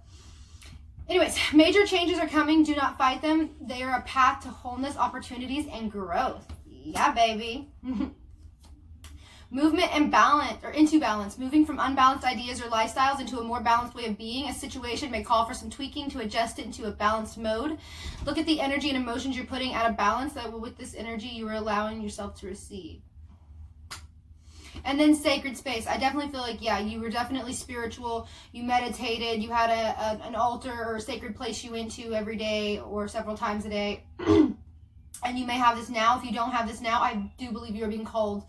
Speaker 1: anyways, major changes are coming. Do not fight them. They are a path to wholeness, opportunities, and growth. Yeah, baby. Movement and balance, or into balance. Moving from unbalanced ideas or lifestyles into a more balanced way of being. A situation may call for some tweaking to adjust it into a balanced mode. Look at the energy and emotions you're putting out of balance, that with this energy you are allowing yourself to receive. And then sacred space. I definitely feel like, yeah, you were definitely spiritual. You meditated. You had an altar or a sacred place you went to every day or several times a day. And you may have this now. If you don't have this now, I do believe you are being called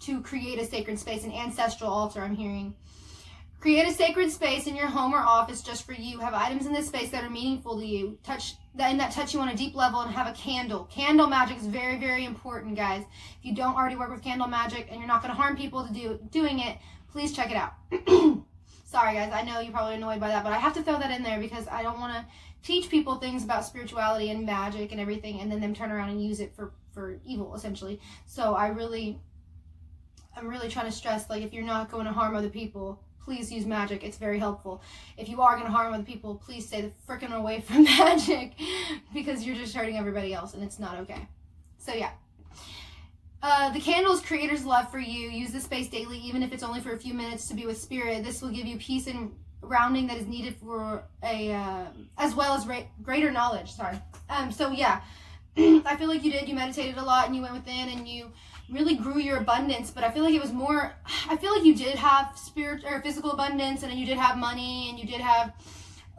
Speaker 1: to create a sacred space, an ancestral altar, I'm hearing. Create a sacred space in your home or office just for you. Have items in this space that are meaningful to you. That touch you on a deep level, and have a candle. Candle magic is very, very important, guys. If you don't already work with candle magic and you're not going to harm people to doing it, please check it out. Sorry, guys. I know you're probably annoyed by that, but I have to throw that in there because I don't want to teach people things about spirituality and magic and everything, and then them turn around and use it for evil, essentially. So I'm really trying to stress, like, if you're not going to harm other people, please use magic. It's very helpful. If you are going to harm other people, please stay the frickin' away from magic, because you're just hurting everybody else, and it's not okay. So yeah. The candle's creator's love for you. Use this space daily, even if it's only for a few minutes, to be with spirit. This will give you peace and grounding that is needed for as well as greater knowledge. So yeah, I feel like you meditated a lot, and you went within, and you really grew your abundance. But I feel like it was more, I feel like you did have spirit or physical abundance, and then you did have money, and you did have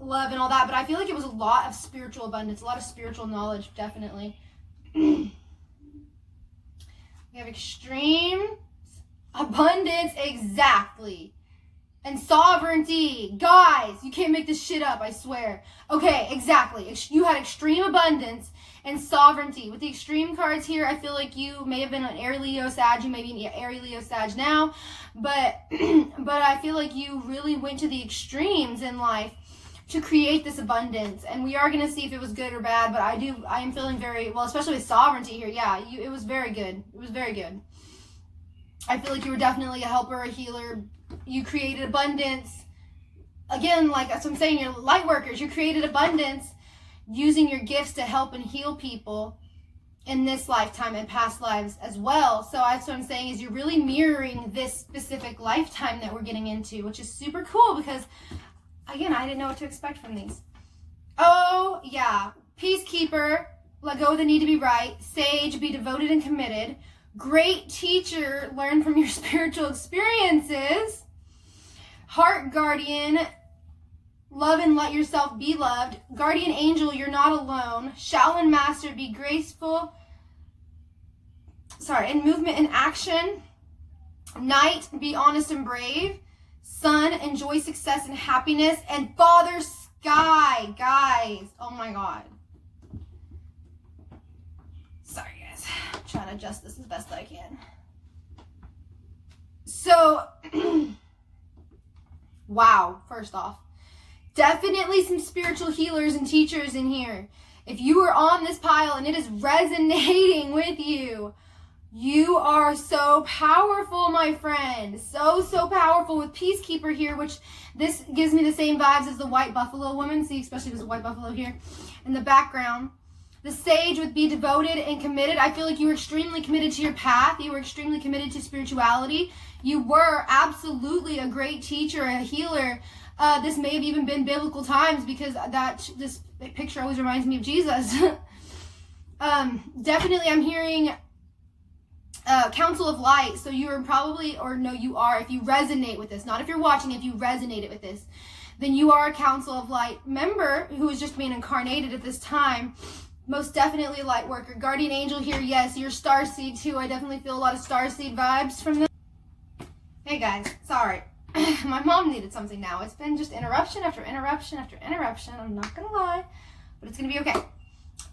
Speaker 1: love and all that, but I feel like it was a lot of spiritual abundance, a lot of spiritual knowledge, definitely. We have extreme abundance, exactly. And sovereignty. Guys, you can't make this shit up, I swear. Okay, exactly. You had extreme abundance and sovereignty. With the extreme cards here, I feel like you may have been an Air Leo Sag. You may be an Air Leo Sag now. But I feel like you really went to the extremes in life to create this abundance. And we are going to see if it was good or bad. But I am feeling very, well, especially with sovereignty here. Yeah, it was very good. It was very good. I feel like you were definitely a helper, a healer. You created abundance. Again, like that's what I'm saying, you're light workers. You created abundance using your gifts to help and heal people. in this lifetime and past lives as well. So that's what I'm saying, is you're really mirroring this specific lifetime that we're getting into, which is super cool because, again, I didn't know what to expect from these. Oh, yeah. Peacekeeper, let go of the need to be right. Sage, be devoted and committed. Great teacher, learn from your spiritual experiences. Heart guardian, love and let yourself be loved. Guardian angel, you're not alone. Shaolin master, be graceful. In movement and action. Knight, be honest and brave. Sun, enjoy success and happiness. And Father Sky, guys. Oh my God. Sorry, guys. I'm trying to adjust this as best I can. So, wow, first off. Definitely some spiritual healers and teachers in here. If you are on this pile and it is resonating with you, you are so powerful, my friend. So powerful with Peacekeeper here, which this gives me the same vibes as the white buffalo woman. See, especially there's a white buffalo here in the background. The Sage with be devoted and committed. I feel like you were extremely committed to your path. You were extremely committed to spirituality. You were absolutely a great teacher, a healer. This may have even been biblical times because this picture always reminds me of Jesus. Definitely I'm hearing Council of Light. So you are probably, or no, you are, if you resonate with this, not if you're watching, if you resonated with this, then you are a Council of Light member who is just being incarnated at this time. Most definitely a light worker. Guardian angel here, yes. You're starseed too. I definitely feel a lot of starseed vibes from this. Hey guys, sorry. My mom needed something now. It's been just interruption after interruption after interruption. I'm not going to lie, but it's going to be okay.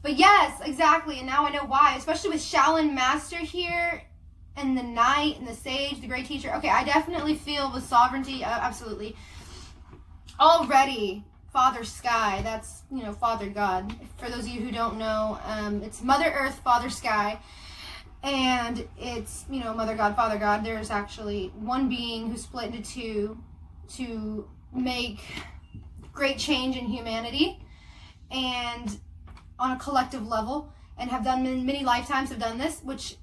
Speaker 1: But yes, exactly. And now I know why, especially with Shaolin Master here and the Knight and the Sage, the Great Teacher. Okay, I definitely feel the sovereignty. Absolutely. Already, Father Sky. That's, Father God. For those of you who don't know, it's Mother Earth, Father Sky. And it's, Mother God, Father God. There's actually one being who split into two to make great change in humanity and on a collective level, and have done many lifetimes have done this, which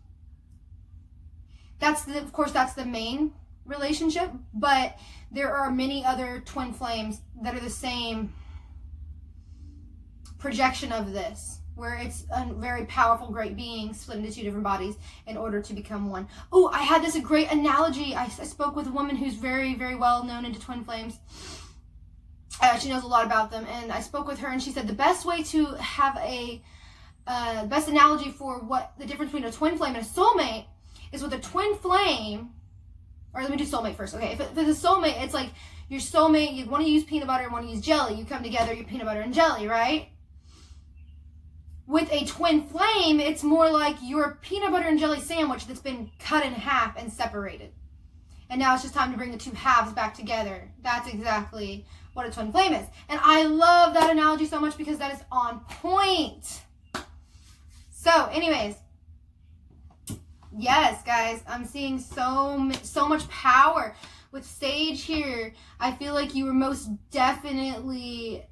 Speaker 1: of course that's the main relationship, but there are many other twin flames that are the same projection of this, where it's a very powerful, great being split into two different bodies in order to become one. Oh, I had a great analogy. I spoke with a woman who's very, very well known into twin flames. She knows a lot about them, and I spoke with her, and she said the best way to have best analogy for what the difference between a twin flame and a soulmate is with a twin flame, or let me do soulmate first. Okay, if it's a soulmate, it's like your soulmate, you want to use peanut butter and want to use jelly. You come together, you're peanut butter and jelly, right? With a twin flame, it's more like your peanut butter and jelly sandwich that's been cut in half and separated. And now it's just time to bring the two halves back together. That's exactly what a twin flame is. And I love that analogy so much because that is on point. So, anyways. Yes, guys, I'm seeing so much power. With Sage here, I feel like you were most definitely...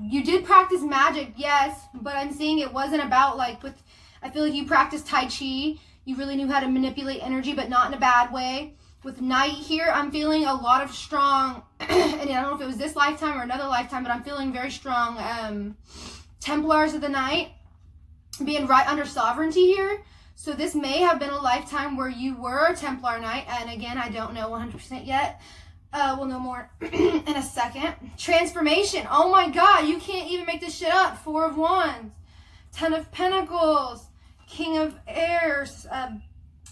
Speaker 1: you did practice magic, yes, but I'm seeing it wasn't about I feel like you practiced Tai Chi. You really knew how to manipulate energy, but not in a bad way. With Knight here, I'm feeling a lot of strong, and I don't know if it was this lifetime or another lifetime, but I'm feeling very strong Templars of the Night being right under sovereignty here. So this may have been a lifetime where you were a Templar Knight, and again, I don't know 100% yet. We'll know more in a second. Transformation. Oh my God, you can't even make this shit up. 4 of Wands, 10 of Pentacles, King of Airs,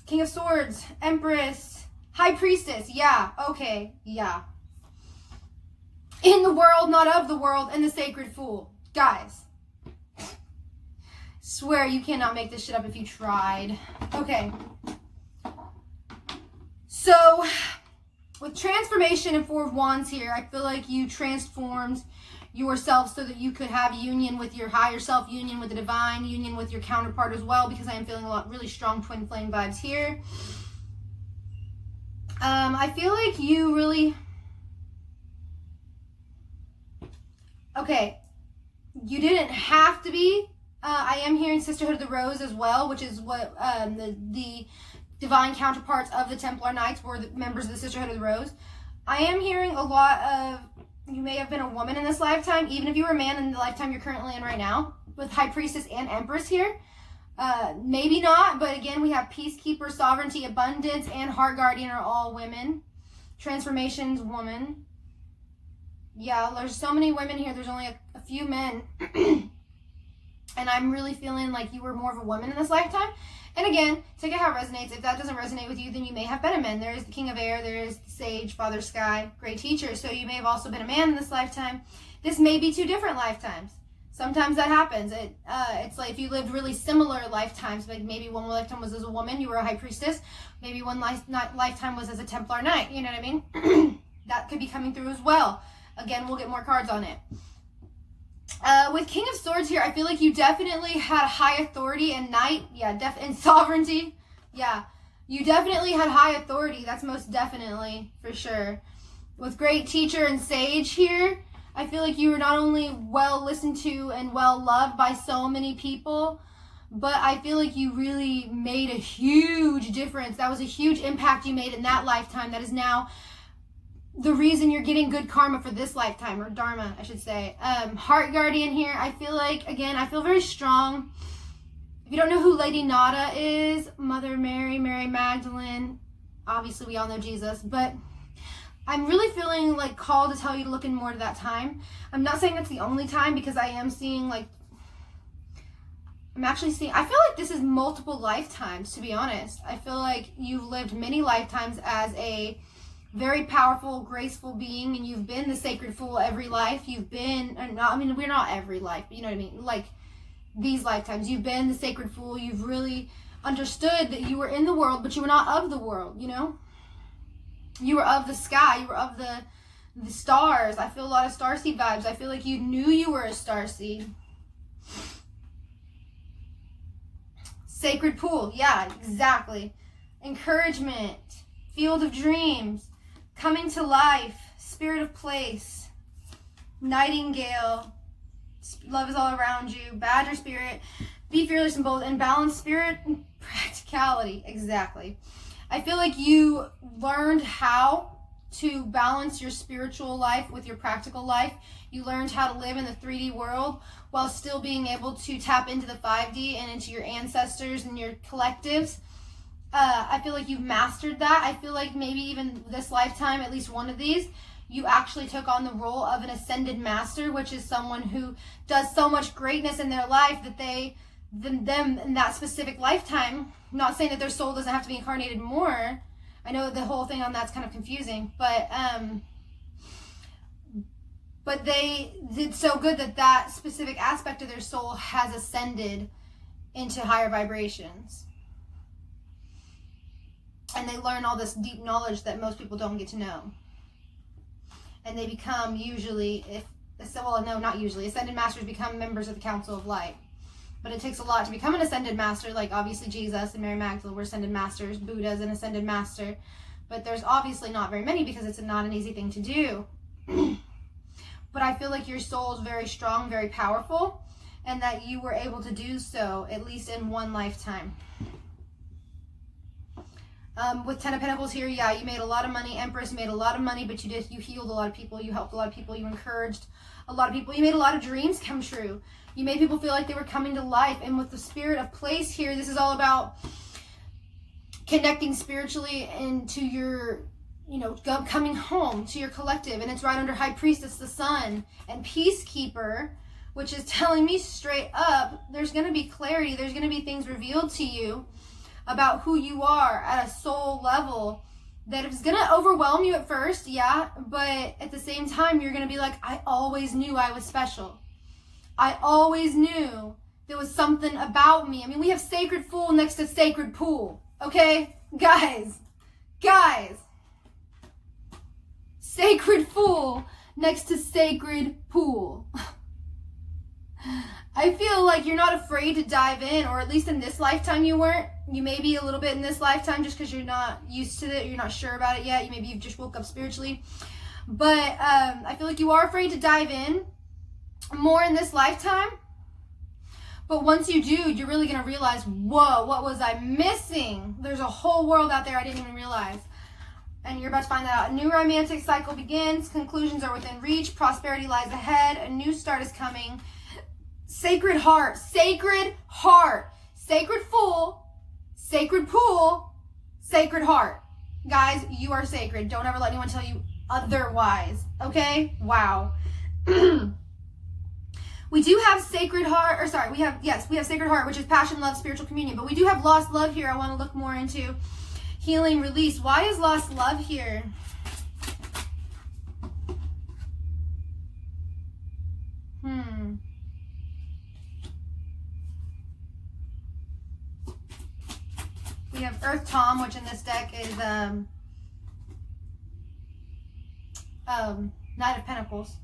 Speaker 1: King of Swords, Empress, High Priestess. Yeah, okay, yeah. In the world, not of the world, and the Sacred Fool. Guys, swear you cannot make this shit up if you tried. Okay. So... with transformation and 4 of Wands here, I feel like you transformed yourself so that you could have union with your higher self, union with the divine, union with your counterpart as well, because I am feeling a lot really strong twin flame vibes here. I feel like you really... okay, you didn't have to be I am hearing Sisterhood of the Rose as well, which is what the divine counterparts of the Templar Knights were the members of the Sisterhood of the Rose. I am hearing a lot of, you may have been a woman in this lifetime, even if you were a man in the lifetime you're currently in right now, with High Priestess and Empress here. Maybe not, but again, we have Peacekeeper, Sovereignty, Abundance, and Heart Guardian are all women. Transformations, woman. Yeah, there's so many women here. There's only a few men. And I'm really feeling like you were more of a woman in this lifetime. And again, take it how it resonates. If that doesn't resonate with you, then you may have been a man. There is the King of Air, there is the Sage, Father Sky, Great Teacher. So you may have also been a man in this lifetime. This may be 2 different lifetimes. Sometimes that happens. It's like if you lived really similar lifetimes, like maybe one lifetime was as a woman, you were a High Priestess. Maybe one lifetime was as a Templar Knight. You know what I mean? That could be coming through as well. Again, we'll get more cards on it. With King of Swords here, I feel like you definitely had high authority and knight. Yeah, and sovereignty. Yeah, you definitely had high authority. That's most definitely, for sure. With Great Teacher and Sage here, I feel like you were not only well listened to and well loved by so many people, but I feel like you really made a huge difference. That was a huge impact you made in that lifetime. That is now the reason you're getting good karma for this lifetime, or dharma, I should say. Heart Guardian here, I feel like, again, I feel very strong. If you don't know who Lady Nada is, Mother Mary, Mary Magdalene, obviously we all know Jesus, but I'm really feeling like called to tell you to look in more to that time. I'm not saying that's the only time, because I am seeing like, I feel like this is multiple lifetimes, to be honest. I feel like you've lived many lifetimes as a very powerful, graceful being, and you've been the sacred fool every life. You've been, we're not every life, but you know what I mean? Like, these lifetimes, you've been the sacred fool. You've really understood that you were in the world, but you were not of the world, you know? You were of the sky. You were of the stars. I feel a lot of starseed vibes. I feel like you knew you were a starseed. Sacred pool. Yeah, exactly. Encouragement. Field of dreams. Coming to life. Spirit of place. Nightingale. Love is all around you. Badger spirit. Be fearless and bold. And balanced spirit and practicality. Exactly. I feel like you learned how to balance your spiritual life with your practical life. You learned how to live in the 3D world while still being able to tap into the 5D and into your ancestors and your collectives. I feel like you've mastered that. I feel like maybe even this lifetime, at least one of these, you actually took on the role of an ascended master, which is someone who does so much greatness in their life that them in that specific lifetime, not saying that their soul doesn't have to be incarnated more. I know the whole thing on that's kind of confusing, but they did so good that specific aspect of their soul has ascended into higher vibrations. And they learn all this deep knowledge that most people don't get to know. And they become ascended masters become members of the Council of Light. But it takes a lot to become an ascended master, like obviously Jesus and Mary Magdalene were ascended masters, Buddha's an ascended master. But there's obviously not very many because it's not an easy thing to do. But I feel like your soul is very strong, very powerful, and that you were able to do so, at least in one lifetime. With 10 of Pentacles here, yeah, you made a lot of money. Empress, you made a lot of money, but you healed a lot of people, you helped a lot of people, you encouraged a lot of people, you made a lot of dreams come true. You made people feel like they were coming to life. And with the Spirit of Place here, this is all about connecting spiritually into your, coming home to your collective. And it's right under High Priestess, the Sun, and Peacekeeper, which is telling me straight up, there's going to be clarity. There's going to be things revealed to you about who you are at a soul level that is going to overwhelm you at first, yeah, but at the same time, you're going to be like, I always knew I was special. I always knew there was something about me. I mean, we have Sacred Fool next to Sacred Pool, okay? Guys. Sacred Fool next to Sacred Pool. I feel like you're not afraid to dive in, or at least in this lifetime you weren't. You may be a little bit in this lifetime just because you're not used to it, you're not sure about it yet. Maybe you've just woke up spiritually. But I feel like you are afraid to dive in more in this lifetime. But once you do, you're really going to realize, whoa, what was I missing? There's a whole world out there I didn't even realize. And you're about to find that out. A new romantic cycle begins. Conclusions are within reach. Prosperity lies ahead. A new start is coming. Sacred heart. Sacred heart. Sacred fool. Sacred pool. Sacred heart. Guys, you are sacred. Don't ever let anyone tell you otherwise. Okay? Wow. We do have sacred heart, or sorry, we have sacred heart, which is passion, love, spiritual communion. But we do have lost love here. I want to look more into healing, release. Why is lost love here? We have Earth Tom, which in this deck is Knight of Pentacles.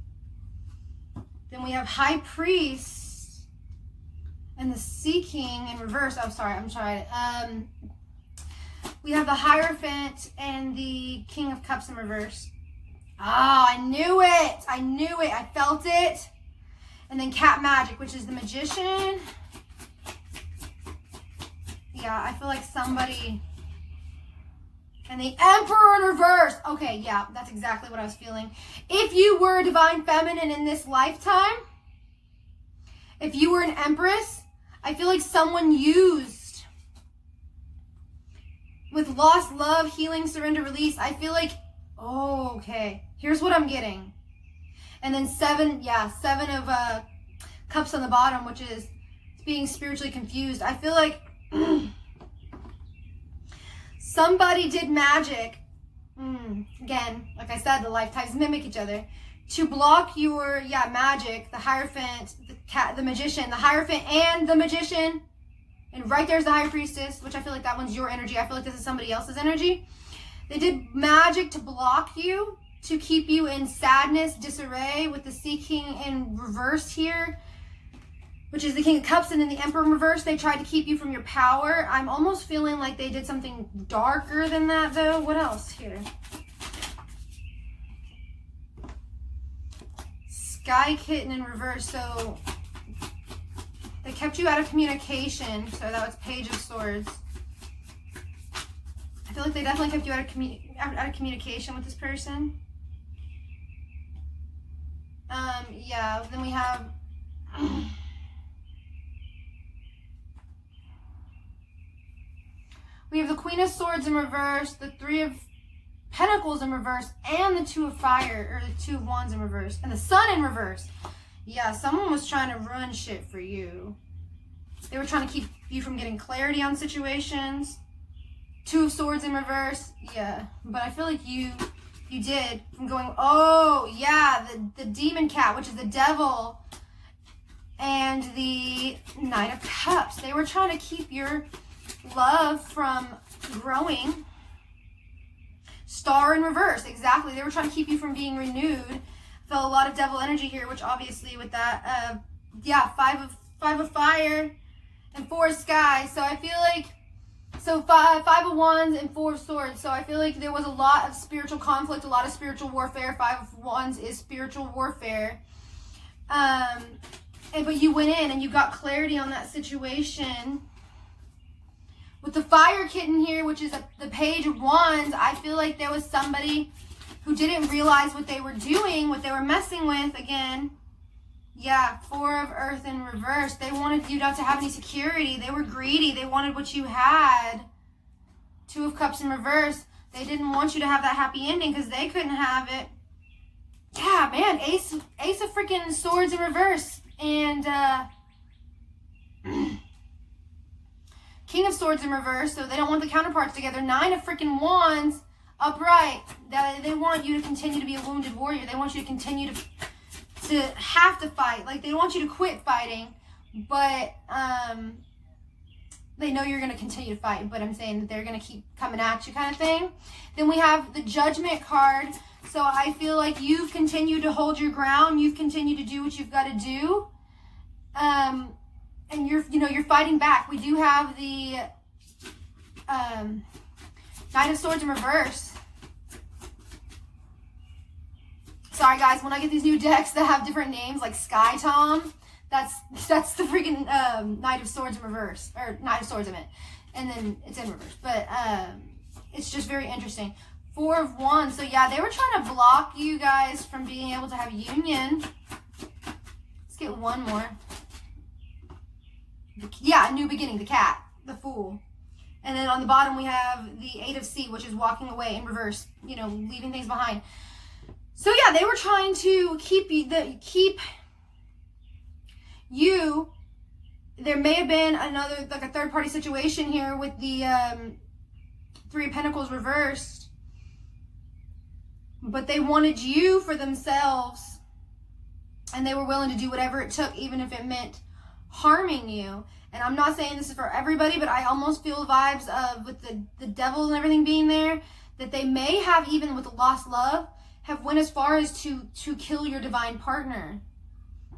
Speaker 1: Then we have High Priest and the Sea King in reverse. Oh, sorry, I'm sorry. We have the Hierophant and the King of Cups in reverse. Ah, I knew it. I knew it. I felt it. And then Cat Magic, which is the Magician. Yeah, I feel like somebody... And the Emperor in reverse. Okay, yeah, that's exactly what I was feeling. If you were a divine feminine in this lifetime, if you were an empress, I feel like someone used with lost love, healing, surrender, release. I feel like, oh, okay, here's what I'm getting. And then seven of cups on the bottom, which is being spiritually confused. I feel like somebody did magic, again, like I said, the lifetimes mimic each other, to block your, magic, the Hierophant, the Magician, the Hierophant and the Magician, and right there's the High Priestess, which I feel like that one's your energy. I feel like this is somebody else's energy. They did magic to block you, to keep you in sadness, disarray, with the Sea King in reverse here, which is the King of Cups, and then the Emperor in reverse. They tried to keep you from your power. I'm almost feeling like they did something darker than that, though. What else here? Sky Kitten in reverse. So they kept you out of communication. So that was Page of Swords. I feel like they definitely kept you out of communication with this person. Yeah. Then we have... We have the Queen of Swords in reverse, the Three of Pentacles in reverse, and the Two of Fire, or the Two of Wands in reverse, and the Sun in reverse. Yeah, someone was trying to run shit for you. They were trying to keep you from getting clarity on situations. Two of Swords in reverse. Yeah, but I feel like you did, from going, oh, yeah, the Demon Cat, which is the Devil, and the Knight of Cups. They were trying to keep your love from growing. Star in reverse, exactly. They were trying to keep you from being renewed. Felt a lot of devil energy here, which obviously with that, five of fire and 4 of sky. So I feel like, five of wands and 4 of swords. So I feel like there was a lot of spiritual conflict, a lot of spiritual warfare. 5 of wands is spiritual warfare. But you went in and you got clarity on that situation. With the Fire Kitten here, which is the Page of Wands, I feel like there was somebody who didn't realize what they were doing, what they were messing with. Again, yeah, 4 of Earth in reverse. They wanted you not to have any security. They were greedy. They wanted what you had. 2 of Cups in reverse. They didn't want you to have that happy ending because they couldn't have it. Yeah, man, Ace of freaking Swords in reverse. And, King of Swords in reverse, so they don't want the counterparts together. 9 of freaking Wands upright. They want you to continue to be a wounded warrior. They want you to continue to have to fight. Like, they don't want you to quit fighting, but they know you're going to continue to fight. But I'm saying that they're going to keep coming at you, kind of thing. Then we have the Judgment card. So I feel like you've continued to hold your ground. You've continued to do what you've got to do. And you're fighting back. We do have the Knight of Swords in reverse. Sorry guys, when I get these new decks that have different names like Sky Tom, That's the freaking Knight of Swords in reverse. Or Knight of Swords, I meant. And then it's in reverse. But it's just very interesting. 4 of Wands. So yeah, they were trying to block you guys from being able to have union. Let's get one more. Yeah, new beginning, the cat, the Fool. And then on the bottom we have the 8 of Sea, which is walking away in reverse, you know, leaving things behind. So yeah, they were trying to keep you. There may have been another, like a third party situation here with the 3 of Pentacles reversed. But they wanted you for themselves. And they were willing to do whatever it took, even if it meant harming you. And I'm not saying this is for everybody, but I almost feel vibes of, with the devil and everything being there, that they may have, even with lost love, have went as far as to kill your divine partner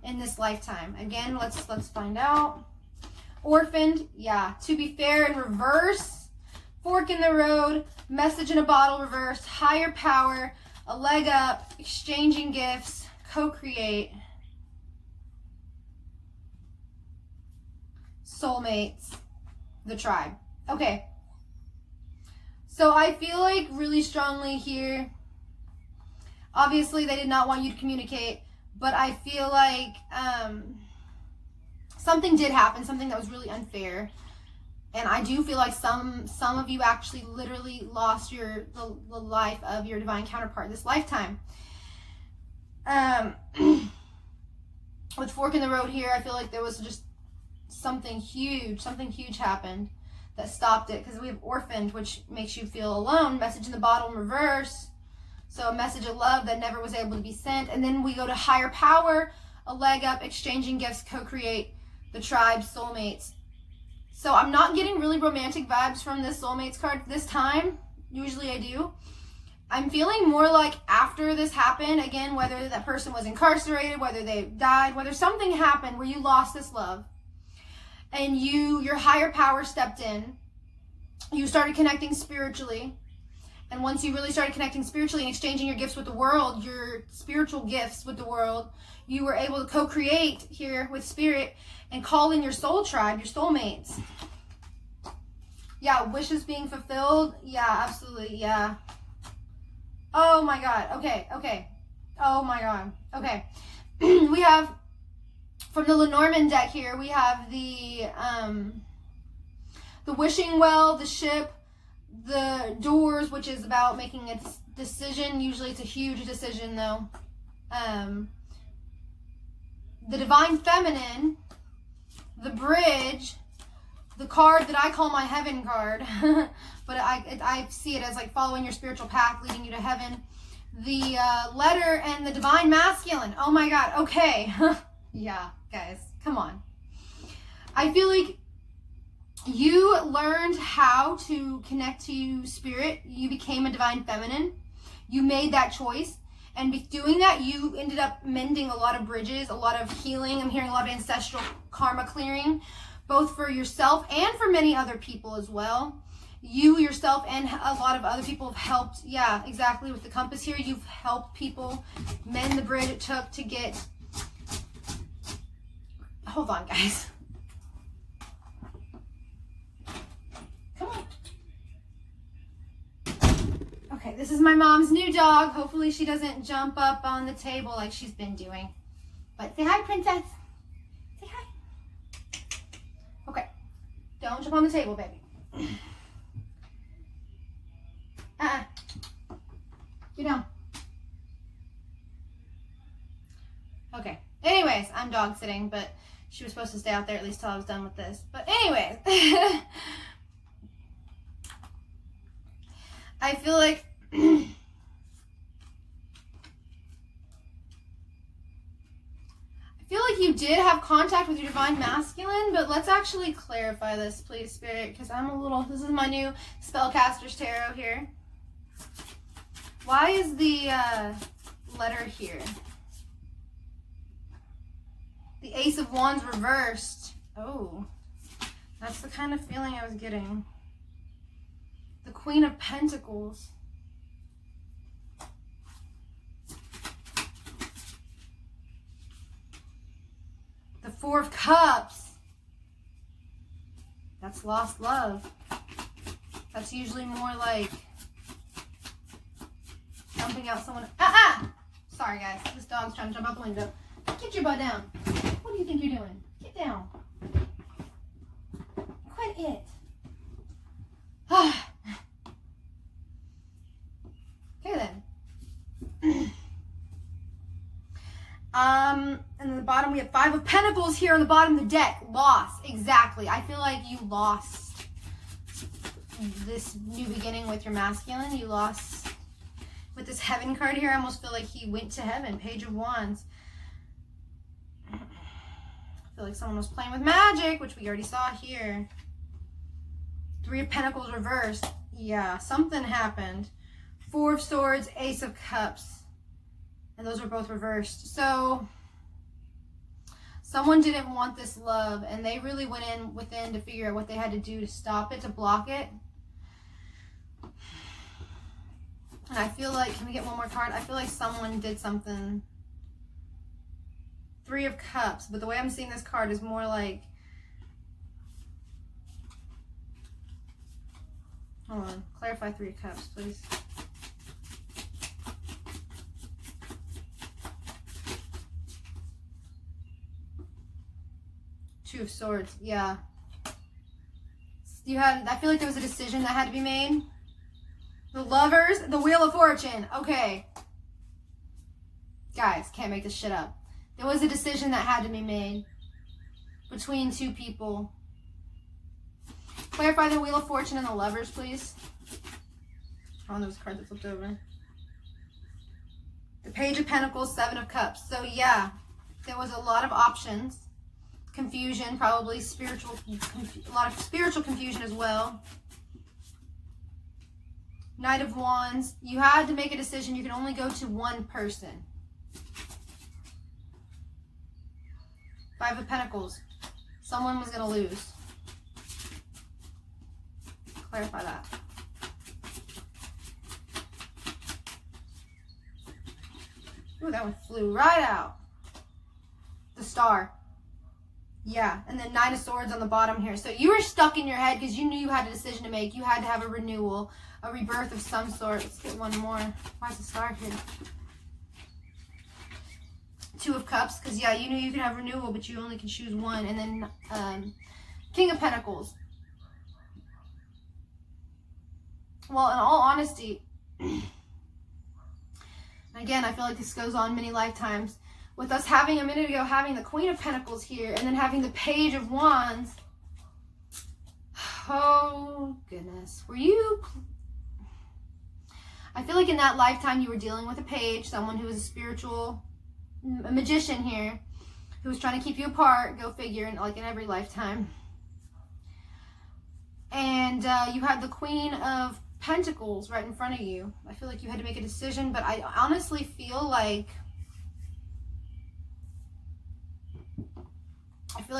Speaker 1: in this lifetime. Again, let's find out. Orphaned, yeah. To be fair, in reverse. Fork in the road. Message in a bottle reversed. Higher power. A leg up. Exchanging gifts. Co-create. Soulmates. The tribe. Okay. So I feel like really strongly here, obviously they did not want you to communicate, but I feel like something did happen, something that was really unfair. And I do feel like some of you actually literally lost the life of your divine counterpart this lifetime. With fork in the road here, I feel like there was just something huge happened that stopped it, because we have orphaned, which makes you feel alone. Message in the bottle in reverse. So a message of love that never was able to be sent. And then we go to higher power, a leg up, exchanging gifts, co-create, the tribe, soulmates. So I'm not getting really romantic vibes from this soulmates card this time. Usually I do. I'm feeling more like after this happened, again, whether that person was incarcerated, whether they died, whether something happened where you lost this love, and your higher power stepped in, you started connecting spiritually. And once you really started connecting spiritually and exchanging your gifts with the world, your spiritual gifts with the world, you were able to co-create here with spirit and call in your soul tribe, your soulmates. Yeah, wishes being fulfilled. Yeah, absolutely. Yeah. Oh my God. Okay. Oh my God. Okay. We have, from the Lenormand deck here, we have the wishing well, the ship, the doors, which is about making a decision. Usually it's a huge decision though. The divine feminine, the bridge, the card that I call my heaven card, but I see it as like following your spiritual path leading you to heaven. The letter and the divine masculine. Oh my God. Okay. Yeah, guys, come on. I feel like you learned how to connect to spirit. You became a divine feminine. You made that choice. And doing that, you ended up mending a lot of bridges, a lot of healing. I'm hearing a lot of ancestral karma clearing, both for yourself and for many other people as well. You yourself and a lot of other people have helped. Yeah, exactly. With the compass here, you've helped people mend the bridge it took to get... Hold on, guys. Come on. Okay, this is my mom's new dog. Hopefully she doesn't jump up on the table like she's been doing. But say hi, princess. Say hi. Okay. Don't jump on the table, baby. Get down. Okay. Anyways, I'm dog sitting, but she was supposed to stay out there at least till I was done with this. But anyways. I feel like you did have contact with your divine masculine, but let's actually clarify this, please, Spirit, because this is my new Spellcaster's Tarot here. Why is the letter here? The Ace of Wands reversed. Oh, that's the kind of feeling I was getting. The Queen of Pentacles. The Four of Cups. That's lost love. That's usually more like jumping out someone. Sorry guys, this dog's trying to jump out the window. Get your butt down. What do you think you're doing? Get down. Quit it. Okay then. And then the bottom we have Five of Pentacles here on the bottom of the deck. Loss. Exactly. I feel like you lost this new beginning with your masculine. You lost with this Heaven card here. I almost feel like he went to heaven. Page of Wands. I feel like someone was playing with magic, which we already saw here. Three of Pentacles reversed. Yeah, something happened. Four of Swords, Ace of Cups. And those were both reversed. So someone didn't want this love, and they really went in within to figure out what they had to do to stop it, to block it. And I feel like, can we get one more card? I feel like someone did something. Three of Cups, but the way I'm seeing this card is more like, hold on, clarify Three of Cups, please. Two of Swords, yeah. I feel like there was a decision that had to be made. The Lovers, the Wheel of Fortune. Okay. Guys, can't make this shit up. There was a decision that had to be made between two people. Clarify the Wheel of Fortune and the Lovers, please. Oh, there was a card that flipped over. The Page of Pentacles, Seven of Cups. So yeah, there was a lot of options. Confusion, probably a lot of spiritual confusion as well. Knight of Wands. You had to make a decision. You can only go to one person. Five of Pentacles. Someone was going to lose. Clarify that. Ooh, that one flew right out. The Star. Yeah, and then Nine of Swords on the bottom here. So you were stuck in your head because you knew you had a decision to make. You had to have a renewal, a rebirth of some sort. Let's get one more. Why is the Star here? Two of Cups, because yeah, you knew you could have renewal, but you only can choose one. And then King of Pentacles. Well, in all honesty, again, I feel like this goes on many lifetimes. With us having a minute ago, having the Queen of Pentacles here, and then having the Page of Wands. Oh, goodness. Were you... I feel like in that lifetime you were dealing with a page, someone who was a magician here, who was trying to keep you apart, go figure, like in every lifetime. And you had the Queen of Pentacles right in front of you. I feel like you had to make a decision, but I honestly feel like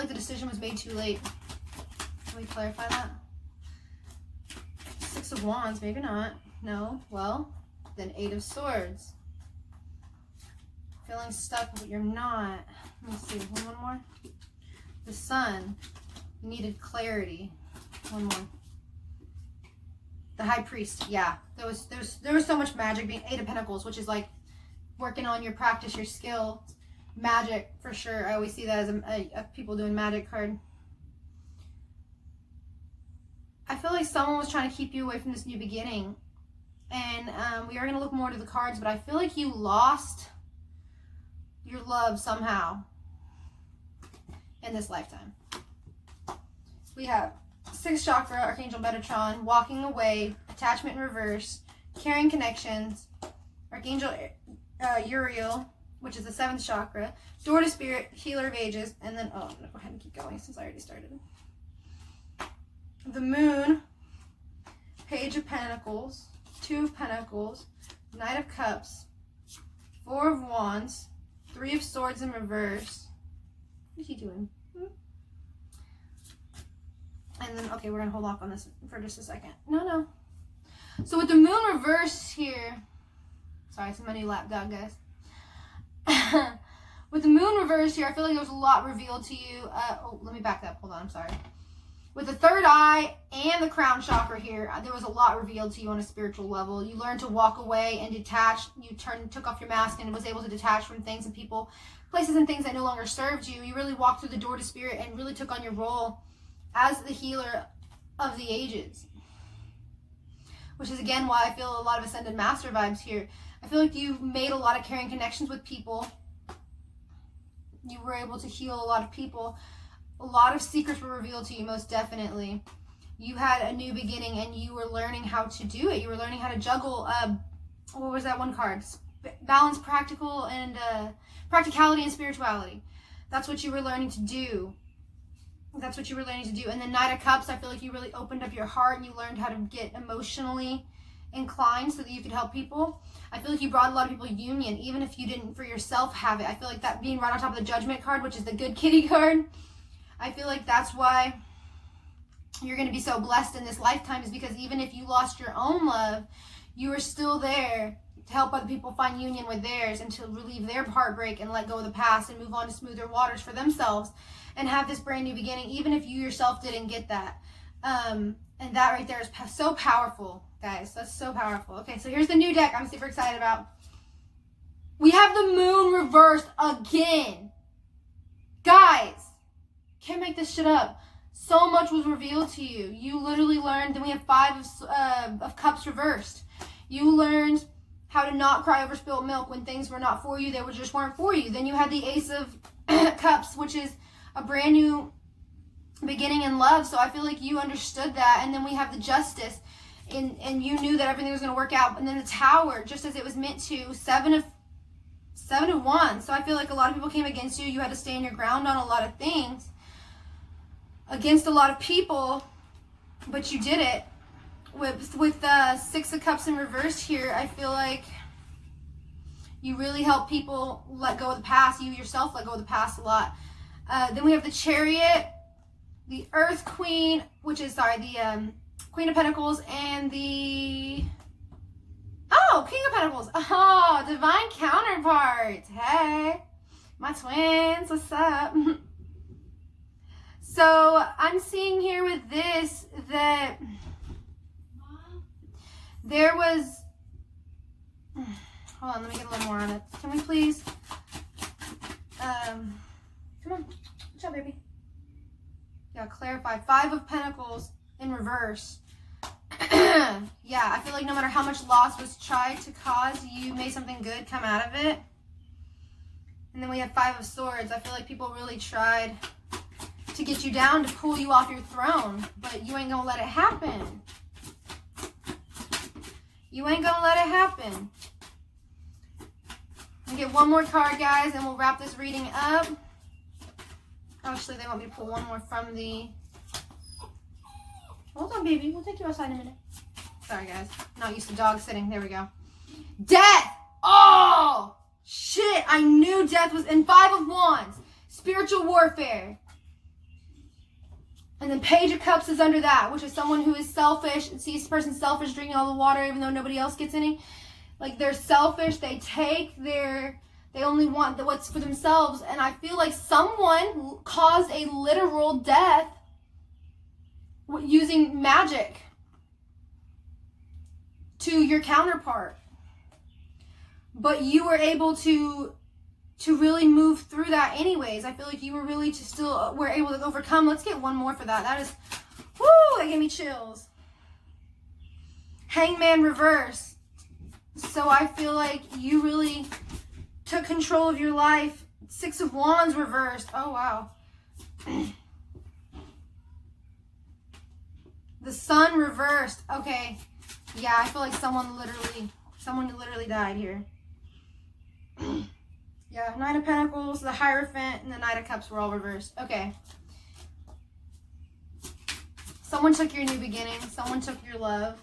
Speaker 1: the decision was made too late. Can we clarify that? Six of Wands, maybe not. No, well, then Eight of Swords. Feeling stuck, but you're not. Let me see, one more. The Sun. You needed clarity. One more. The High Priest, yeah. There was so much magic being Eight of Pentacles, which is like working on your practice, your skill. Magic, for sure. I always see that as a people doing magic card. I feel like someone was trying to keep you away from this new beginning. And we are going to look more to the cards, but I feel like you lost your love somehow in this lifetime. We have Sixth Chakra, Archangel Metatron, Walking Away, Attachment in Reverse, Caring Connections, Archangel Uriel, which is the Seventh Chakra, Door to Spirit, Healer of Ages, and then, oh, I'm going to go ahead and keep going since I already started. The Moon, Page of Pentacles, Two of Pentacles, Knight of Cups, Four of Wands, Three of Swords in reverse. What is he doing? And then, okay, we're going to hold off on this for just a second. No. So with the Moon reverse here, sorry, it's my new lap dog, guys. With the moon reversed here, I feel like there was a lot revealed to you. Let me back up. Hold on, I'm sorry. With the third eye and the crown chakra here, there was a lot revealed to you on a spiritual level. You learned to walk away and detach. You took off your mask and was able to detach from things and people, places and things that no longer served you. You really walked through the door to spirit and really took on your role as the healer of the ages. Which is, again, why I feel a lot of Ascended Master vibes here. I feel like you made a lot of caring connections with people. You were able to heal a lot of people. A lot of secrets were revealed to you, most definitely. You had a new beginning and you were learning how to do it. You were learning how to juggle, what was that one card? Balance practicality and spirituality. That's what you were learning to do. That's what you were learning to do. And the Knight of Cups, I feel like you really opened up your heart and you learned how to get emotionally inclined so that you could help people. I feel like you brought a lot of people union, even if you didn't for yourself have it. I feel like that being right on top of the Judgment card, which is the good kitty card, I feel like that's why you're going to be so blessed in this lifetime, is because even if you lost your own love, you were still there to help other people find union with theirs and to relieve their heartbreak and let go of the past and move on to smoother waters for themselves and have this brand new beginning, even if you yourself didn't get that. And that right there is so powerful, guys. That's so powerful. Okay, so here's the new deck I'm super excited about. We have the moon reversed again. Guys, can't make this shit up. So much was revealed to you. You literally learned. Then we have 5 of cups reversed. You learned how to not cry over spilled milk when things were not for you. They just weren't for you. Then you had the Ace of Cups, which is a brand new beginning in love. So I feel like you understood that. And then we have the Justice, and you knew that everything was going to work out. And then the Tower, just as it was meant to. 7 of Wands. So I feel like a lot of people came against you. You had to stand your ground on a lot of things against a lot of people, but you did it. With the 6 of Cups in reverse here, I feel like you really help people let go of the past. You yourself let go of the past a lot. Then we have the Chariot, the Earth Queen, which is, the Queen of Pentacles, and the... Oh, King of Pentacles. Oh, divine counterparts. Hey, my twins, what's up? So I'm seeing here with this that there was, hold on, let me get a little more on it. Can we please, come on, good job, baby. Yeah, clarify. 5 of Pentacles in reverse. Yeah, I feel like no matter how much loss was tried to cause, you made something good come out of it. And then we have 5 of Swords. I feel like people really tried to get you down, to pull you off your throne, but you ain't gonna let it happen. You ain't gonna let it happen. I'll get one more card, guys, and we'll wrap this reading up. Actually, they want me to pull one more from the... Hold on, baby. We'll take you outside in a minute. Sorry, guys. Not used to dog sitting. There we go. Death! Oh! Shit! I knew death was... And 5 of Wands. Spiritual warfare. And then Page of Cups is under that, which is someone who is selfish and sees this person selfish, drinking all the water even though nobody else gets any. Like, they're selfish. They only want what's for themselves. And I feel like someone caused a literal death using magic to your counterpart. But you were able to really move through that anyways. I feel like you were really were able to overcome. Let's get one more for that. That is, whoo, that gave me chills. Hangman reverse. So I feel like you really took control of your life. 6 of Wands reversed. Oh, wow. The Sun reversed. Okay. Yeah, I feel like someone literally died here. Yeah, 9 of Pentacles, the Hierophant, and the Knight of Cups were all reversed. Okay. Someone took your new beginning. Someone took your love.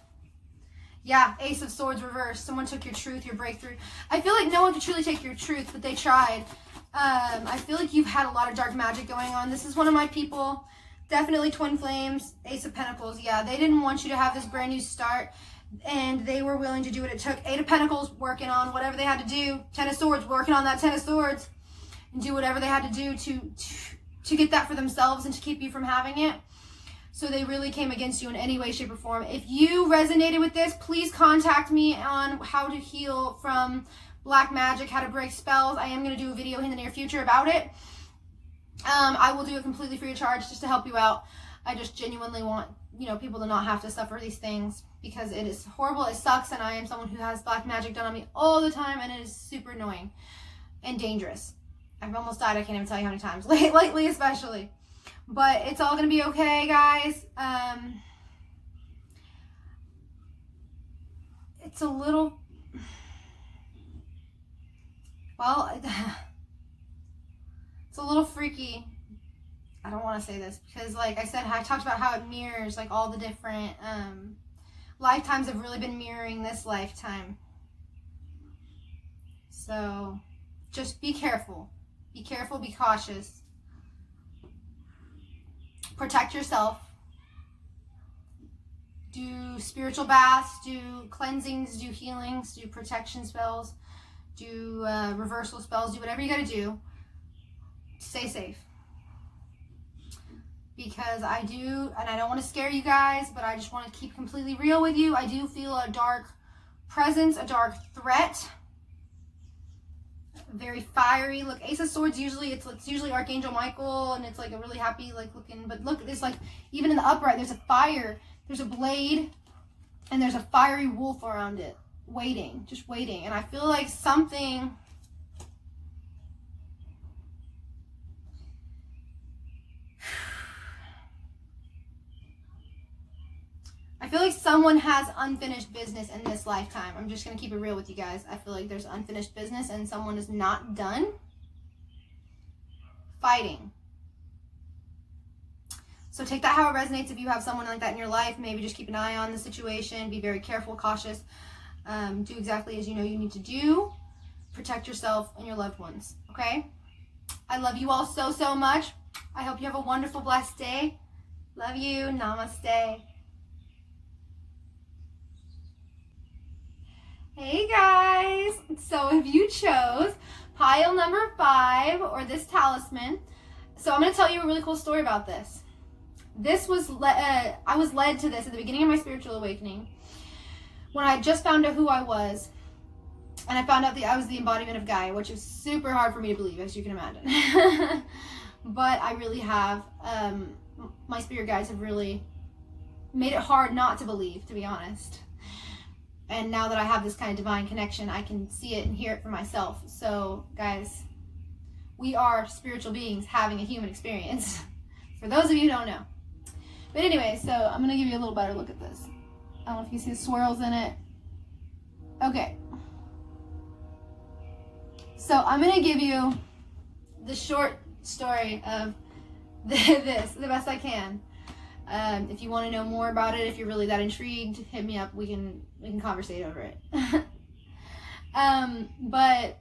Speaker 1: Yeah, Ace of Swords reversed. Someone took your truth, your breakthrough. I feel like no one could truly take your truth, but they tried. I feel like you've had a lot of dark magic going on. This is one of my people. Definitely Twin Flames, Ace of Pentacles. Yeah, they didn't want you to have this brand new start, and they were willing to do what it took. 8 of Pentacles, working on whatever they had to do. 10 of Swords, working on that 10 of Swords. and do whatever they had to do to get that for themselves and to keep you from having it. So they really came against you in any way, shape, or form. If you resonated with this, please contact me on how to heal from black magic, how to break spells. I am going to do a video in the near future about it. I will do it completely free of charge just to help you out. I just genuinely want, you know, people to not have to suffer these things because it is horrible. It sucks, and I am someone who has black magic done on me all the time, and it is super annoying and dangerous. I've almost died. I can't even tell you how many times, lately especially. But it's all going to be okay, guys. It's a little... Well, it's a little freaky. I don't want to say this because, like I said, I talked about how it mirrors, like, all the different lifetimes have really been mirroring this lifetime. So just be careful. Be careful, be cautious. Protect yourself. Do spiritual baths, do cleansings, do healings, do protection spells, do reversal spells, do whatever you gotta do. Stay safe. Because I do, and I don't want to scare you guys, but I just want to keep completely real with you. I do feel a dark presence, a dark threat. Very fiery. Look, Ace of Swords, usually it's usually Archangel Michael, and it's like a really happy, like, looking, but look, it's like, even in the upright, there's a fire, there's a blade, and there's a fiery wolf around it, waiting, just waiting. And I feel like something, I feel like someone has unfinished business in this lifetime. I'm just going to keep it real with you guys. I feel like there's unfinished business and someone is not done fighting. So take that how it resonates. If you have someone like that in your life, maybe just keep an eye on the situation. Be very careful, cautious. Do exactly as you know you need to do. Protect yourself and your loved ones, okay? I love you all so, so much. I hope you have a wonderful, blessed day. Love you. Namaste. Hey guys, so if you chose pile number 5 or this talisman, so I'm going to tell you a really cool story about this. This was, I was led to this at the beginning of my spiritual awakening when I just found out who I was, and I found out that I was the embodiment of Gaia, which is super hard for me to believe, as you can imagine. But I really have, my spirit guides have really made it hard not to believe, to be honest. And now that I have this kind of divine connection, I can see it and hear it for myself. So, guys, we are spiritual beings having a human experience. For those of you who don't know. But anyway, so I'm going to give you a little better look at this. I don't know if you see the swirls in it. Okay. So I'm going to give you the short story of this, the best I can. If you want to know more about it, if you're really that intrigued, hit me up. We can conversate over it. But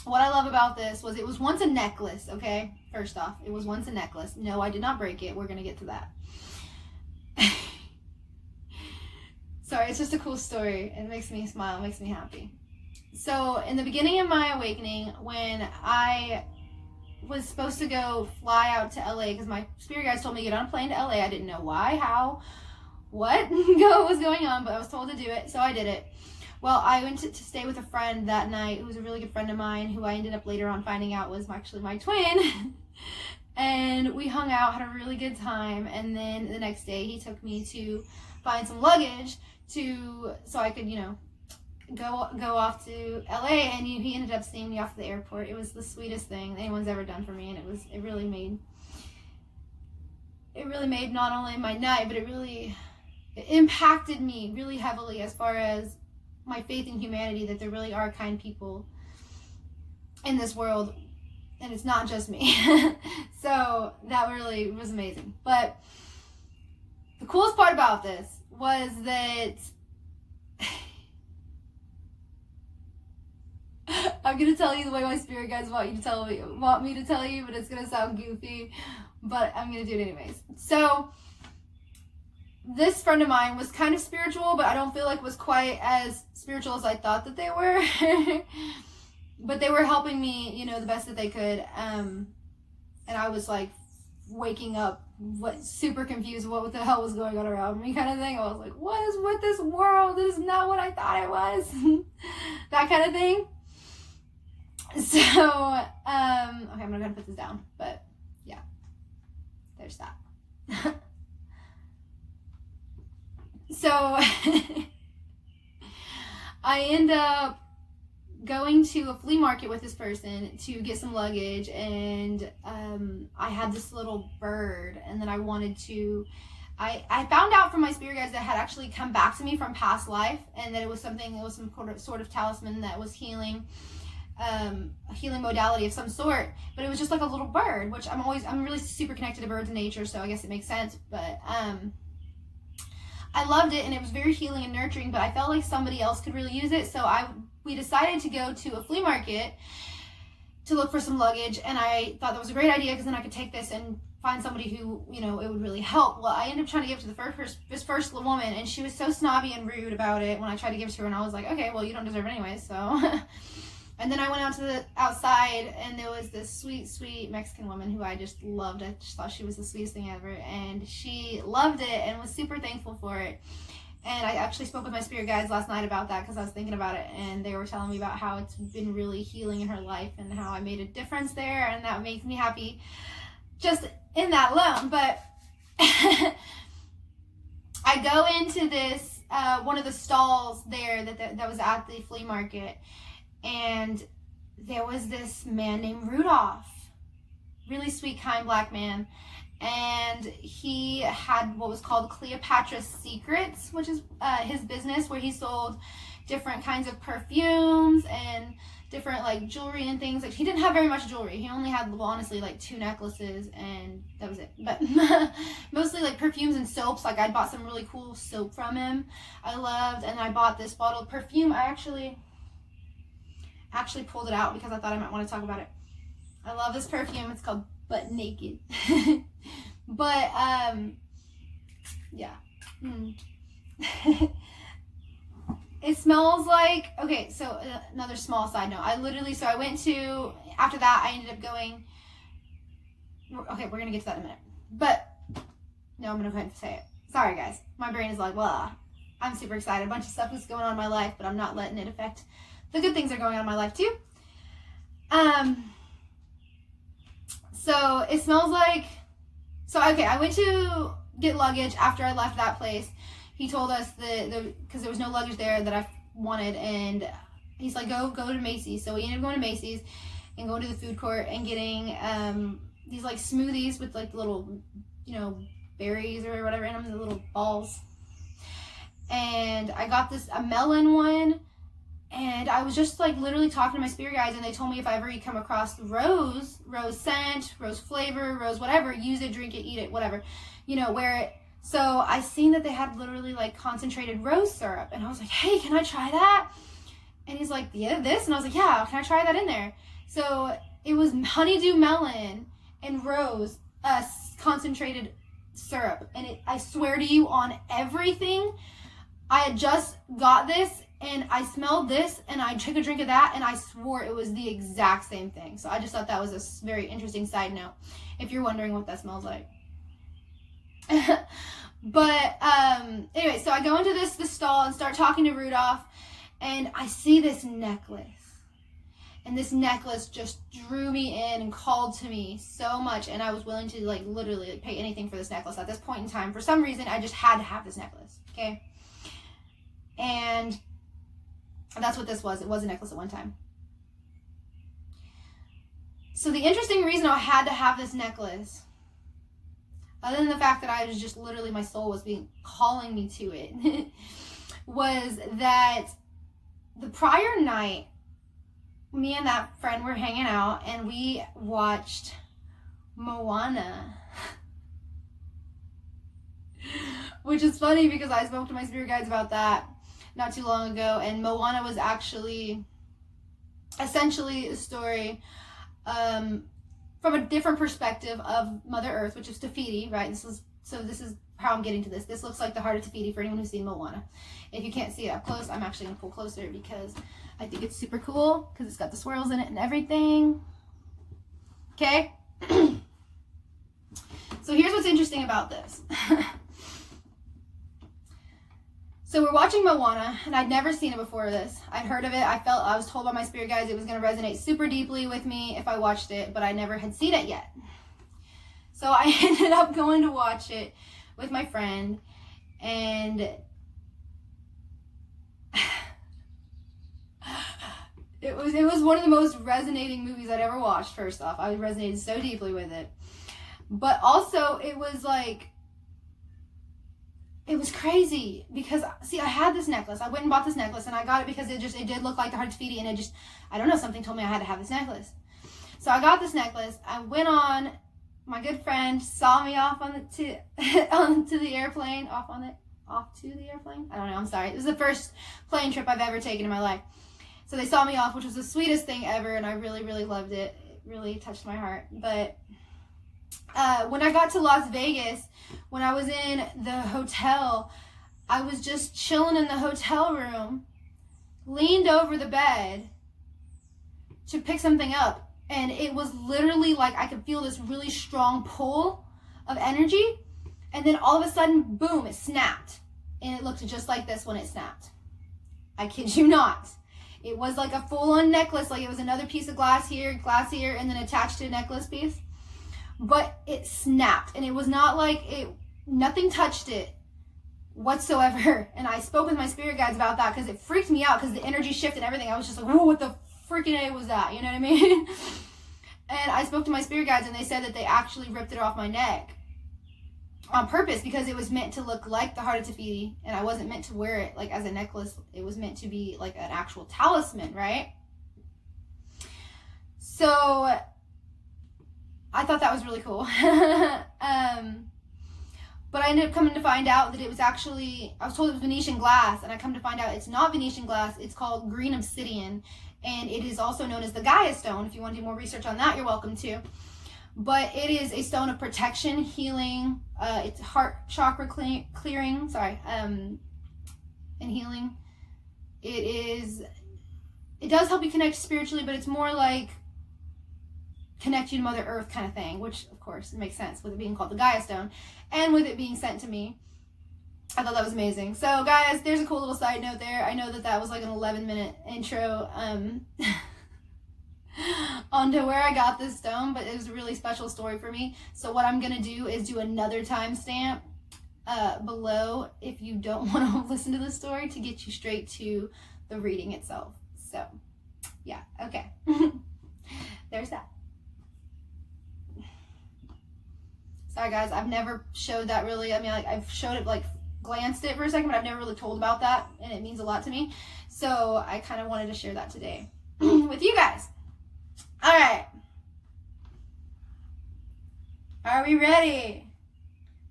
Speaker 1: what I love about this was it was once a necklace, okay? First off, it was once a necklace. No, I did not break it. We're going to get to that. Sorry, it's just a cool story. It makes me smile. It makes me happy. So in the beginning of my awakening, when I was supposed to go fly out to LA, because my spirit guides told me to get on a plane to LA. I didn't know why, how, what was going on, but I was told to do it, so I did it. Well, I went to stay with a friend that night who was a really good friend of mine, who I ended up later on finding out was actually my twin. And we hung out, had a really good time, and then the next day he took me to find some luggage so I could, you know, go off to LA, and he ended up seeing me off at the airport. It was the sweetest thing anyone's ever done for me, and it really made not only my night, but it impacted me really heavily as far as my faith in humanity, that there really are kind people in this world, and it's not just me. So that really was amazing. But the coolest part about this was that I'm gonna tell you the way my spirit guides want me to tell you, but it's gonna sound goofy, but I'm gonna do it anyways. So this friend of mine was kind of spiritual, but I don't feel like was quite as spiritual as I thought that they were. but they were helping me, you know, the best that they could. And I was like waking up super confused what the hell was going on around me kind of thing. I was like, what is with this world? This is not what I thought it was. That kind of thing. So okay, I'm gonna go ahead and put this down, but yeah, there's that. So I end up going to a flea market with this person to get some luggage, and I had this little bird, and then I found out from my spirit guides that had actually come back to me from past life, and that it was some sort of talisman that was healing, a healing modality of some sort, but it was just like a little bird, which I'm really super connected to birds and nature, so I guess it makes sense. But I loved it, and it was very healing and nurturing, but I felt like somebody else could really use it, so we decided to go to a flea market to look for some luggage, and I thought that was a great idea, because then I could take this and find somebody who, you know, it would really help. Well, I ended up trying to give it to this first woman, and she was so snobby and rude about it when I tried to give it to her, and I was like, okay, well, you don't deserve it anyway, so... And then I went out to the outside, and there was this sweet, sweet Mexican woman who I just loved. I just thought she was the sweetest thing ever, and she loved it and was super thankful for it. And I actually spoke with my spirit guides last night about that, because I was thinking about it, and they were telling me about how it's been really healing in her life and how I made a difference there, and that makes me happy just in that alone. But I go into this one of the stalls there that was at the flea market, and there was this man named Rudolph, really sweet, kind black man, and he had what was called Cleopatra's Secrets, which is his business, where he sold different kinds of perfumes and different like jewelry and things. Like, he didn't have very much jewelry. He only had, well, honestly, like 2 necklaces, and that was it. But mostly like perfumes and soaps. Like, I bought some really cool soap from him I loved, and I bought this bottle of perfume. I actually pulled it out because I thought I might want to talk about it. I love this perfume. It's called Butt Naked. But yeah. It smells like, okay, so another small side note. After that I ended up going, okay, we're gonna get to that in a minute, but no, I'm gonna go ahead and say it. Sorry guys, my brain is like, blah. I'm super excited. A bunch of stuff is going on in my life, but I'm not letting it affect the good things that are going on in my life too. So it smells like, okay, I went to get luggage after I left that place. He told us because there was no luggage there that I wanted, and he's like, go to Macy's. So we ended up going to Macy's and going to the food court and getting these like smoothies with like little, you know, berries or whatever in them, the little balls. And I got a melon one, and I was just like literally talking to my spirit guides, and they told me if I ever come across rose scent, rose flavor, rose whatever, use it, drink it, eat it, whatever, you know, wear it. So I seen that they had literally like concentrated rose syrup, and I was like, hey, can I try that? And he's like, yeah, this? And I was like, yeah, can I try that in there? So it was honeydew melon and rose concentrated syrup, and I swear to you, on everything, I had just got this, and I smelled this, and I took a drink of that, and I swore it was the exact same thing. So I just thought that was a very interesting side note, if you're wondering what that smells like. But anyway, so I go into this stall and start talking to Rudolph, and I see this necklace, and this necklace just drew me in and called to me so much, and I was willing to like literally like, pay anything for this necklace at this point in time. For some reason, I just had to have this necklace, okay? And that's what this was. It was a necklace at one time. So the interesting reason I had to have this necklace, other than the fact that I was just literally, my soul was calling me to it, was that the prior night, me and that friend were hanging out, and we watched Moana. Which is funny because I spoke to my spirit guides about that not too long ago, and Moana was actually essentially a story from a different perspective of Mother Earth, which is Te Fiti, right? This is how I'm getting to this. This looks like the Heart of Te for anyone who's seen Moana. If you can't see it up close, I'm actually going to pull closer because I think it's super cool because it's got the swirls in it and everything. Okay? So here's what's interesting about this. So we're watching Moana, and I'd never seen it before this. I'd heard of it. I was told by my spirit guides it was going to resonate super deeply with me if I watched it, but I never had seen it yet. So I ended up going to watch it with my friend, and it was one of the most resonating movies I'd ever watched. First off, I resonated so deeply with it, but also it was like, it was crazy because, see, I had this necklace. I went and bought this necklace, and I got it because it did look like the Heart of Te and I don't know, something told me I had to have this necklace. So I got this necklace. I went on. My good friend saw me off onto the airplane. Off to the airplane? I don't know. I'm sorry. It was the first plane trip I've ever taken in my life. So they saw me off, which was the sweetest thing ever, and I really, really loved it. It really touched my heart. But when I got to Las Vegas, when I was in the hotel, I was just chilling in the hotel room, leaned over the bed to pick something up. And it was literally like I could feel this really strong pull of energy. And then all of a sudden, boom, it snapped. And it looked just like this when it snapped. I kid you not. It was like a full-on necklace. Like it was another piece of glass here, and then attached to a necklace piece. But it snapped. And it was not like nothing touched it whatsoever. And I spoke with my spirit guides about that because it freaked me out because the energy shifted and everything. I was just like, whoa, what the freaking A was that? You know what I mean? And I spoke to my spirit guides, and they said that they actually ripped it off my neck on purpose because it was meant to look like the Heart of Te and I wasn't meant to wear it like as a necklace. It was meant to be like an actual talisman, right? So I thought that was really cool. But I ended up coming to find out that it was actually, I was told it was Venetian glass, and I come to find out it's not Venetian glass. It's called green obsidian, and it is also known as the Gaia stone. If you want to do more research on that, you're welcome to. But it is a stone of protection, healing, it's heart chakra clearing, and healing. It does help you connect spiritually, but it's more like connect you to Mother Earth kind of thing, which of course makes sense with it being called the Gaia stone and with it being sent to me. I thought that was amazing. So guys, there's a cool little side note there. I know that was like an 11-minute intro onto where I got this stone, but it was a really special story for me. So what I'm gonna do is do another timestamp below if you don't want to listen to the story to get you straight to the reading itself. So yeah, okay. There's that. Sorry guys, I've never showed that really. I mean, like I've showed it, like glanced it for a second, but I've never really told about that, and it means a lot to me. So I kind of wanted to share that today with you guys. All right. Are we ready?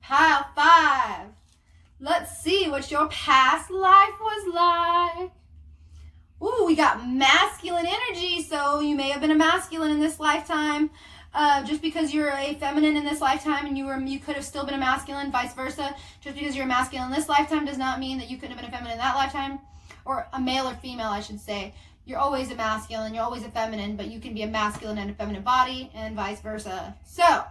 Speaker 1: Pile 5. Let's see what your past life was like. Ooh, we got masculine energy, so you may have been a masculine in this lifetime. Just because you're a feminine in this lifetime and you could have still been a masculine, vice versa. Just because you're a masculine in this lifetime does not mean that you couldn't have been a feminine in that lifetime. Or a male or female, I should say. You're always a masculine, you're always a feminine, but you can be a masculine and a feminine body, and vice versa. So,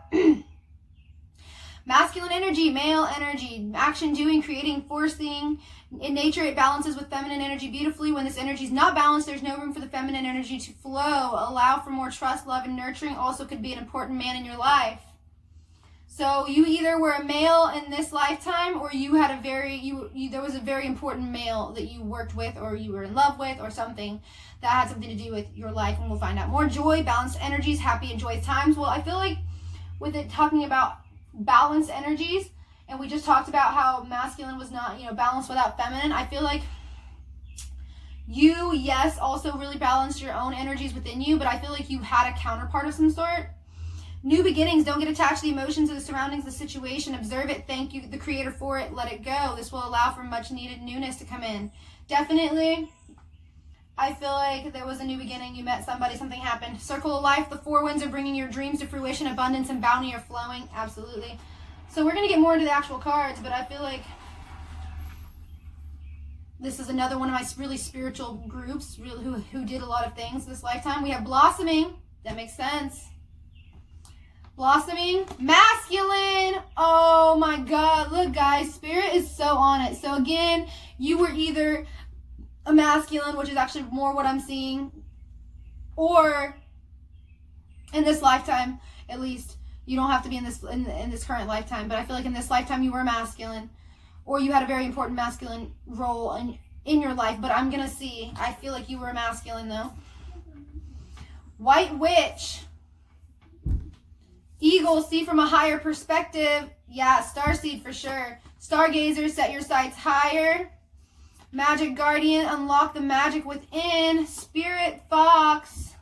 Speaker 1: masculine energy, male energy, action, doing, creating, forcing. In nature, it balances with feminine energy beautifully. When this energy is not balanced, there's no room for the feminine energy to flow. Allow for more trust, love, and nurturing. Also could be an important man in your life. So you either were a male in this lifetime, or you had there was a very important male that you worked with, or you were in love with, or something that had something to do with your life, and we'll find out more. Joy, balanced energies, happy and joyous times. Well, I feel like with it talking about balanced energies, and we just talked about how masculine was not, balanced without feminine. I feel like you, yes, also really balanced your own energies within you, but I feel like you had a counterpart of some sort. New beginnings, don't get attached to the emotions of the surroundings, the situation. Observe it, thank you, the creator, for it, let it go. This will allow for much needed newness to come in. Definitely, I feel like there was a new beginning. You met somebody, something happened. Circle of life, the 4 winds are bringing your dreams to fruition. Abundance and bounty are flowing. Absolutely. So we're going to get more into the actual cards, but I feel like this is another one of my really spiritual groups who did a lot of things this lifetime. We have blossoming. That makes sense. Blossoming. Masculine. Oh my God. Look, guys. Spirit is so on it. So again, you were either a masculine, which is actually more what I'm seeing, or in this lifetime, at least. You don't have to be in this current lifetime, but I feel like in this lifetime you were masculine, or you had a very important masculine role in your life. But I'm gonna see. I feel like you were a masculine though. White Witch. Eagle, see from a higher perspective. Yeah, starseed for sure. Stargazer, set your sights higher. Magic Guardian, unlock the magic within. Spirit Fox,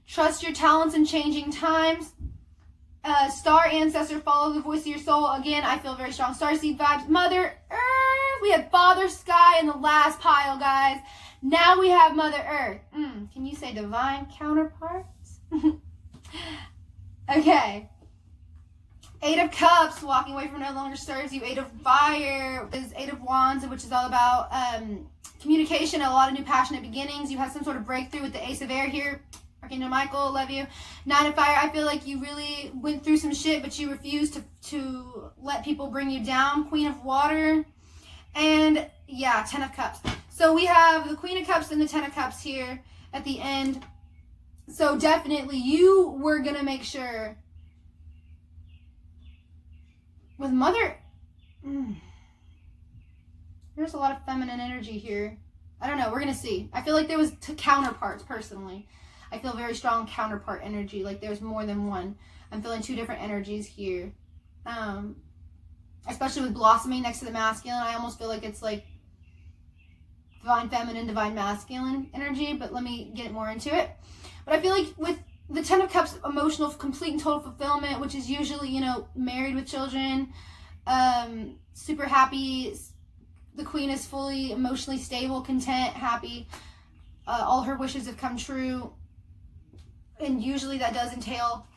Speaker 1: trust your talents in changing times. Star Ancestor, follow the voice of your soul. Again, I feel very strong starseed vibes. Mother Earth. We had Father Sky in the last pile, guys. Now we have Mother Earth. Can you say divine counterparts? Okay. Eight of Cups, walking away from no longer serves you. Eight of Fire is Eight of Wands, which is all about communication, a lot of new passionate beginnings. You had some sort of breakthrough with the Ace of Air here. Archangel Michael, love you. Nine of Fire, I feel like you really went through some shit, but you refused to let people bring you down. Queen of Water. And yeah, Ten of Cups. So we have the Queen of Cups and the Ten of Cups here at the end. So definitely you were going to make sure with Mother, there's a lot of feminine energy here. I don't know. We're going to see. I feel like there was counterparts personally. I feel very strong counterpart energy. Like there's more than one. I'm feeling two different energies here. Especially with blossoming next to the masculine. I almost feel like it's like divine feminine, divine masculine energy. But let me get more into it. But I feel like with the Ten of Cups, emotional, complete and total fulfillment, which is usually, you know, married with children, super happy. The Queen is fully emotionally stable, content, happy. All her wishes have come true. And usually that does entail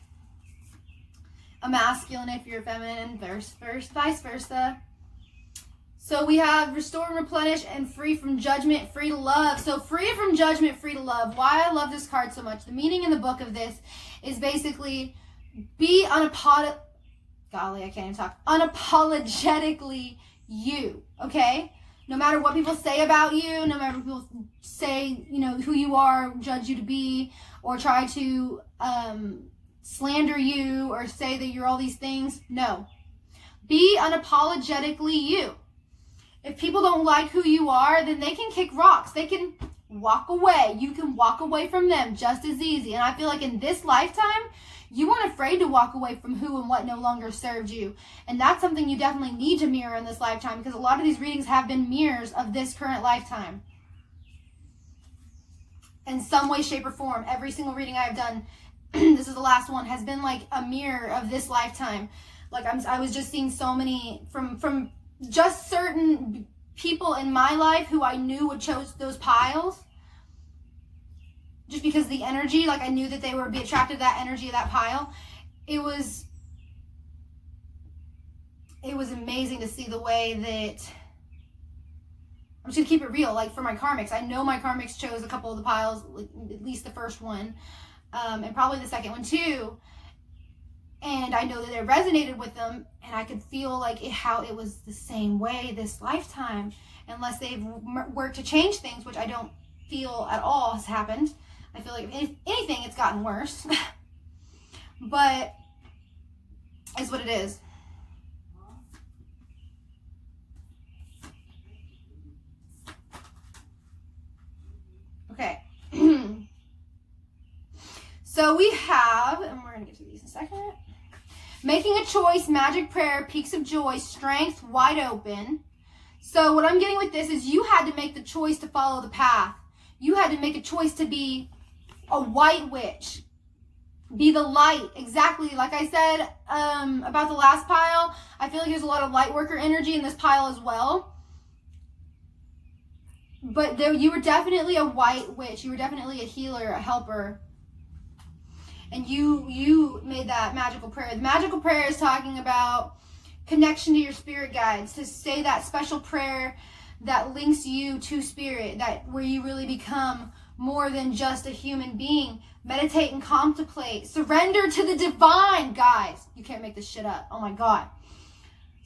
Speaker 1: a masculine if you're feminine, vice versa. So we have restore and replenish and free from judgment, free to love. So free from judgment, free to love. Why I love this card so much. The meaning in the book of this is basically be unapologetically you, okay? No matter what people say about you, no matter what people say, you know, who you are, judge you to be, or try to slander you or say that you're all these things. No. Be unapologetically you. If people don't like who you are, then they can kick rocks. They can walk away. You can walk away from them just as easy. And I feel like in this lifetime, you weren't afraid to walk away from who and what no longer served you. And that's something you definitely need to mirror in this lifetime, because a lot of these readings have been mirrors of this current lifetime. In some way, shape, or form. Every single reading I've done, this is the last one, has been like a mirror of this lifetime. Like I was just seeing so many from just certain people in my life who I knew would chose those piles. Just because the energy, like I knew that they would be attracted to that energy of that pile. It was amazing to see the way that, I'm just going to keep it real, like for my karmics. I know my karmics chose a couple of the piles, like at least the first one, and probably the second one too. And I know that it resonated with them, and I could feel like how it was the same way this lifetime, unless they've worked to change things, which I don't feel at all has happened. I feel like if anything, it's gotten worse. But it's what it is. Okay. So we have, and we're going to get to these in a second. Making a choice, magic prayer, peaks of joy, strength, wide open. So what I'm getting with this is you had to make the choice to follow the path. You had to make a choice to be a white witch. Be the light. Exactly. Like I said about the last pile, I feel like there's a lot of light worker energy in this pile as well. But you were definitely a white witch. You were definitely a healer, a helper. And you made that magical prayer. The magical prayer is talking about connection to your spirit guides, to say that special prayer that links you to spirit, that where you really become more than just a human being. Meditate and contemplate. Surrender to the divine, guys. You can't make this shit up. Oh my God.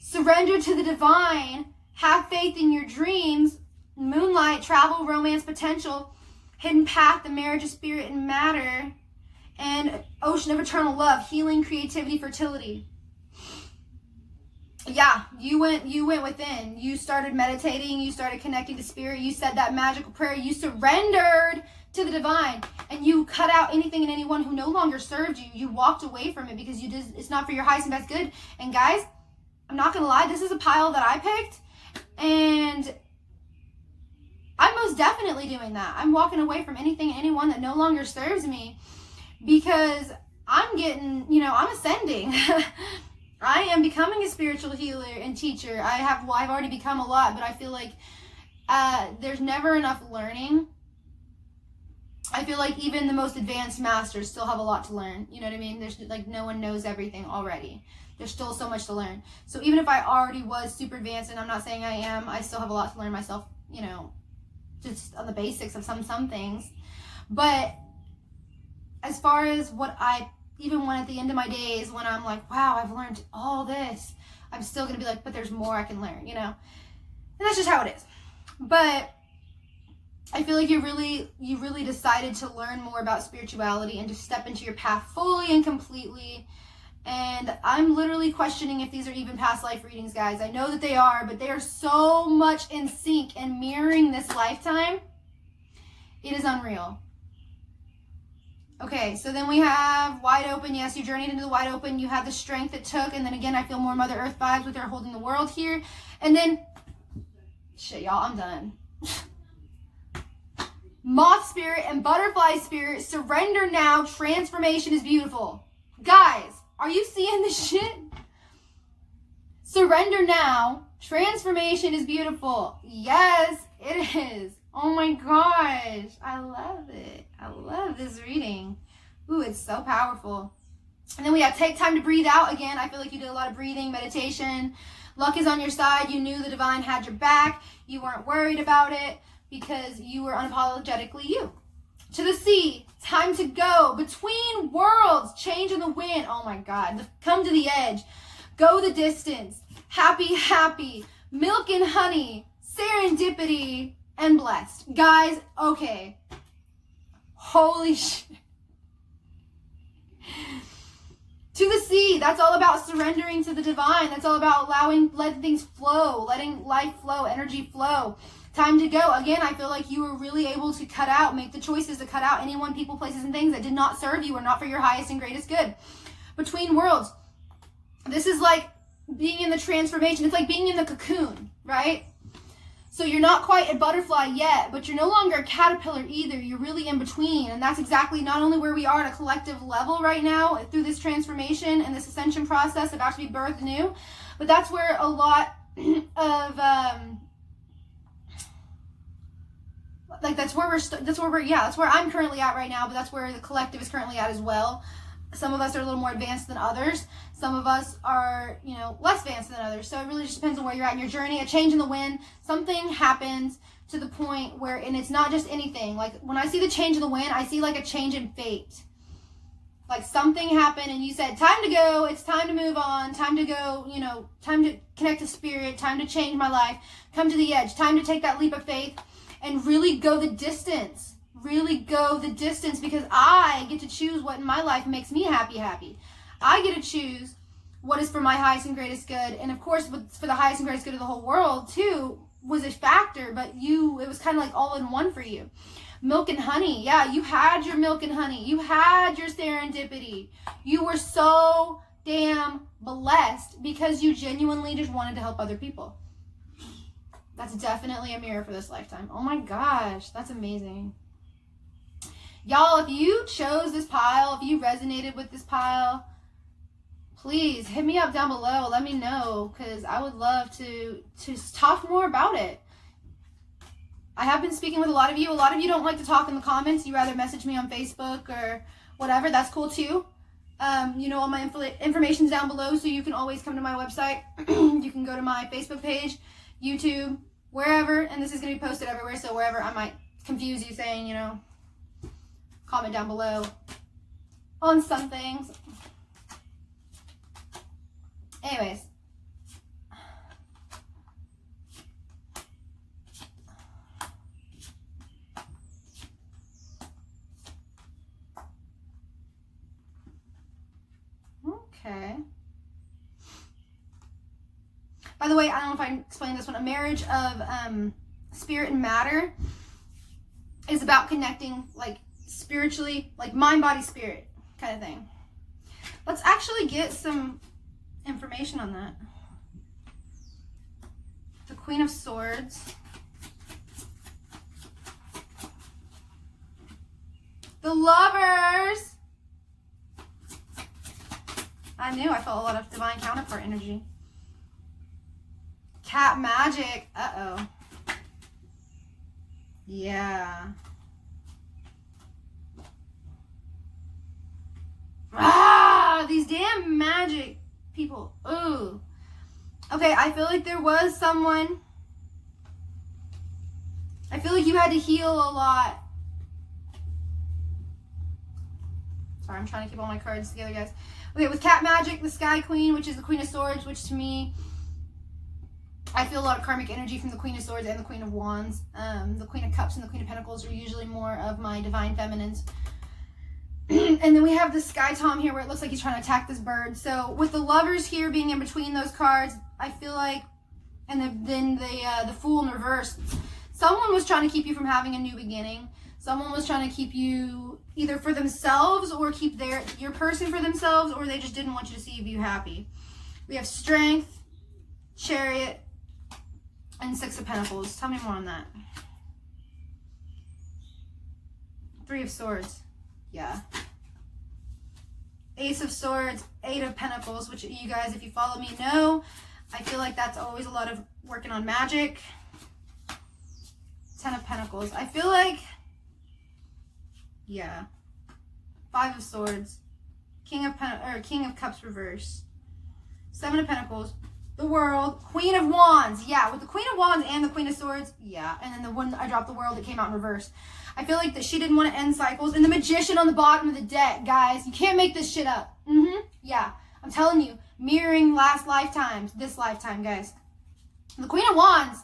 Speaker 1: Surrender to the divine. Have faith in your dreams. Moonlight, travel, romance, potential, hidden path, the marriage of spirit and matter, and ocean of eternal love, healing, creativity, fertility. Yeah, you went within. You started meditating. You started connecting to spirit. You said that magical prayer. You surrendered to the divine, and you cut out anything and anyone who no longer served you. You walked away from it because it's not for your highest and best good. And guys, I'm not gonna lie, this is a pile that I picked, and I'm most definitely doing that. I'm walking away from anything and anyone that no longer serves me, because I'm getting, I'm ascending. I am becoming a spiritual healer and teacher. I've already become a lot, but I feel like there's never enough learning. I feel like even the most advanced masters still have a lot to learn. You know what I mean? There's like, no one knows everything already. There's still so much to learn. So even if I already was super advanced, and I'm not saying I am, I still have a lot to learn myself, just on the basics of some things. But as far as what I even when at the end of my days, when I'm like, wow, I've learned all this, I'm still going to be like, but there's more I can learn, And that's just how it is. But I feel like you really decided to learn more about spirituality and to step into your path fully and completely. And I'm literally questioning if these are even past life readings, guys. I know that they are, but they are so much in sync and mirroring this lifetime. It is unreal. Okay, so then we have wide open. Yes, you journeyed into the wide open. You had the strength it took. And then again, I feel more Mother Earth vibes with her holding the world here. And then, shit, y'all, I'm done. Moth spirit and butterfly spirit, surrender now. Transformation is beautiful. Guys, are you seeing this shit? Surrender now. Transformation is beautiful. Yes, it is. Oh my gosh. I love it. I love this reading. Ooh, it's so powerful. And then we have take time to breathe out. Again, I feel like you did a lot of breathing, meditation. Luck is on your side. You knew the divine had your back. You weren't worried about it because you were unapologetically you. To the sea. Time to go. Between worlds. Change in the wind. Oh my God. Come to the edge. Go the distance. Happy, happy. Milk and honey. Serendipity. And blessed. Guys, okay. Holy shit. To the sea. That's all about surrendering to the divine. That's all about letting things flow. Letting life flow. Energy flow. Time to go. Again, I feel like you were really able to make the choices to cut out anyone, people, places, and things that did not serve you or not for your highest and greatest good. Between worlds. This is like being in the transformation. It's like being in the cocoon, right? So you're not quite a butterfly yet, but you're no longer a caterpillar either. You're really in between. And that's exactly not only where we are at a collective level right now through this transformation and this ascension process about to be birthed new, but that's where a lot of, that's where I'm currently at right now, but that's where the collective is currently at as well. Some of us are a little more advanced than others. Some of us are, less advanced than others. So it really just depends on where you're at in your journey. A change in the wind. Something happens to the point where, and it's not just anything. Like when I see the change in the wind, I see like a change in fate. Like something happened and you said, time to go. It's time to move on. Time to go, time to connect to spirit. Time to change my life. Come to the edge. Time to take that leap of faith and really go the distance. Really go the distance, because I get to choose what in my life makes me happy. I get to choose what is for my highest and greatest good. And of course, what's for the highest and greatest good of the whole world too was a factor, but it was kind of like all in one for you. Milk and honey. Yeah, you had your milk and honey. You had your serendipity. You were so damn blessed because you genuinely just wanted to help other people. That's definitely a mirror for this lifetime. Oh my gosh, that's amazing. Y'all, if you chose this pile, if you resonated with this pile, please hit me up down below. Let me know, because I would love to talk more about it. I have been speaking with a lot of you. A lot of you don't like to talk in the comments. You rather message me on Facebook or whatever. That's cool too. You know, all my information's down below, so you can always come to my website. You can go to my Facebook page, YouTube, wherever, and this is going to be posted everywhere, so wherever I might confuse you saying, you know, comment down below on some things. Anyways. Okay. By the way, I don't know if I explained this one. A marriage of spirit and matter is about connecting, like, spiritually, like mind, body, spirit kind of thing. Let's actually get some information on that. The Queen of Swords. The Lovers. I knew I felt a lot of divine counterpart energy. Cat magic. Uh-oh. Yeah. Ah, these damn magic people. Ooh. Okay, I feel like there was someone. I feel like you had to heal a lot. Sorry, I'm trying to keep all my cards together, guys. Okay, with Cat Magic, the Sky Queen, which is the Queen of Swords, which to me, I feel a lot of karmic energy from the Queen of Swords and the Queen of Wands. The Queen of Cups and the Queen of Pentacles are usually more of my divine feminines. And then we have the Sky Tom here where it looks like he's trying to attack this bird. So with the Lovers here being in between those cards, I feel like, and then the Fool in reverse, someone was trying to keep you from having a new beginning. Someone was trying to keep you either for themselves or keep your person for themselves, or they just didn't want you to see you happy. We have Strength, Chariot, and Six of Pentacles. Tell me more on that. Three of Swords. Yeah. Ace of Swords, Eight of Pentacles, which you guys, if you follow me, know. I feel like that's always a lot of working on magic. Ten of Pentacles. I feel like, yeah. Five of Swords. King of Cups reverse. Seven of Pentacles. The World. Queen of Wands. Yeah, with the Queen of Wands and the Queen of Swords. Yeah, and then the one I dropped, the World, that came out in reverse. I feel like that she didn't want to end cycles. And the Magician on the bottom of the deck, guys. You can't make this shit up. Yeah, I'm telling you. Mirroring last lifetimes. This lifetime, guys. The Queen of Wands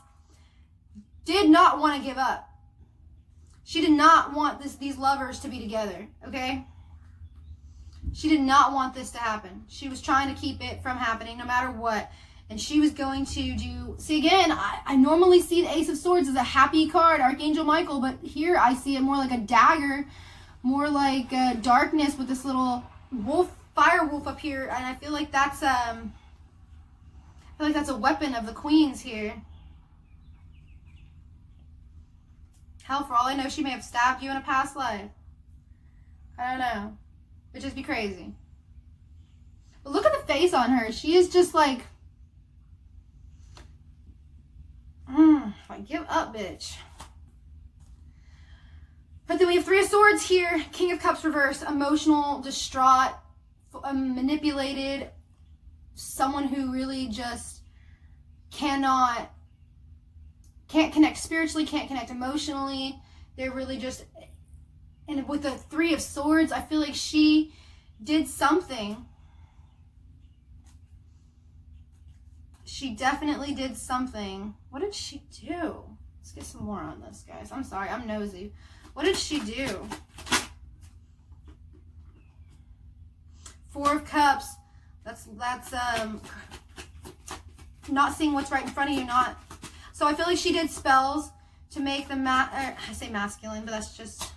Speaker 1: did not want to give up. She did not want these lovers to be together, okay? She did not want this to happen. She was trying to keep it from happening no matter what. And she was going to do... See, again, I normally see the Ace of Swords as a happy card, Archangel Michael, but here I see it more like a dagger, more like darkness with this little wolf, fire wolf up here. And I feel like that's a weapon of the Queen's here. Hell, for all I know, she may have stabbed you in a past life. I don't know. It'd just be crazy. But look at the face on her. She is just like... like, give up, bitch. But then we have Three of Swords here. King of Cups reverse. Emotional, distraught, manipulated. Someone who really just can't connect spiritually, can't connect emotionally. They're really just... And with the Three of Swords, I feel like she did something. She definitely did something. What did she do? Let's get some more on this, guys. I'm sorry, I'm nosy. What did she do? Four of Cups. That's not seeing what's right in front of you, not... So I feel like she did spells to make the I say masculine, but that's just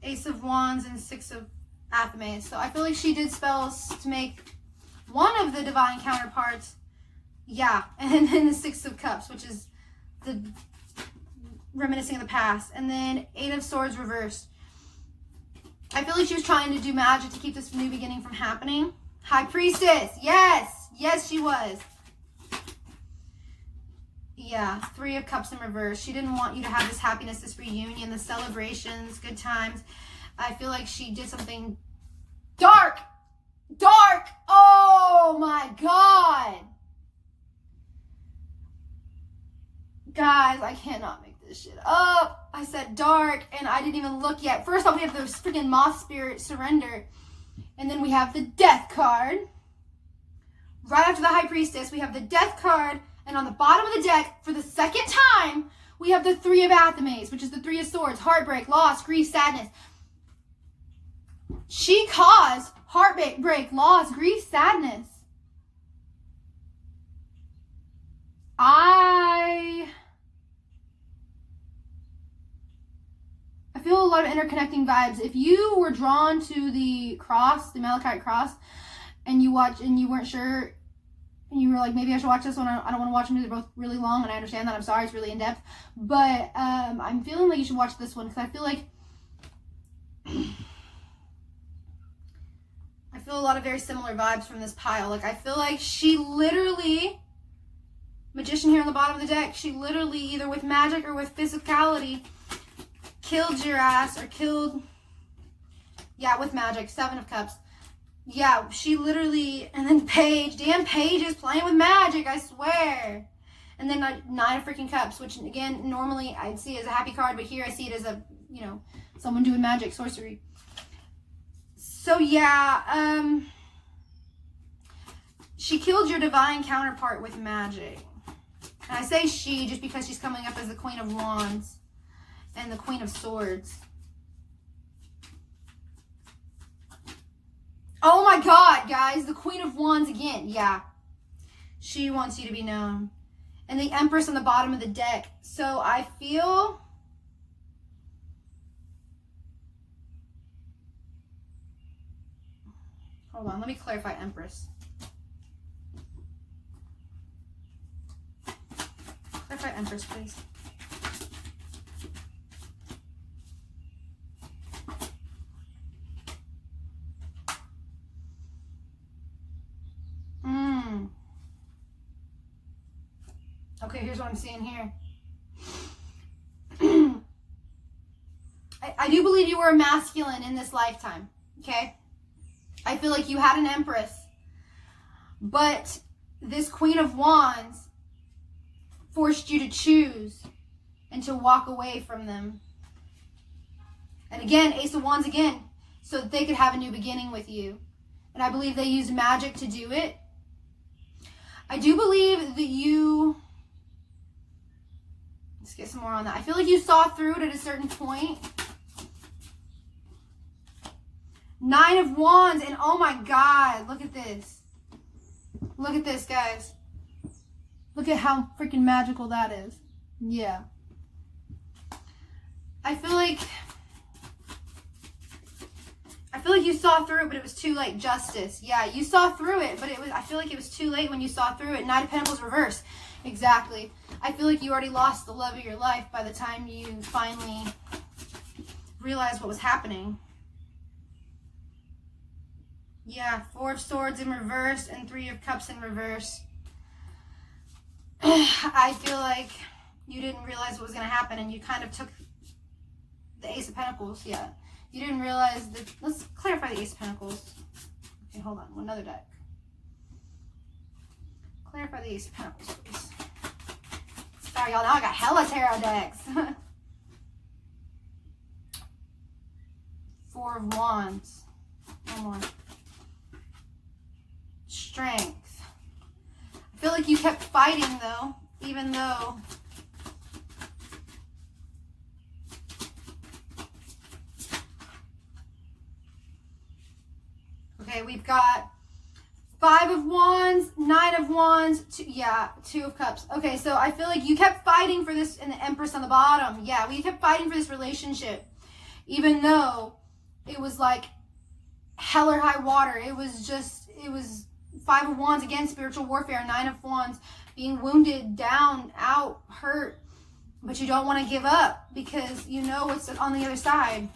Speaker 1: Ace of Wands and Six of Amethyst. So I feel like she did spells to make one of the divine counterparts, yeah, and then the Six of Cups, which is the reminiscing of the past, and then Eight of Swords reversed. I feel like she was trying to do magic to keep this new beginning from happening. High Priestess, yes, yes, she was. Yeah, Three of Cups in reverse. She didn't want you to have this happiness, this reunion, the celebrations, good times. I feel like she did something Dark. Dark. Oh my God. Guys, I cannot make this shit up. I said dark and I didn't even look yet. First off, we have the freaking moth spirit surrender. And then we have the death card. Right after the high priestess, we have the death card. And on the bottom of the deck, for the second time, we have the three of Amethyst, which is the three of swords. Heartbreak, loss, grief, sadness. She caused heartbreak, loss, grief, sadness. I feel a lot of interconnecting vibes. If you were drawn to the cross, the Malachite Cross, and you watch and you weren't sure, and you were like, maybe I should watch this one. I don't want to watch them because they're both really long, and I understand that. I'm sorry, it's really in depth, but I'm feeling like you should watch this one because I feel like I feel a lot of very similar vibes from this pile. Like I feel like she literally, Magician here on the bottom of the deck, she literally either with magic or with physicality killed your ass or killed, yeah, with magic. 7 of Cups. Yeah, she literally, and then Paige, damn Paige is playing with magic, I swear. And then 9 of freaking Cups, which again, normally I'd see as a happy card, but here I see it as a, you know, someone doing magic, sorcery. So yeah, she killed your divine counterpart with magic. And I say she just because she's coming up as the Queen of Wands and the Queen of Swords. Oh my God, guys, the Queen of Wands again. Yeah, she wants you to be known. And the Empress on the bottom of the deck. So I feel, hold on, let me clarify Empress. Clarify Empress, please. Okay, here's what I'm seeing here. I do believe you were a masculine in this lifetime, okay? I feel like you had an Empress, but this Queen of Wands forced you to choose and to walk away from them. And again, Ace of Wands again, so that they could have a new beginning with you. And I believe they used magic to do it. I do believe that you, let's get some more on that. I feel like you saw through it at a certain point. 9 of Wands, and oh my God, look at this. Look at this, guys. Look at how freaking magical that is. Yeah. I feel like you saw through it, but it was too late. Justice. Yeah, you saw through it, but I feel like it was too late when you saw through it. 9 of Pentacles reverse. Exactly. I feel like you already lost the love of your life by the time you finally realized what was happening. Yeah, 4 of Swords in reverse and 3 of Cups in reverse. I feel like you didn't realize what was going to happen, and you kind of took the Ace of Pentacles. Yeah. You didn't realize that. Let's clarify the Ace of Pentacles. Okay, hold on. Another deck. Clarify the Ace of Pentacles, please. Sorry, y'all. Now I got hella tarot decks. 4 of Wands. One more. Strength. I feel like you kept fighting, though, even though... Okay, we've got 5 of Wands, 9 of Wands, 2 of Cups. Okay, so I feel like you kept fighting for this, and the Empress on the bottom. Yeah, we kept fighting for this relationship, even though it was like hell or high water. It was 5 of Wands, again, spiritual warfare. 9 of Wands, being wounded, down, out, hurt, but you don't want to give up because you know what's on the other side.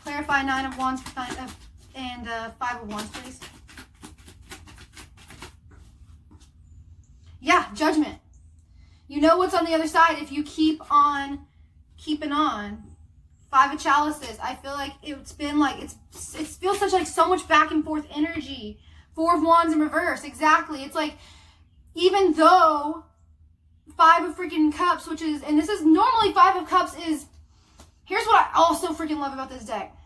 Speaker 1: Clarify 9 of Wands and 5 of Wands, please. Yeah, Judgment. You know what's on the other side if you keep on keeping on. Five of Chalices. I feel like it's been like, it feels such like so much back and forth energy. Four of Wands in reverse. Exactly. It's like, even though Five of freaking Cups, which is, and this is normally Five of Cups is, here's what I also freaking love about this deck.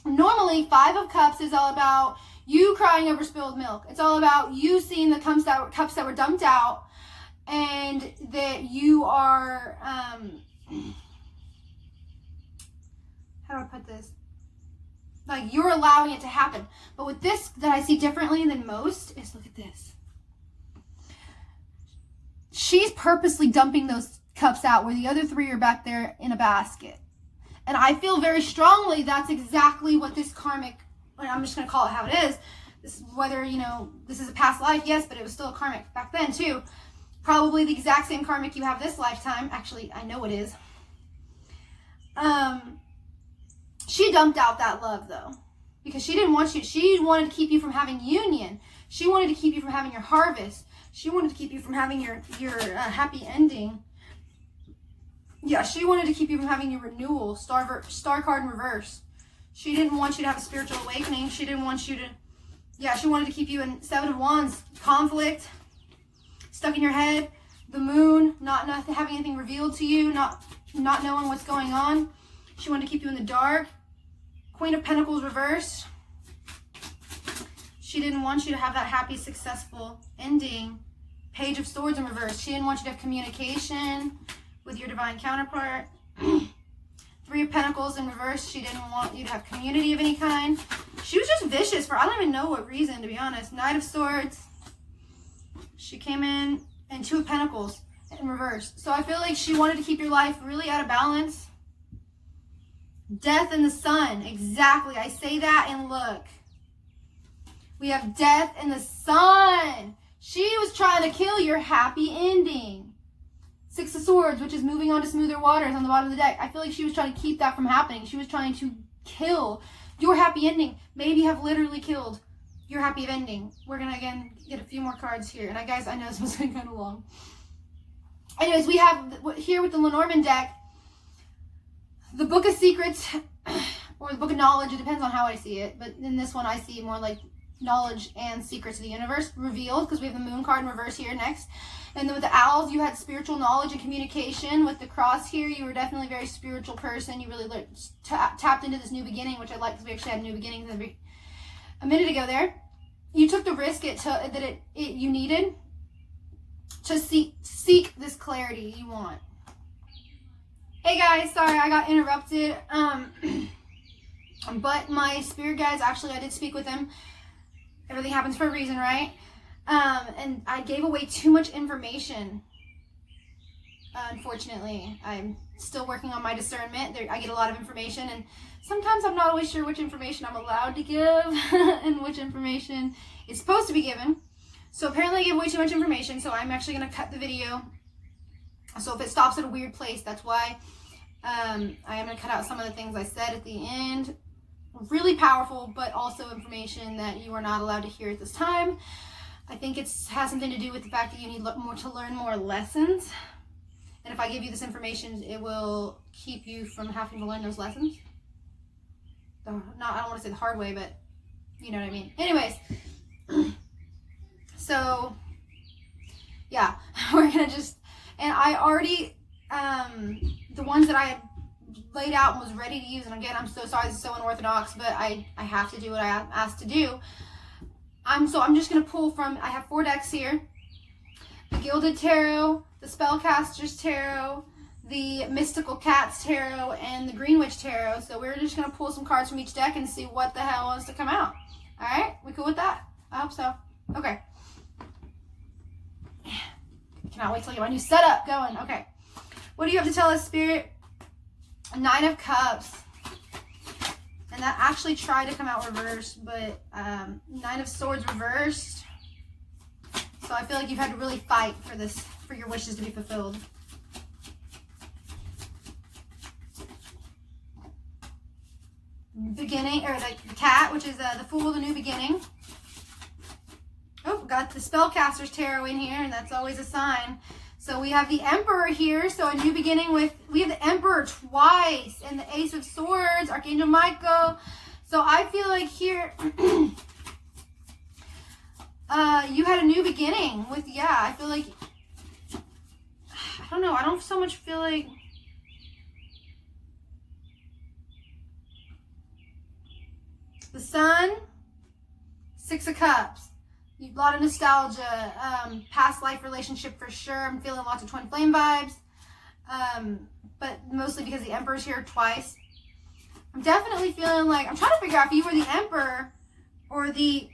Speaker 1: Normally, Five of Cups is all about you crying over spilled milk. It's all about you seeing the cups that were dumped out, and that you are, how do I put this? Like, you're allowing it to happen. But with this, that I see differently than most, is look at this. She's purposely dumping those cups out where the other three are back there in a basket. And I feel very strongly that's exactly what this karmic, I'm just going to call it how it is. This, whether, you know, this is a past life, yes, but it was still a karmic back then too. Probably the exact same karmic you have this lifetime. Actually, I know it is. She dumped out that love though, because she didn't want you. She wanted to keep you from having union. She wanted to keep you from having your harvest. She wanted to keep you from having your happy ending. Yeah, she wanted to keep you from having your renewal. Star card in reverse. She didn't want you to have a spiritual awakening. She didn't want you to, yeah, she wanted to keep you in Seven of Wands. Conflict, stuck in your head. The moon, not having anything revealed to you, not knowing what's going on. She wanted to keep you in the dark. Queen of Pentacles reversed. She didn't want you to have that happy, successful ending. Page of Swords in reverse. She didn't want you to have communication with your divine counterpart. Three of Pentacles in reverse. She didn't want you to have community of any kind. She was just vicious for I don't even know what reason, to be honest. Knight of Swords. She came in, and Two of Pentacles in reverse. So I feel like she wanted to keep your life really out of balance. Death in the Sun. Exactly. I say that and look. We have Death in the Sun. She was trying to kill your happy ending. Six of Swords, which is moving on to smoother waters on the bottom of the deck. I feel like she was trying to keep that from happening. She was trying to kill your happy ending. Maybe have literally killed your happy ending. We're going to, again, get a few more cards here. And guys, I know this was kind of long. Anyways, we have here with the Lenormand deck, the Book of Secrets, or the Book of Knowledge. It depends on how I see it. But in this one, I see more like knowledge and secrets of the universe revealed, because we have the Moon card in reverse here next. And then with the Owls, you had spiritual knowledge and communication. With the Cross here, you were definitely a very spiritual person. You really tapped into this new beginning, which I like, because we actually had new beginnings a minute ago there. You took the risk you needed to seek this clarity you want. Hey guys, sorry I got interrupted. But my spirit guides, actually I did speak with them. Everything happens for a reason, right? And I gave away too much information. Unfortunately, I'm still working on my discernment. I get a lot of information, and sometimes I'm not always sure which information I'm allowed to give and which information is supposed to be given. So apparently I gave away too much information, so I'm actually going to cut the video. So if it stops at a weird place, that's why. I am going to cut out some of the things I said at the end. Really powerful, but also information that you are not allowed to hear at this time. I think it has something to do with the fact that you need to learn more lessons. And if I give you this information, it will keep you from having to learn those lessons. I don't want to say the hard way, but you know what I mean. Anyways, so yeah, we're going to just, and I already, the ones that I had laid out and was ready to use, and again, I'm so sorry, this is so unorthodox, but I have to do what I am asked to do. I'm just going to pull from, I have 4 decks here. The Gilded Tarot, the Spellcaster's Tarot, the Mystical Cats Tarot, and the Green Witch Tarot. So we're just going to pull some cards from each deck and see what the hell wants to come out. Alright? We cool with that? I hope so. Okay. Cannot wait till I get my new setup going. Okay. What do you have to tell us, Spirit? 9 of Cups. And that actually tried to come out reversed, but 9 of Swords reversed. So I feel like you've had to really fight for your wishes to be fulfilled. Beginning, or the Cat, which is the Fool, the New Beginning. Oh, got the Spellcaster's Tarot in here, and that's always a sign. So we have the Emperor here. So a new beginning we have the Emperor twice and the Ace of Swords, Archangel Michael. So I feel like here, you had a new beginning with, I feel like, I don't know. I don't so much feel like, the Sun, Six of Cups. A lot of nostalgia, past life relationship for sure. I'm feeling lots of twin flame vibes, but mostly because the Emperor's here twice. I'm definitely feeling like, I'm trying to figure out if you were the Emperor or the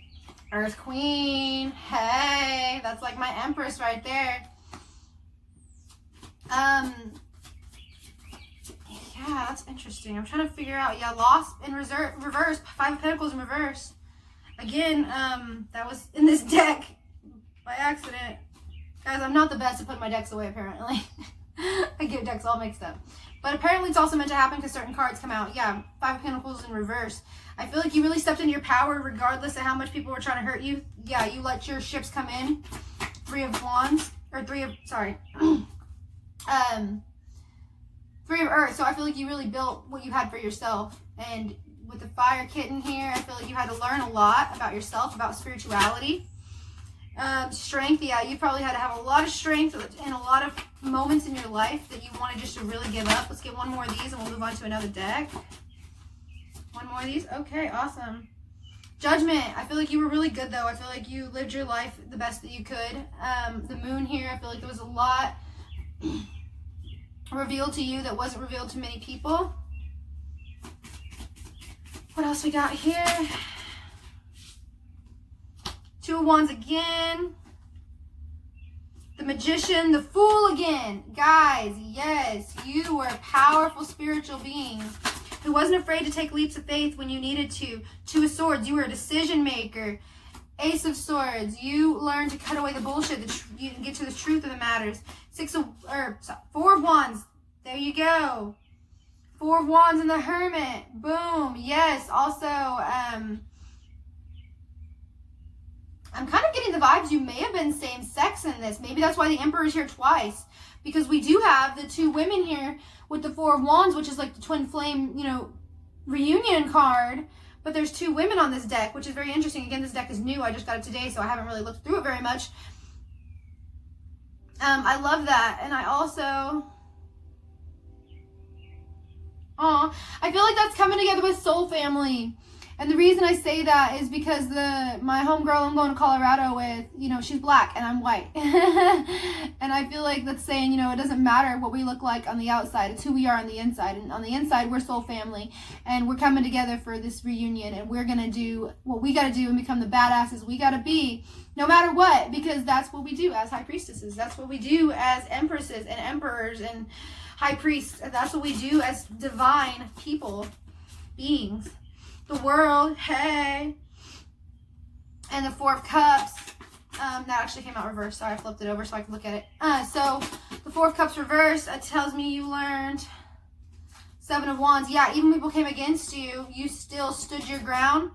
Speaker 1: Earth Queen. Hey, that's like my Empress right there. Yeah, that's interesting. I'm trying to figure out, Lost in reverse, Five of Pentacles in reverse. Again, that was in this deck by accident. Guys, I'm not the best at putting my decks away, apparently. I get decks all mixed up. But apparently it's also meant to happen because certain cards come out. Yeah, Five of Pentacles in reverse. I feel like you really stepped into your power regardless of how much people were trying to hurt you. Yeah, you let your ships come in. Three of Earth. So I feel like you really built what you had for yourself. And with the Fire Kitten here, I feel like you had to learn a lot about yourself, about spirituality. Strength, you probably had to have a lot of strength in a lot of moments in your life that you wanted just to really give up. Let's get one more of these and we'll move on to another deck. One more of these. Okay, awesome. Judgment. I feel like you were really good though. I feel like you lived your life the best that you could. The Moon here, I feel like there was a lot revealed to you that wasn't revealed to many people. What else we got here? Two of Wands again. The Magician, the Fool again. Guys, yes, you were powerful spiritual beings who wasn't afraid to take leaps of faith when you needed to. Two of Swords, you were a decision maker. Ace of Swords, you learned to cut away the bullshit, you get to the truth of the matters. Four of Wands, there you go. Four of Wands and the Hermit, boom, yes. Also, I'm kind of getting the vibes you may have been same sex in this. Maybe that's why the Emperor is here twice. Because we do have the two women here with the Four of Wands, which is like the twin flame, reunion card. But there's two women on this deck, which is very interesting. Again, this deck is new. I just got it today, so I haven't really looked through it very much. I love that. And I also... I feel like that's coming together with Soul Family. And the reason I say that is because my homegirl I'm going to Colorado with, she's black and I'm white. And I feel like that's saying, it doesn't matter what we look like on the outside. It's who we are on the inside. And on the inside, we're Soul Family. And we're coming together for this reunion. And we're going to do what we got to do and become the badasses we got to be, no matter what. Because that's what we do as High Priestesses. That's what we do as Empresses and Emperors and High Priests. That's what we do as divine people, beings. The World, hey. And the Four of Cups. That actually came out reversed. Sorry, I flipped it over so I could look at it. So the Four of Cups reversed. It tells me you learned. Seven of Wands. Yeah, even people came against you, you still stood your ground.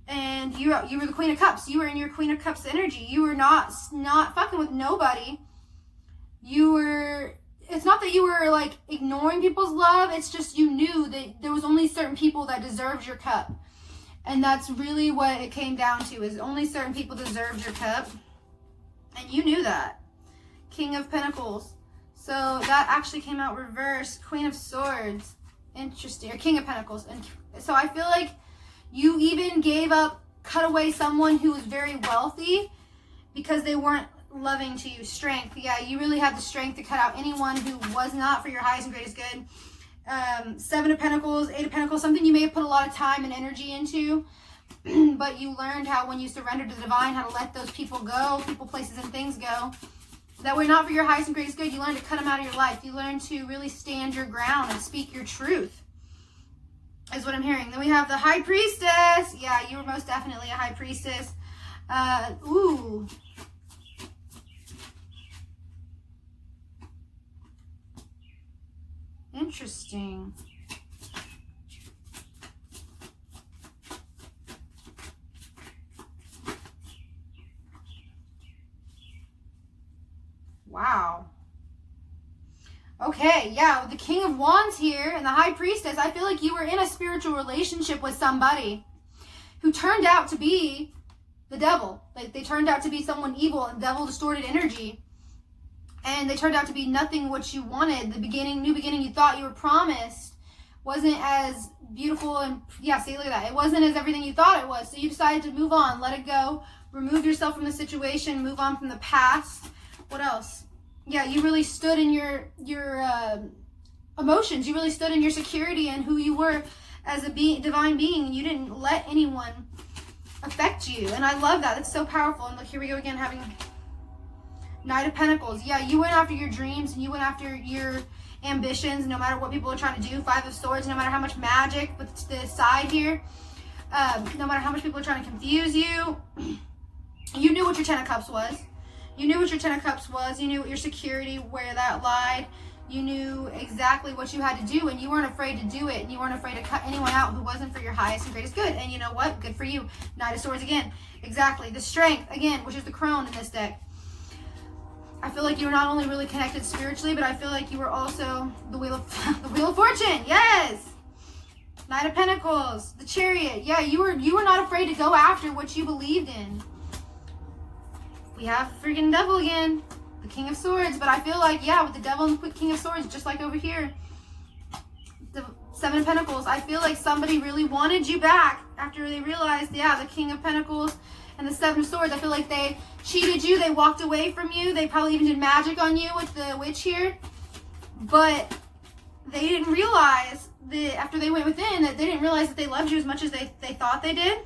Speaker 1: And you were the Queen of Cups. You were in your Queen of Cups energy. You were not fucking with nobody. It's not that you were like ignoring people's love. It's just you knew that there was only certain people that deserved your cup. And that's really what it came down to, is only certain people deserved your cup. And you knew that. King of Pentacles. So that actually came out reversed. Queen of Swords. Interesting. Or King of Pentacles. And so I feel like you even cut away someone who was very wealthy because they weren't loving to you. Strength. Yeah, you really had the strength to cut out anyone who was not for your highest and greatest good. Seven of Pentacles, Eight of Pentacles, something you may have put a lot of time and energy into, but you learned how, when you surrendered to the divine, how to let those people go, people, places, and things go that were not for your highest and greatest good. You learned to cut them out of your life. You learned to really stand your ground and speak your truth, is what I'm hearing. Then we have the High Priestess. Yeah, you were most definitely a High Priestess. Ooh. Interesting. Wow. Okay, yeah, with the King of Wands here and the High Priestess, I feel like you were in a spiritual relationship with somebody who turned out to be the devil. Like, they turned out to be someone evil and devil distorted energy. And they turned out to be nothing what you wanted. The new beginning you thought you were promised wasn't as beautiful and, yeah, see, look at that. It wasn't as everything you thought it was. So you decided to move on, let it go, remove yourself from the situation, move on from the past. What else? Yeah, you really stood in your emotions. You really stood in your security and who you were as a divine being. You didn't let anyone affect you. And I love that. That's so powerful. And look, here we go again, having Knight of Pentacles. Yeah, you went after your dreams and you went after your ambitions, no matter what people are trying to do. Five of Swords, no matter how much magic with the side here, no matter how much people are trying to confuse you, you knew what your Ten of Cups was. You knew what your Ten of Cups was. You knew what your security, where that lied. You knew exactly what you had to do, and you weren't afraid to do it. And you weren't afraid to cut anyone out who wasn't for your highest and greatest good. And you know what? Good for you. Knight of Swords again. Exactly. The Strength, again, which is the crone in this deck. I feel like you were not only really connected spiritually, but I feel like you were also the Wheel of Fortune. Yes. Knight of Pentacles, the Chariot. Yeah, you were not afraid to go after what you believed in. We have freaking Devil again, the King of Swords. But I feel like, yeah, with the Devil and the King of Swords, just like over here, the Seven of Pentacles, I feel like somebody really wanted you back after they realized, yeah, the King of Pentacles and the Seven of Swords, I feel like they cheated you. They walked away from you. They probably even did magic on you with the witch here. But they didn't realize that after they went within, that they didn't realize that they loved you as much as they thought they did.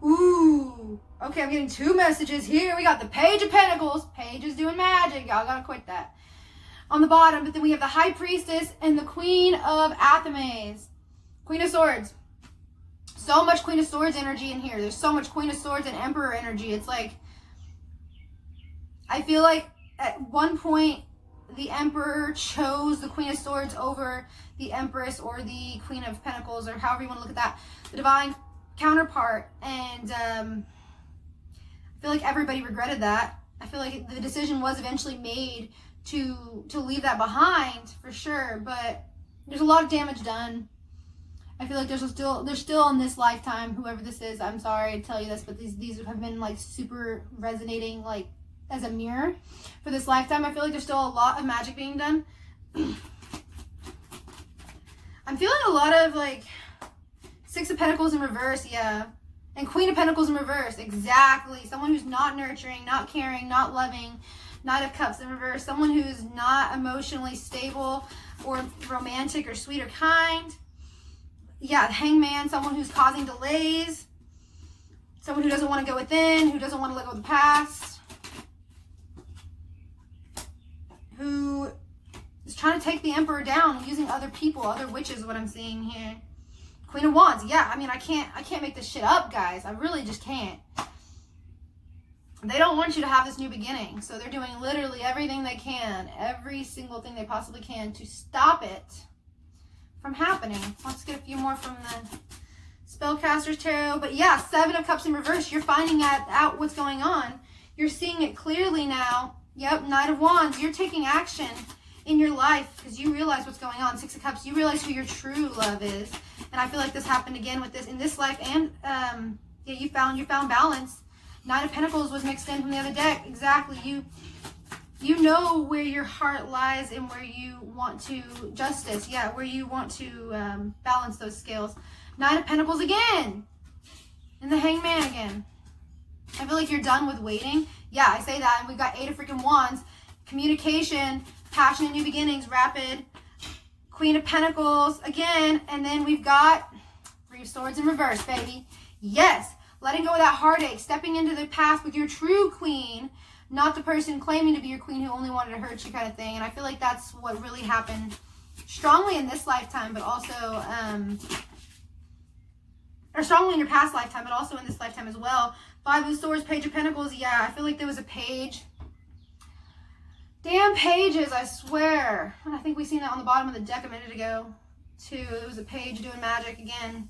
Speaker 1: Ooh. Okay, I'm getting two messages here. We got the Page of Pentacles. Page is doing magic. Y'all gotta quit that. On the bottom, but then we have the High Priestess and the Queen of Amethyst. Queen of Swords. So much Queen of Swords energy in here. There's so much Queen of Swords and Emperor energy. It's like, I feel like at one point the Emperor chose the Queen of Swords over the Empress or the Queen of Pentacles, or however you want to look at that, the divine counterpart. And I feel like everybody regretted that. I feel like the decision was eventually made to leave that behind for sure, but there's a lot of damage done. I feel like there's still in this lifetime, whoever this is, I'm sorry to tell you this, but these have been like super resonating like as a mirror for this lifetime. I feel like there's still a lot of magic being done. I'm feeling a lot of like Six of Pentacles in reverse, yeah. And Queen of Pentacles in reverse, exactly. Someone who's not nurturing, not caring, not loving. Knight of Cups in reverse, someone who's not emotionally stable or romantic or sweet or kind. Yeah, the Hangman, someone who's causing delays. Someone who doesn't want to go within, who doesn't want to let go of the past. Who is trying to take the Emperor down using other people, other witches, what I'm seeing here. Queen of Wands, yeah, I mean, I can't make this shit up, guys. I really just can't. They don't want you to have this new beginning, so they're doing literally everything they can, every single thing they possibly can to stop it from happening. Let's get a few more from the Spellcaster's Tarot. But yeah, Seven of Cups in reverse. You're finding out what's going on. You're seeing it clearly now. Yep, Knight of Wands. You're taking action in your life because you realize what's going on. Six of Cups. You realize who your true love is. And I feel like this happened again with this in this life. And yeah, you found balance. Nine of Pentacles was mixed in from the other deck. Exactly. You know where your heart lies and where you want to justice. Yeah, where you want to balance those scales. Nine of Pentacles again. And the Hangman again. I feel like you're done with waiting. Yeah, I say that. And we've got Eight of freaking Wands. Communication, passion and new beginnings, rapid. Queen of Pentacles again. And then we've got Three of Swords in reverse, baby. Yes. Letting go of that heartache. Stepping into the path with your true queen. Not the person claiming to be your queen who only wanted to hurt you kind of thing. And I feel like that's what really happened strongly in this lifetime, but also, or strongly in your past lifetime, but also in this lifetime as well. Five of Swords, Page of Pentacles. Yeah, I feel like there was a page. Damn pages, I swear. And I think we seen that on the bottom of the deck a minute ago, too. There was a page doing magic again.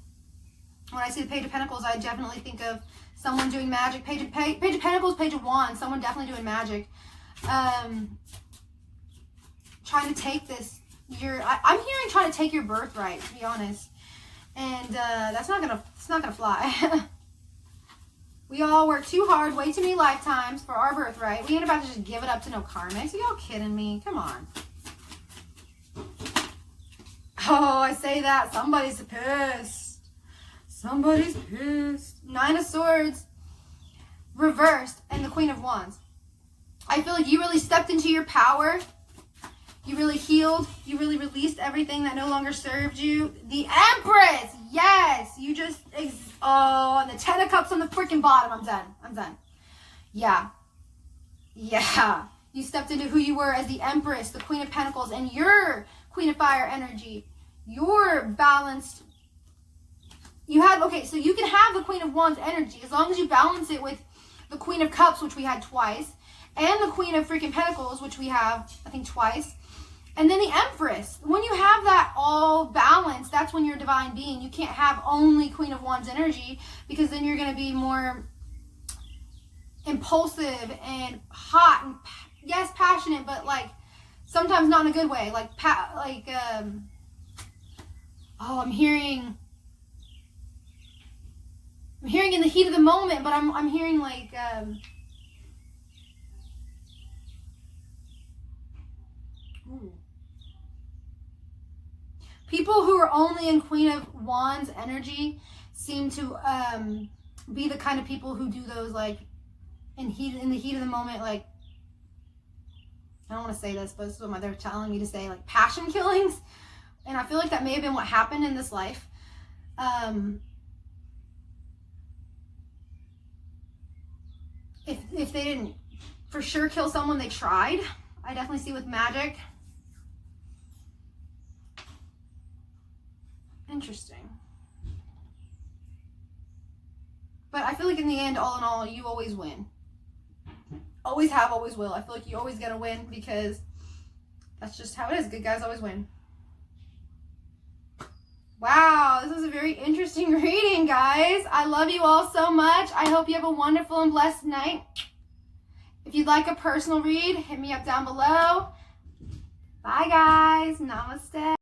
Speaker 1: When I see the Page of Pentacles, I definitely think of someone doing magic. Page of Pentacles, Page of Wands. Someone definitely doing magic. trying to take this, I'm hearing trying to take your birthright, to be honest. And it's not gonna fly. We all work too hard, way too many lifetimes for our birthright. We ain't about to just give it up to no karmics. Are y'all kidding me? Come on. Oh, I say that. Somebody's pissed. Somebody's pissed. 9 of Swords reversed and the Queen of Wands. I feel like you really stepped into your power. You really healed. You really released everything that no longer served you. The Empress. Yes. You just... Oh, and the 10 of Cups on the freaking bottom. I'm done. Yeah. You stepped into who you were as the Empress, the Queen of Pentacles, and your Queen of Fire energy. You're balanced. So you can have the Queen of Wands energy as long as you balance it with the Queen of Cups, which we had twice, and the Queen of freaking Pentacles, which we have, I think, twice. And then the Empress. When you have that all balanced, that's when you're a divine being. You can't have only Queen of Wands energy, because then you're going to be more impulsive and hot and, yes, passionate, but like sometimes not in a good way. I'm hearing in the heat of the moment, but I'm hearing like people who are only in Queen of Wands energy seem to be the kind of people who do those like in the heat of the moment, like, I don't want to say this, but this is what they're telling me to say, like passion killings. And I feel like that may have been what happened in this life. If they didn't for sure kill someone, they tried. I definitely see with magic. Interesting. But I feel like in the end, all in all, you always win. Always have, always will. I feel like you always gonna win, because that's just how it is. Good guys always win. Wow, this was a very interesting reading, guys. I love you all so much. I hope you have a wonderful and blessed night. If you'd like a personal read, hit me up down below. Bye, guys. Namaste.